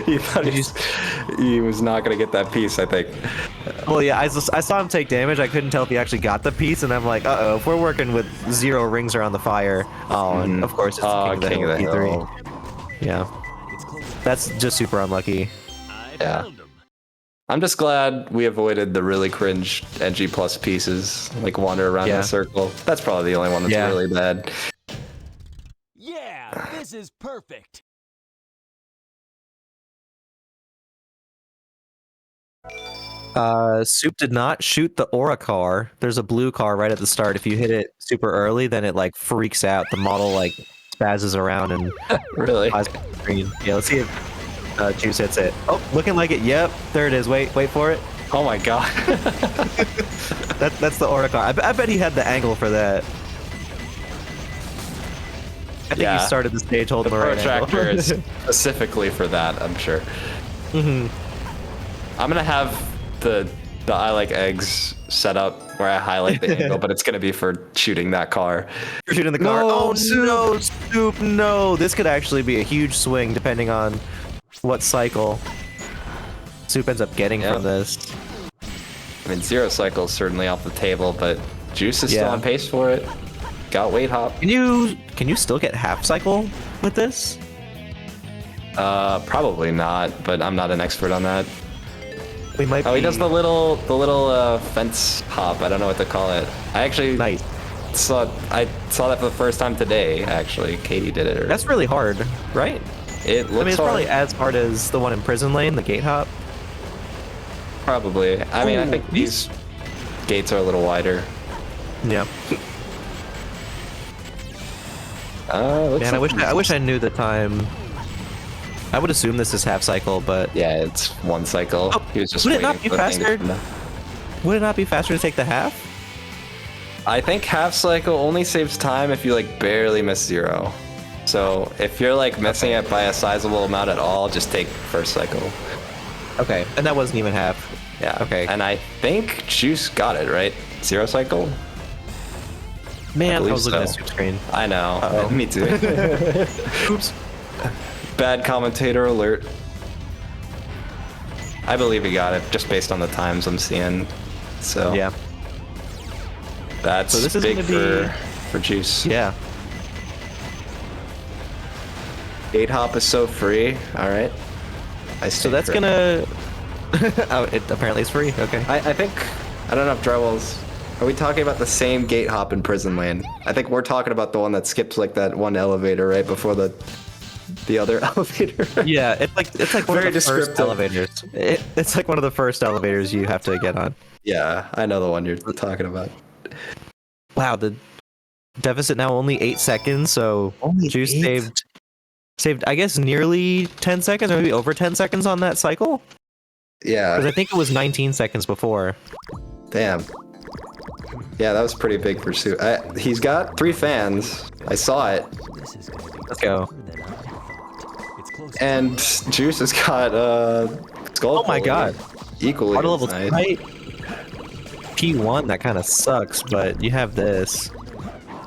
He thought he was not going to get that piece, I think. Well, yeah, I saw him take damage. I couldn't tell if he actually got the piece, and I'm like, uh-oh, if we're working with 0 rings around the fire. Oh, and of course it's King of the Hill P3. Yeah. That's just super unlucky. Yeah. I'm just glad we avoided the really cringe NG plus pieces, like wander around in a circle. That's probably the only one that's really bad. Yeah, this is perfect. Soup did not shoot the aura car. There's a blue car right at the start. If you hit it super early, then it like freaks out. The model like spazzes around and really. Yeah, let's see if Juice hits it. Oh, looking like it. Yep, there it is. Wait for it. Oh my god. That's the aura car. I bet he had the angle for that. I think he started the stage holding the right protractor angle. is specifically for that, I'm sure. I'm gonna have the I like eggs set up where I highlight the angle, but it's gonna be for shooting that car. You're shooting the car. No, no, Soup, no. This could actually be a huge swing depending on what cycle Soup ends up getting from this. I mean, 0 cycle is certainly off the table, but Juice is still on pace for it. Got weight hop. Can you still get half cycle with this? Probably not, but I'm not an expert on that. We might. He does the little fence hop. I don't know what to call it. I actually saw that for the first time today. Actually, Katie did it. That's really hard, right? It looks it's hard. probably as hard as the one in Prison Lane, the gate hop. Probably. I mean, I think these gates are a little wider. Yeah. Man, I wish I knew the time. I would assume this is half cycle, but yeah, it's 1 cycle. Oh, he was just would it not be faster? Would it not be faster to take the half? I think half cycle only saves time if you like barely miss 0. So if you're like missing it by a sizable amount at all, just take first cycle. Okay, and that wasn't even half. Yeah. Okay. And I think Juice got it right. 0 cycle. Man, I was looking at Soup screen. I know. Me too. Oops. Bad commentator alert. I believe he got it just based on the times I'm seeing. So yeah, that's so this is big gonna for Juice. Yeah. Gate hop is so free. All right. So that's gonna. Oh, it apparently is free. Okay. I think I don't know if Drywall's. Are we talking about the same gate hop in Prison Lane? I think we're talking about the one that skips like that one elevator right before the other elevator. Yeah, it's like one of the first elevators. It's like one of the first elevators you have to get on. Yeah, I know the one you're talking about. Wow, the deficit now only 8 seconds, so Juice saved I guess nearly 10 seconds or maybe over 10 seconds on that cycle. Yeah, because I think it was 19 seconds before. Damn. Yeah, that was pretty big for Soup. He's got 3 fans. I saw it. Let's go. And Juice has got Skull. Oh my god. Equally. Auto level's nice. tight. P1, that kind of sucks, but you have this.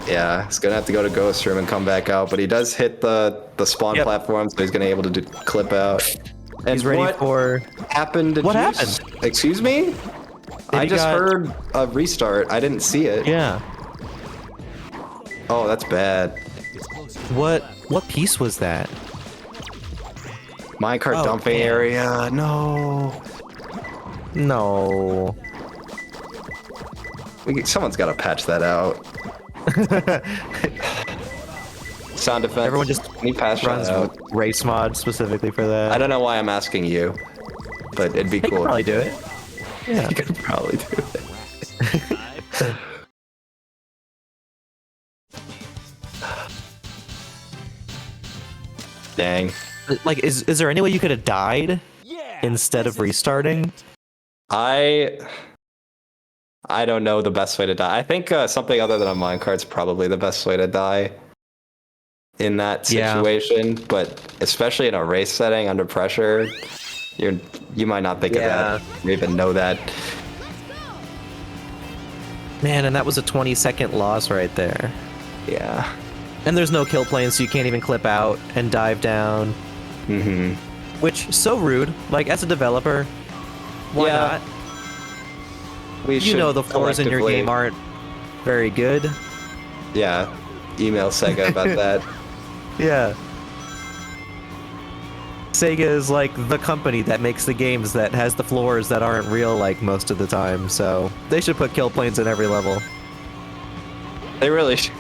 Yeah, he's gonna have to go to Ghost Room and come back out, but he does hit the spawn platform, so he's gonna be able to clip out. And he's ready for. Happened to what Juice? happened? Excuse me? I just heard a restart. I didn't see it. Yeah. Oh, that's bad. What piece was that? Minecart dumping area. No. No. Someone's got to patch that out. Sound effects. Everyone just runs race mod specifically for that. I don't know why I'm asking you, but it'd be cool. You could probably do it. Yeah, you could probably do it. Dang. Like, is there any way you could have died instead of restarting? I don't know the best way to die. I think something other than a minecart's probably the best way to die in that situation. Yeah. But especially in a race setting under pressure, you might not think of that or even know that. Man, and that was a 20-second loss right there. Yeah. And there's no kill plane, so you can't even clip out and dive down. Mm-hmm. Which, so rude. Like, as a developer, why not? You know the floors in your game aren't very good. Yeah. Email Sega about that. Yeah. Sega is like the company that makes the games that has the floors that aren't real like most of the time, so they should put kill planes in every level. They really should.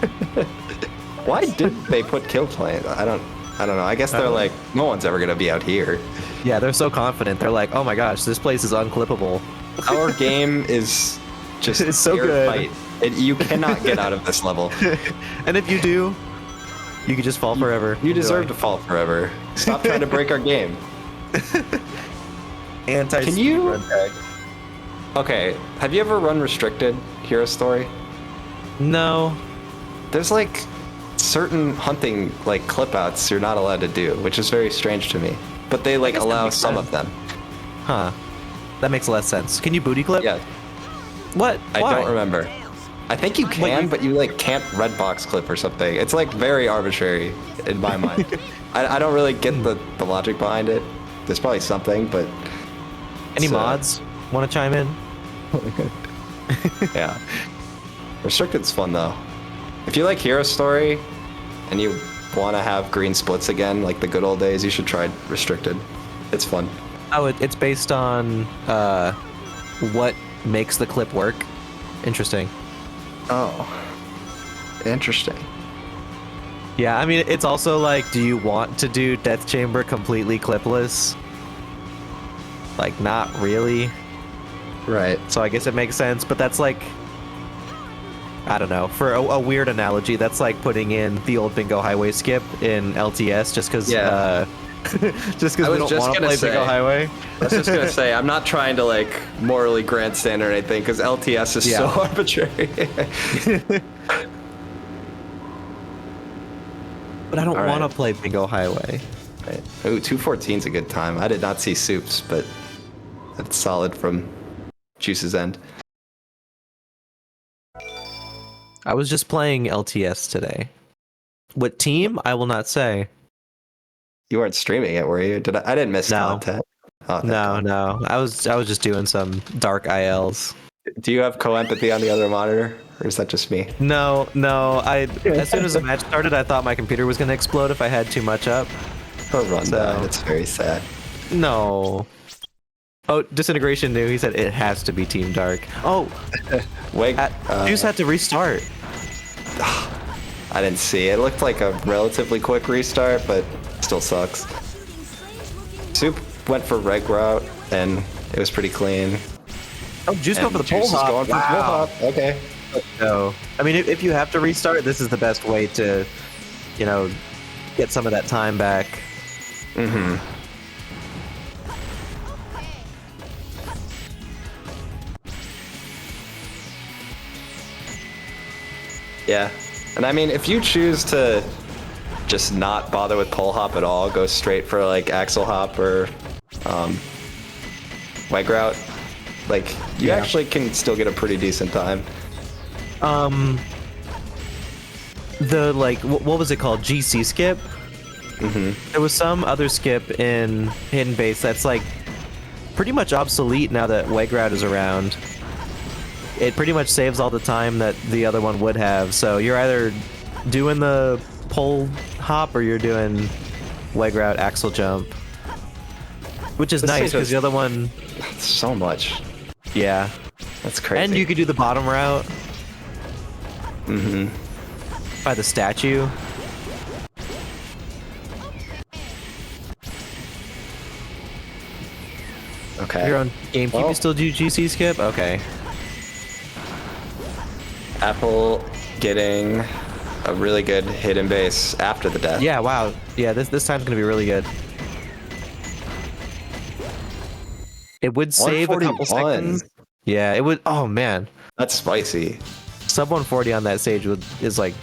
Why didn't they put kill planes? I don't know. I guess they're like, no one's ever gonna be out here. Yeah, they're so confident. They're like, oh my gosh, this place is unclippable. Our game is just it's so good. You cannot get out of this level. And if you do, you could just fall forever. You deserve to fall forever. Stop trying to break our game. Can you? Okay, have you ever run restricted Hero Story? No. There's like certain hunting like clip outs you're not allowed to do, which is very strange to me. But they like allow some of them. Huh. That makes less sense. Can you booty clip? Yeah. What? Why? I don't remember. I think you can, but you like can't red box clip or something. It's like very arbitrary in my mind. I don't really get the logic behind it. There's probably something, but any mods want to chime in? Yeah. Restricted's fun though. If you like Hero Story and you want to have green splits again, like the good old days, you should try Restricted. It's fun. Oh, it's based on what makes the clip work. Interesting. Oh, interesting. Yeah, I mean, it's also like, do you want to do Death Chamber completely clipless? Like, not really. Right. So I guess it makes sense, but that's like, I don't know. For a weird analogy, that's like putting in the old Bingo Highway skip in LTS just because just because we don't want to play Bingo Highway. I was just gonna say, I'm not trying to like morally grandstand or anything because LTS is so arbitrary. But I don't want to play Bingo Highway. Right. Ooh, 214's a good time. I did not see Soups, but that's solid from Juice's end. I was just playing LTS today. What team? I will not say. You weren't streaming it, were you? I didn't miss content. Oh, no. I was just doing some dark ILs. Do you have co-empathy on the other monitor, or is that just me? No. As soon as the match started, I thought my computer was gonna explode if I had too much up. Oh, rundown. It's very sad. No. Oh, Disintegration knew. He said it has to be Team Dark. Oh, wait. Juice had to restart. I didn't see it. It looked like a relatively quick restart, but still sucks. Soup went for reg route, and it was pretty clean. Oh, Juice going for the pole hop. Going for the pole hop. Okay. So, I mean, if you have to restart, this is the best way to, get some of that time back. Mm-hmm. Yeah. And I mean, if you choose to just not bother with pole hop at all, go straight for like axle hop or weg route, like you actually can still get a pretty decent time. The what was it called? GC skip? Mm-hmm. There was some other skip in Hidden Base that's like pretty much obsolete now that weg route is around. It pretty much saves all the time that the other one would have. So you're either doing the pole hop or you're doing weg route axle jump, which is nice because the other one so much. Yeah, That's crazy. And you could do the bottom route. Mm-hmm. By the statue. Okay. You're on GameCube, you still do GC skip? Okay. Apple getting a really good hidden base after the death. Yeah, wow. Yeah, this time's gonna be really good. It would save a couple 141. seconds. Yeah, it would. Oh man, that's spicy. Sub 140 on that stage is like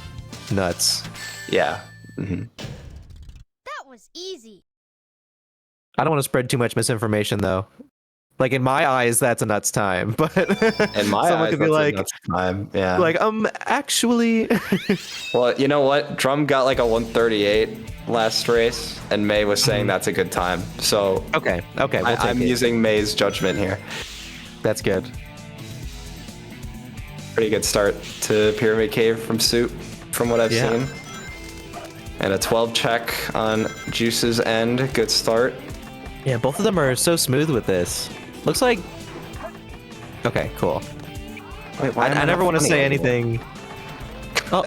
nuts. Yeah. Mm-hmm. That was easy. I don't want to spread too much misinformation though. Like in my eyes, that's a nuts time, but in my someone eyes, could be that's like, a nuts time. Yeah. Like actually. Well, you know what? Drum got like a 138 last race, and May was saying that's a good time. So okay, we'll I'm using May's judgment here. That's good. Pretty good start to Pyramid Cave from Soup, from what I've seen. And a 12 check on Juice's end. Good start. Yeah, both of them are so smooth with this. Looks like. Okay, cool. Wait, I never want to say anything. Oh.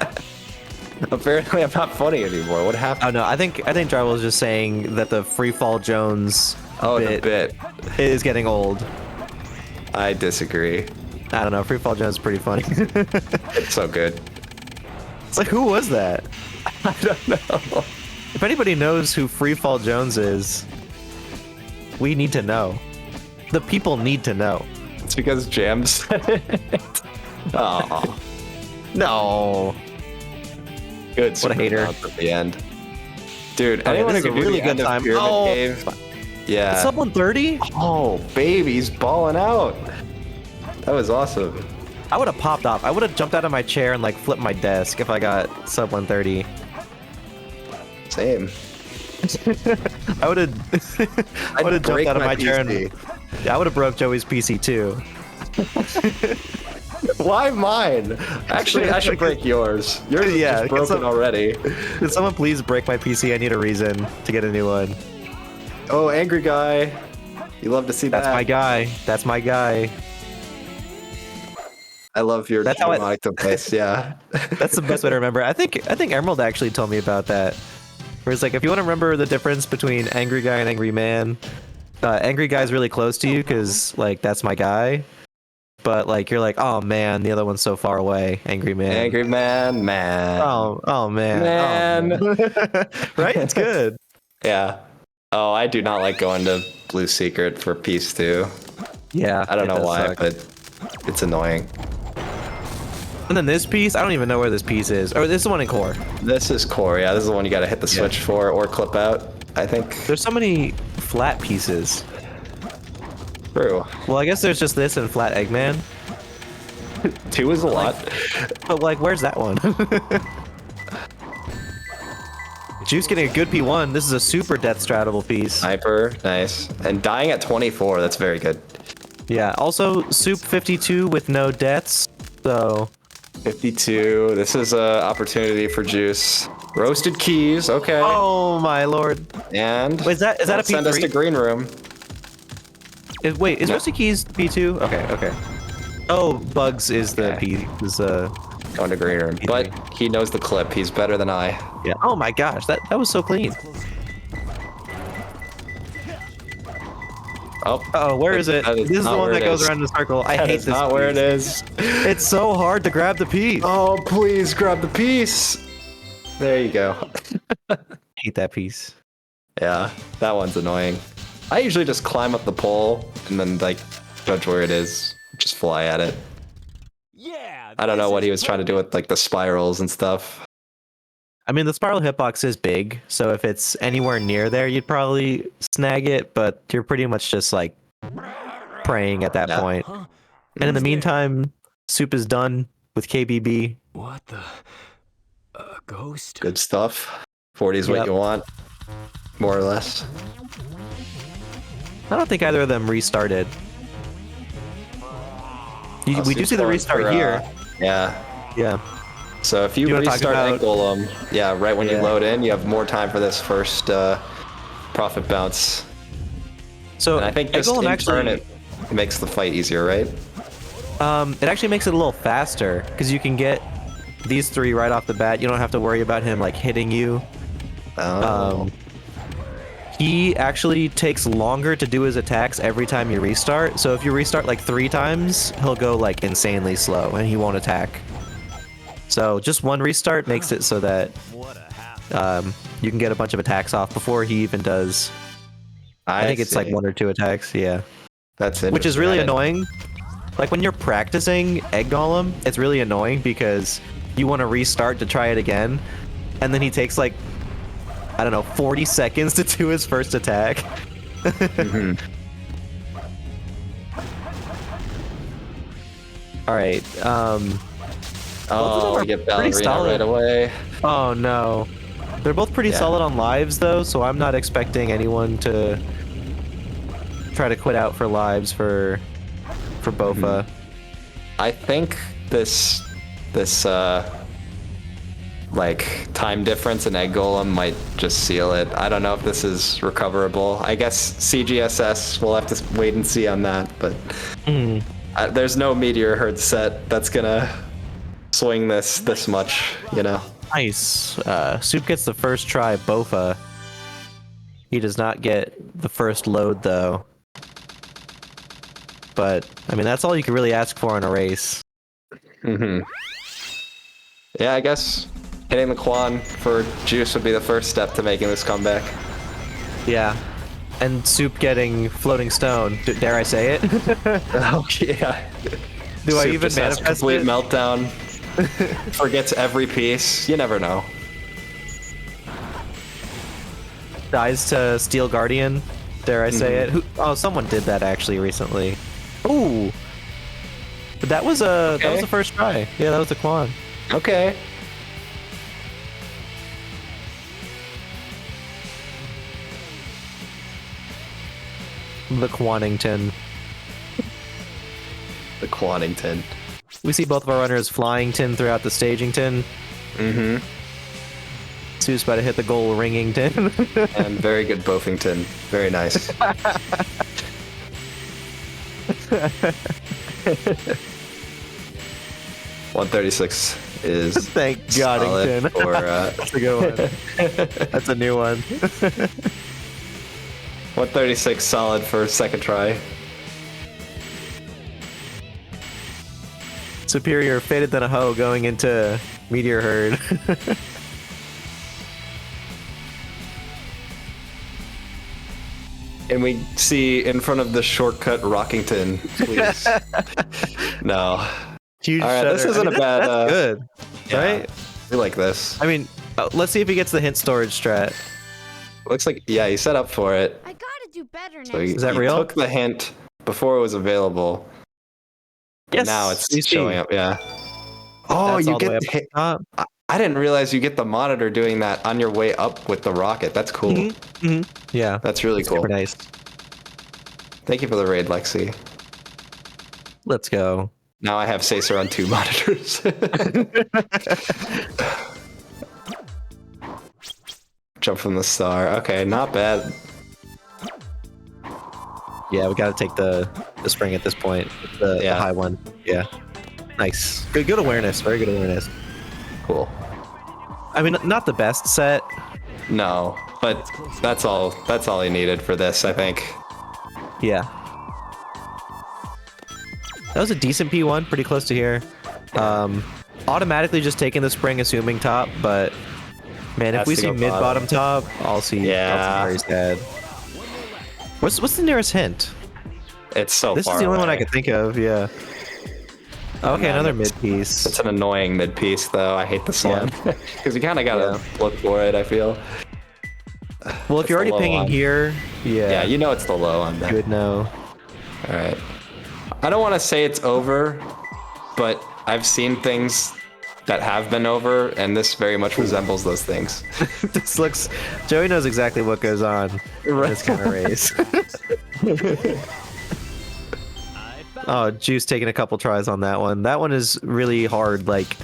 Apparently, I'm not funny anymore. What happened? Oh no, I think Drywall was just saying that the Free Fall Jones bit is getting old. I disagree. I don't know. Free Fall Jones is pretty funny. It's so good. It's like, who was that? I don't know. If anybody knows who Free Fall Jones is, we need to know. The people need to know. It's because Jam said it. Oh. No. Good. What a hater. At the end. Dude, Okay, anyone this who is could a really do the end good of time. Pyramid Oh. Cave. Yeah. Sub 130? Oh, baby's balling out. That was awesome. I would have popped off. I would have jumped out of my chair and like flipped my desk if I got sub 130. Same. I would have jumped out of my chair and I would have broke Joey's PC too. Why mine? Actually, I should break yours. Yours is just broken already. Can someone please break my PC? I need a reason to get a new one. Oh, angry guy. You love to see that. That's my guy. That's my guy. I love your demonic device. Yeah. That's the best way to remember. I think Emerald actually told me about that. Where it's like, if you want to remember the difference between angry guy and angry man, angry guy's really close to you because like that's my guy. But like you're like, oh man, the other one's so far away. Angry man. Angry man, man. Oh man. Man. Oh, man. Right? It's good. Yeah. Oh, I do not like going to Blue Secret for Piece 2. Yeah. I don't know does why, suck. but it's annoying. And then this piece, I don't even know where this piece is. Or this is the one in core. This is core, yeah. This is the one you gotta hit the switch for or clip out, I think. There's so many flat pieces. True. Well, I guess there's just this and flat Eggman. 2 is a lot. But like, where's that one? Juice getting a good P1. This is a super death stratable piece. Sniper, nice. And dying at 24, that's very good. Yeah, also Soup 52 with no deaths, so... 52, this is a opportunity for Juice. Roasted keys, okay. Oh my lord. And... Wait, is that a P3? Send us to green room. Wait, is Roasted Keys P2? Okay. Oh, Bugs is the P... is going to green room. But he knows the clip. He's better than I. Yeah. Oh my gosh, that was so clean. Oh, where is it? This is the one that goes around in a circle. I hate this. That's not where it is. It's so hard to grab the piece. Oh, please grab the piece. There you go. Hate that piece. Yeah, that one's annoying. I usually just climb up the pole and then like judge where it is. Just fly at it. Yeah. I don't know what he was trying to do with like the spirals and stuff. I mean, the spiral hitbox is big, so if it's anywhere near there, you'd probably snag it, but you're pretty much just like praying at that point. And in the meantime, Soup is done with KBB. What the? Ghost? Good stuff. 40 is what you want, more or less. I don't think either of them restarted. We do see the restart here. Yeah. Yeah. So if you restart Golem, right when you load in, you have more time for this first profit bounce. So and I think just in turn it makes the fight easier, right? It actually makes it a little faster because you can get these 3 right off the bat. You don't have to worry about him like hitting you. He actually takes longer to do his attacks every time you restart. So if you restart like 3 times, he'll go like insanely slow and he won't attack. So just one restart makes it so that you can get a bunch of attacks off before he even does. I think it's like 1 or 2 attacks. Yeah, that's which is really annoying. Like when you're practicing Egg Golem, it's really annoying because you want to restart to try it again, and then he takes like, I don't know, 40 seconds to do his first attack. All right. Oh, we get Ballerina right away. Oh no. They're both pretty solid on lives though, so I'm not expecting anyone to try to quit out for lives for Bofa. I think this like time difference in Egg Golem might just seal it. I don't know if this is recoverable. I guess CGSS, we'll have to wait and see on that, but there's no Meteor Herd set that's gonna swing this much, you know. Nice. Soup gets the first try, Bofa. He does not get the first load though. But I mean, that's all you can really ask for in a race. Yeah, I guess hitting the Quan for Juice would be the first step to making this comeback. Yeah. And Soup getting Floating Stone. Dare I say it? Oh, yeah. Do I Soup even just has manifest complete it? meltdown. Forgets every piece. You never know. Dies to Steel Guardian. Dare I say it? Oh, someone did that actually recently. Ooh. But that was that was the first try. Yeah, that was the Quan. Okay. The Quanington. The Quanington. We see both of our runners flying tin throughout the staging tin. Sue's about to hit the goal ringing tin. And very good Bofington. Very nice. 136 is Thank Goddington. For, that's a good one. That's a new one. 136 solid for second try. Superior faded than a hoe going into Meteor Herd. And we see in front of the shortcut Rockington, please. No. Huge All right, this isn't a bad. That's good, right? We like this. I mean, let's see if he gets the hint storage strat. Looks like he set up for it. I gotta do better next So he, Is that he real? took the hint before it was available. Yes. Now it's you see. showing up. Yeah. Oh, That's you all the way get up the hit. top. I didn't realize you get the monitor doing that on your way up with the rocket. That's cool. Yeah. That's really cool. Super nice. Thank you for the raid, Lexi. Let's go. Now I have Sacer on 2 monitors. Jump from the star. Okay, not bad. Yeah, we gotta take the spring at this point. The high one. Yeah. Nice. Good awareness. Very good awareness. Cool. I mean, not the best set. No, but that's all he needed for this, I think. Yeah. That was a decent P1, pretty close to here. Automatically just taking the spring, assuming top, but man, if we see mid, bottom, top, I'll see very sad. What's the nearest hint? It's so This far is the only one away. I could think of, yeah. Okay, another mid piece. It's an annoying mid piece, though. I hate this one because you kind of gotta look for it. I feel. Well, if you're already pinging here, yeah, you know it's the low on that. You would know. All right. I don't want to say it's over, but I've seen things that have been over, and this very much resembles those things. This looks. Joey knows exactly what goes on in this kind of race. Oh, Juice taking a couple tries on that one. That one is really hard. Like,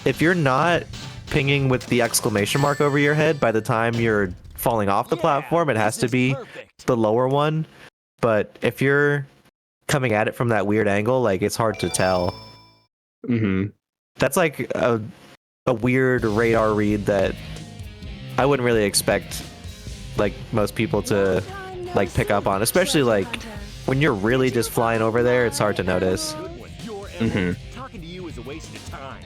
if you're not pinging with the exclamation mark over your head by the time you're falling off the platform, it has to be the lower one. But if you're coming at it from that weird angle, like it's hard to tell. That's like a weird radar read that I wouldn't really expect like most people to like pick up on, especially like when you're really just flying over there. It's hard to notice. Talking to you is a waste of time.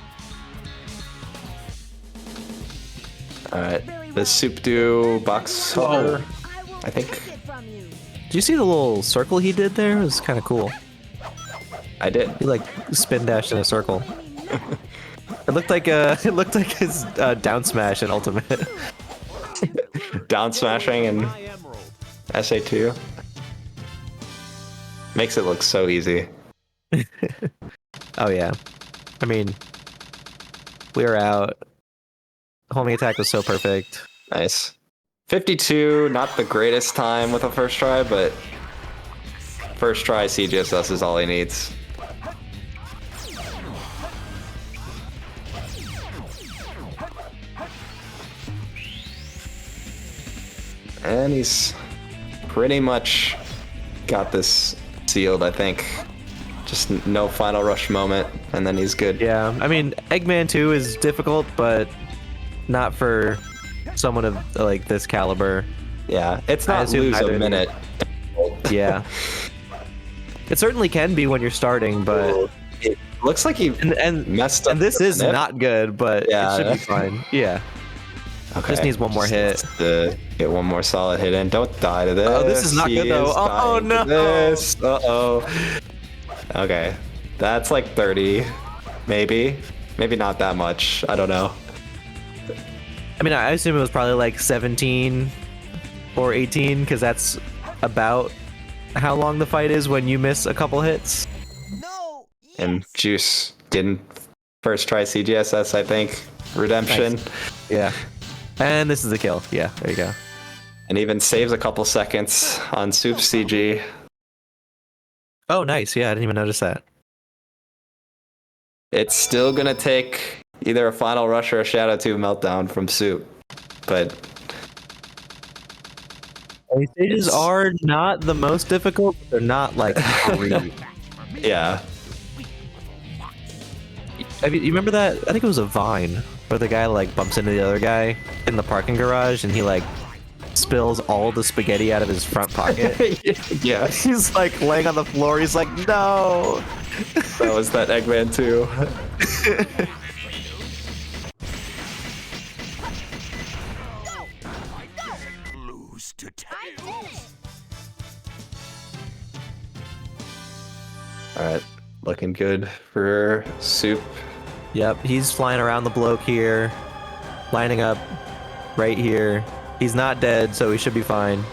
All right, the Soup Do box hopper, I think. Did you see the little circle he did there? It was kind of cool. I did. He like spin dashed in a circle. It looked like his down smash in Ultimate. Down smashing and SA2 makes it look so easy. Oh yeah, I mean, we were out. Homing attack was so perfect. Nice. 52, not the greatest time with a first try, but first try CGSS is all he needs. And he's pretty much got this sealed, I think. Just no final rush moment, and then he's good. Yeah, I mean, Eggman 2 is difficult, but not for someone of like this caliber. Yeah, it's not lose a minute. Yeah. It certainly can be when you're starting, but it looks like he messed up. And this is not good, but yeah. It should be fine. Yeah. Okay. Just needs one more hit. To get one more solid hit in. Don't die to this. Oh, this is not good though. Oh no. This. Uh-oh. Okay. That's like 30. Maybe. Maybe not that much. I don't know. I mean, I assume it was probably like 17 or 18, because that's about how long the fight is when you miss a couple hits. And Juice didn't first try CGSS, I think. Redemption. Nice. Yeah. And this is the kill. Yeah, there you go. And even saves a couple seconds on Soup CG. Oh, nice. Yeah, I didn't even notice that. It's still going to take either a final rush or a Shadow 2 meltdown from Soup. But these stages are not the most difficult, but they're not like great. Yeah. You remember that? I think it was a Vine where the guy like bumps into the other guy in the parking garage and he like spills all the spaghetti out of his front pocket. Yeah. He's like laying on the floor. He's like, no. That was that Eggman 2. Lose to Tails. All right. Looking good for Soup. Yep, he's flying around the bloke here, lining up right here. He's not dead, so he should be fine.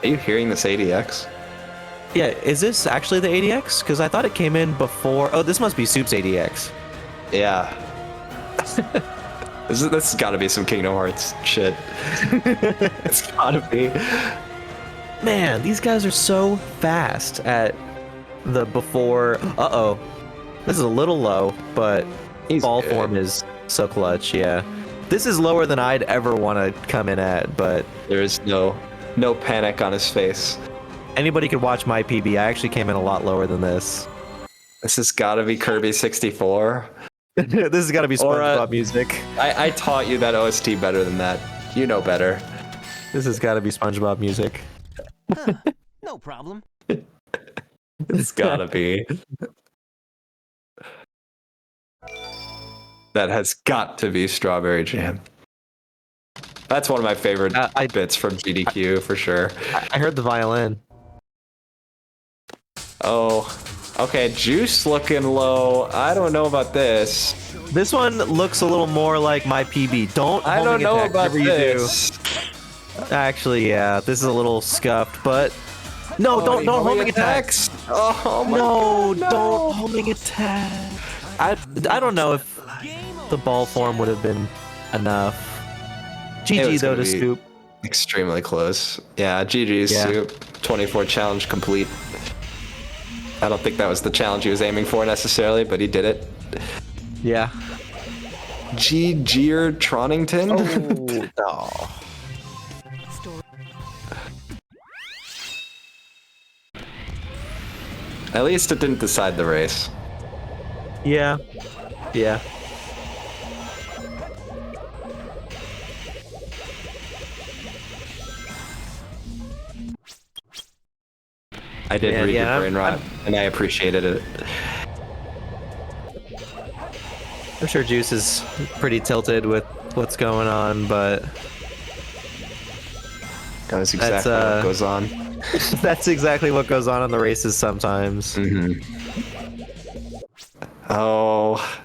Are you hearing this ADX? Yeah, is this actually the ADX? Because I thought it came in before. Oh, this must be Soup's ADX. Yeah. This has got to be some Kingdom Hearts shit. It's got to be. Man, these guys are so fast at the before. Uh-oh. This is a little low, but ball form is so clutch, yeah. This is lower than I'd ever want to come in at, but there is no panic on his face. Anybody could watch my PB. I actually came in a lot lower than this. This has got to be Kirby 64. This has got to be SpongeBob music. I taught you that OST better than that. You know better. This has got to be SpongeBob music. Huh, no problem. It's gotta be. That has got to be Strawberry Jam. That's one of my favorite bits from GDQ for sure. I heard the violin. Oh, okay. Juice looking low. I don't know about this. This one looks a little more like my PB. I don't know about this. Actually, yeah, this is a little scuffed, but no, don't homing attacks. Oh no, God, no, don't homing attack. I don't know if the ball form would have been enough. GG though to Soup. Extremely close. Yeah, GG's Soup. 24 challenge complete. I don't think that was the challenge he was aiming for necessarily, but he did it. Yeah. G. Tronington. Oh, no. At least it didn't decide the race. Yeah. Yeah. I did read the brain rot, and I appreciated it. I'm sure Juice is pretty tilted with what's going on, but that's exactly what goes on. That's exactly what goes on in the races sometimes. Oh,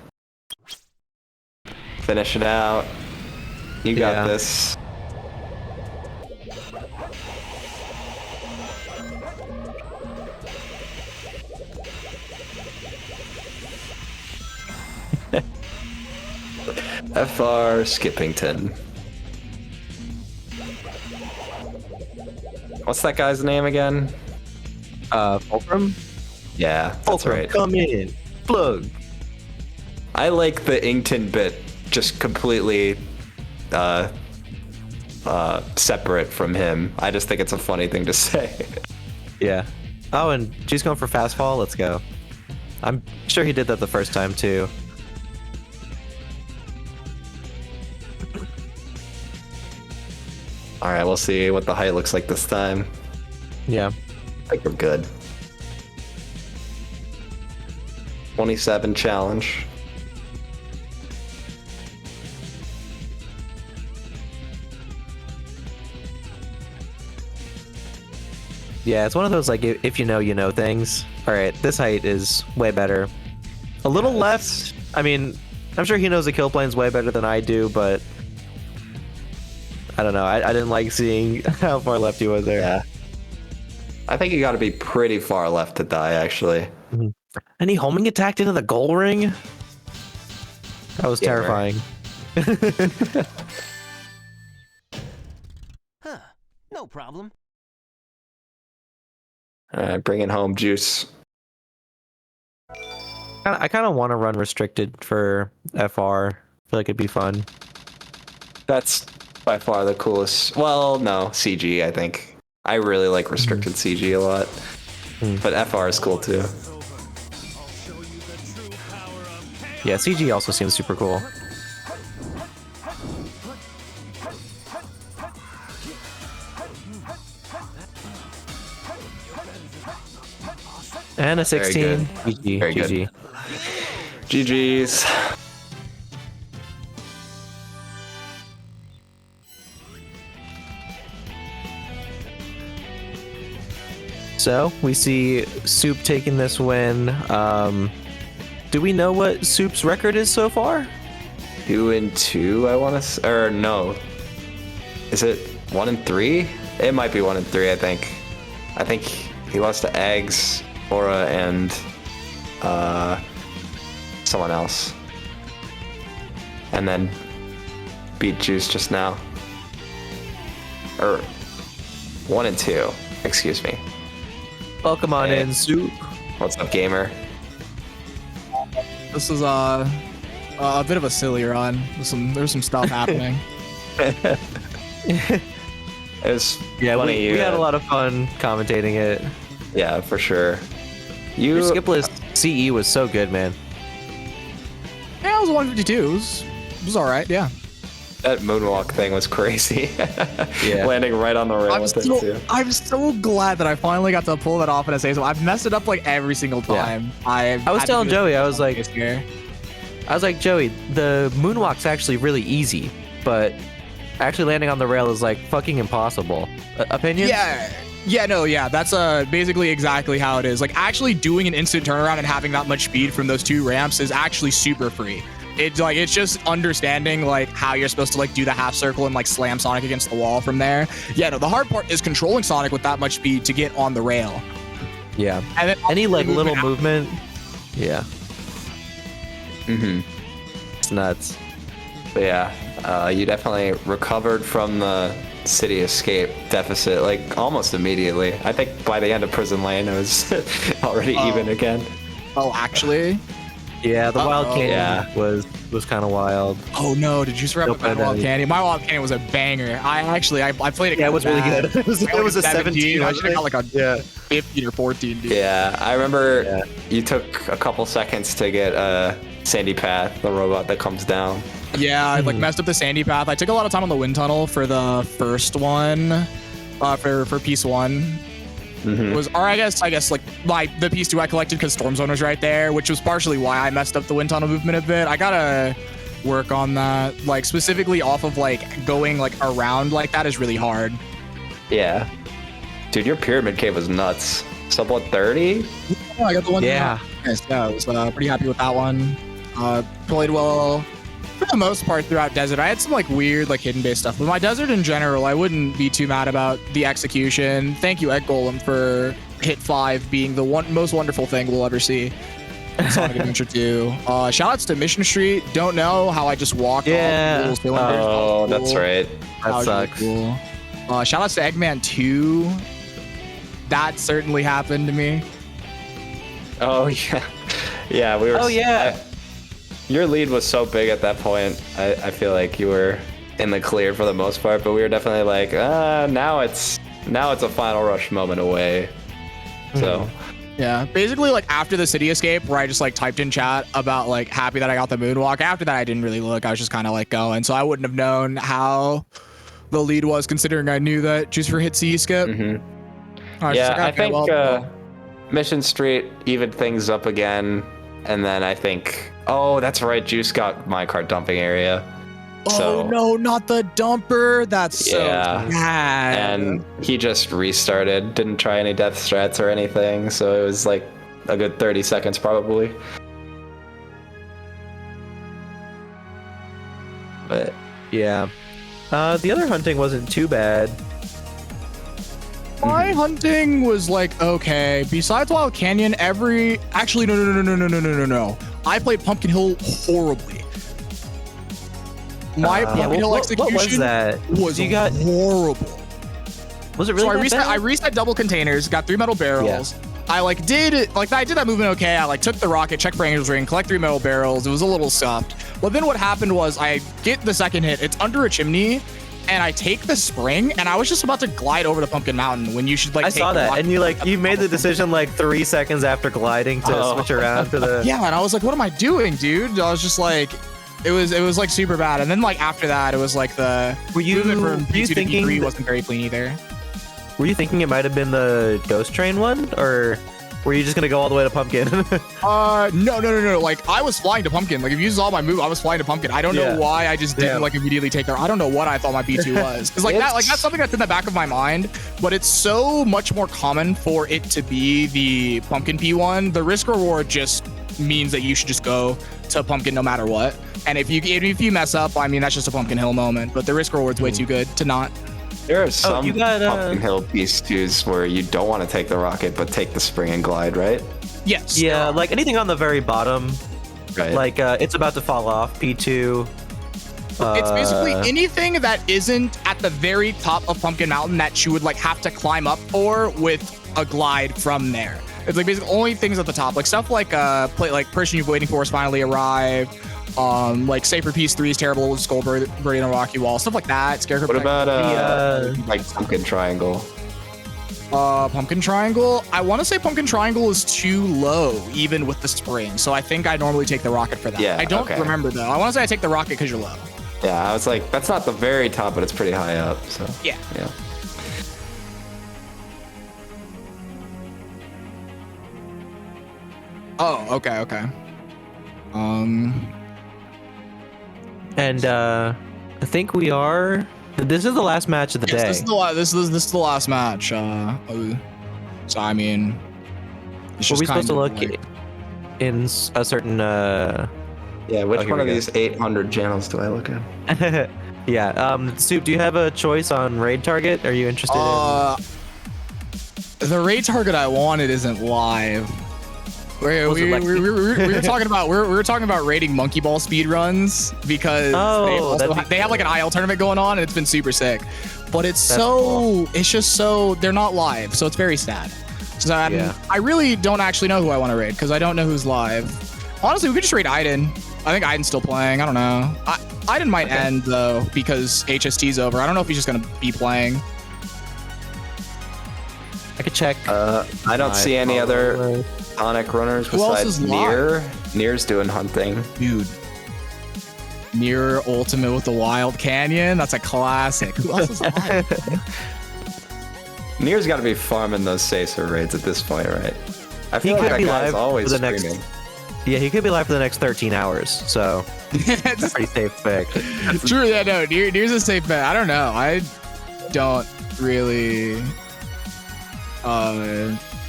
finish it out. You got this. FR Skippington. What's that guy's name again? Fulcrum? Yeah, that's Fulcrum, right. come in. Plug. I like the Inkton bit just completely separate from him. I just think it's a funny thing to say. Yeah. Oh, and she's going for fast fall. Let's go. I'm sure he did that the first time too. All right, we'll see what the height looks like this time. Yeah. I think we're good. 27 challenge. Yeah, it's one of those like if you know things. All right, this height is way better. A little left. I mean, I'm sure he knows the kill plane's way better than I do, but I don't know. I didn't like seeing how far left he was there. Yeah. I think you got to be pretty far left to die, actually. And he homing attacked into the goal ring. That was terrifying. Huh. No problem. Bringing home Juice. I kind of want to run restricted for FR. I feel like it'd be fun. That's by far the coolest. Well, no, CG, I think. I really like restricted CG a lot. But FR is cool too. Yeah, CG also seems super cool. And a 16. GG. Very GG. good. GG's. So we see Soup taking this win. Do we know what Soup's record is so far? 2-2, I want to. Or no, is it 1-3? It might be 1-3. I think. I think he lost to Eggs, Aura, and someone else, and then beat Juice just now. Or 1-2. Excuse me. Welcome on in, Soup. What's up, gamer? This is a bit of a silly run. There's some stuff happening. It was funny. We had a lot of fun commentating it. Yeah, for sure. Your skipless CE was so good, man. Yeah, it was 152. It was all right. Yeah. That moonwalk thing was crazy. Yeah. Landing right on the rail with it too. I'm so glad that I finally got to pull that off in a save. I've messed it up like every single time. I was telling Joey, I was like, Joey, the moonwalk's actually really easy, but actually landing on the rail is like fucking impossible. Opinion? Yeah, that's basically exactly how it is. Like actually doing an instant turnaround and having that much speed from those two ramps is actually super free. It's just understanding like how you're supposed to like do the half circle and like slam Sonic against the wall from there. Yeah, no, the hard part is controlling Sonic with that much speed to get on the rail. Yeah. And then any like little movement. Yeah. It's nuts. But yeah, you definitely recovered from the city escape deficit like almost immediately. I think by the end of Prison Lane it was already even again. Oh, actually? Yeah, the Wild Uh-oh. Canyon was kind of wild. Oh no, did you just rep my Wild Canyon? My Wild Canyon was a banger. I played it. Yeah, it was really bad. good. It was a 17. I should have got like a 15 or 14, dude. Yeah, I remember you took a couple seconds to get Sandy Path, the robot that comes down. Yeah, I like messed up the Sandy Path. I took a lot of time on the Wind Tunnel for the first one, for piece 1. Was, or I guess like the piece 2 I collected because Storm Zone was right there, which was partially why I messed up the Wind Tunnel movement a bit. I gotta work on that, like specifically off of like going like around like that is really hard. Yeah, dude, your Pyramid Cave was nuts. Sub 130? Yeah, I got the one. Yeah, I was pretty happy with that one. Played well for the most part throughout Desert. I had some like weird like hidden base stuff, but my Desert in general, I wouldn't be too mad about the execution. Thank you, Egg Golem, for hit 5 being the most wonderful thing we'll ever see in Sonic Adventure 2. Shout outs to Mission Street. Don't know how I just walked off the rules. Oh, that's right. That sucks. Cool. Shout outs to Eggman 2. That certainly happened to me. Oh yeah, yeah, we were. Oh yeah. Your lead was so big at that point. I feel like you were in the clear for the most part, but we were definitely like, now it's a final rush moment away. So yeah, basically like after the city escape, where I just like typed in chat about like happy that I got the moonwalk. After that, I didn't really look. I was just kind of like going, so I wouldn't have known how the lead was, considering I knew that just for hit C skip. I think Mission Street evened things up again, and then I think, oh, that's right, Juice got minecart dumping area. Oh no, not the dumper. That's so bad. And he just restarted, didn't try any death strats or anything, so it was like a good 30 seconds probably. But yeah, the other hunting wasn't too bad. My hunting was like okay. Besides Wild Canyon, actually no. I played Pumpkin Hill horribly. My Pumpkin Hill execution what was that? Was horrible. Was it really? So I reset double containers, got 3 metal barrels. Yeah. I did that movement okay. I took the rocket, check for Angel's Ring, collect 3 metal barrels. It was a little soft. But then what happened was I get the second hit. It's under a chimney. And I take the spring, and I was just about to glide over the Pumpkin Mountain when you should I saw that, and you made the decision 3 seconds after gliding to switch around to the. Yeah, and I was like, "What am I doing, dude?" I was just like, it was like super bad. And then after that, it was like the movement from P2 to P3 wasn't very clean either. Were you thinking it might have been the Ghost Train one, or were you just gonna go all the way to Pumpkin? No. I was flying to Pumpkin. If you saw my move, I was flying to Pumpkin. I don't know why I just didn't immediately take there. I don't know what I thought my B2 was. Because that's something that's in the back of my mind, but it's so much more common for it to be the Pumpkin P1. The risk reward just means that you should just go to Pumpkin no matter what. And if you mess up, I mean that's just a Pumpkin Hill moment. But the risk reward's way too good to not. There are some Pumpkin Hill piece 2s where you don't want to take the rocket, but take the spring and glide, right? Yes. Yeah, anything on the very bottom, right? It's about to fall off. P2. It's basically anything that isn't at the very top of Pumpkin Mountain that you would have to climb up for with a glide from there. It's basically only things at the top, stuff person you've waiting for has finally arrived. Safer Piece 3 is terrible, Skull Birdie on a Rocky Wall, stuff like that. Scarecrow. What about Pumpkin Triangle? Pumpkin Triangle. I want to say Pumpkin Triangle is too low, even with the spring. So I think I normally take the rocket for that. Yeah, I don't remember though. I want to say I take the rocket because you're low. Yeah, I was like, that's not the very top, but it's pretty high up. So yeah. Oh, okay. And I think we are. This is the last match of the day. This is the last match. So I mean, were we supposed to look in a certain? Which one of these 800 channels do I look at? Yeah. Soup, do you have a choice on raid target? Are you interested in? The raid target I wanted isn't live. We were talking about rating Monkey Ball speed runs because they have an IL tournament going on and it's been super sick, but it's just so they're not live, so it's very sad. So I really don't actually know who I want to raid because I don't know who's live. Honestly, we could just raid Aiden. I think Aiden's still playing. I don't know. Aiden might end though because HST's over. I don't know if he's just gonna be playing. I could check. I don't see any other Sonic runners besides Nier. Nier's doing hunting. Dude. Nier Ultimate with the Wild Canyon. That's a classic. Who else is alive? Nier's got to be farming those Sacer raids at this point, right? I feel He like could that be guy's live always for the streaming. Yeah, he could be live for the next 13 hours, so that's a pretty safe pick. True, yeah, no, Nier's a safe bet. I don't know. I don't really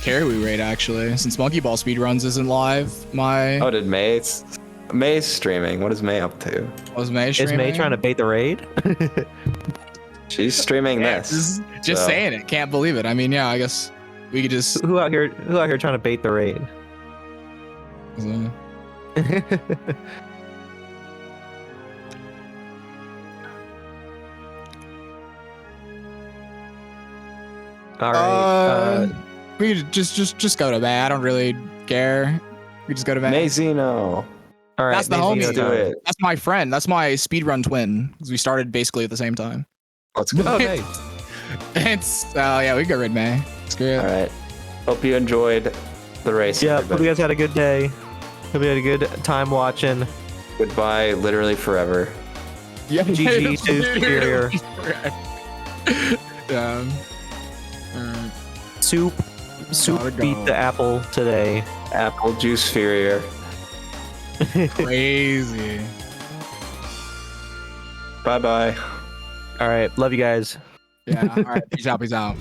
care who we raid, actually. Since Monkey Ball Speedruns isn't live, Oh, did May? May's streaming. What is May up to? Was May streaming? Is May trying to bait the raid? She's streaming this. Just saying it. Can't believe it. I mean, yeah, I guess we could just... Who out here trying to bait the raid? All right. We could just go to bed. I don't really care. We just go to bed. Mazino. All right, that's the homie. Do it. That's my friend. That's my speedrun twin. Because we started basically at the same time. Let's go. Oh, nice. It's yeah, we can go raid May. Screw it. All right. Hope you enjoyed the race. Yeah, hope you guys had a good day. Hope you had a good time watching. Goodbye, literally forever. Yeah, GG to Superior. Soup beat the apple today. Apple juice Furier. Crazy. Bye bye. All right, love you guys. Yeah. All right. Peace out.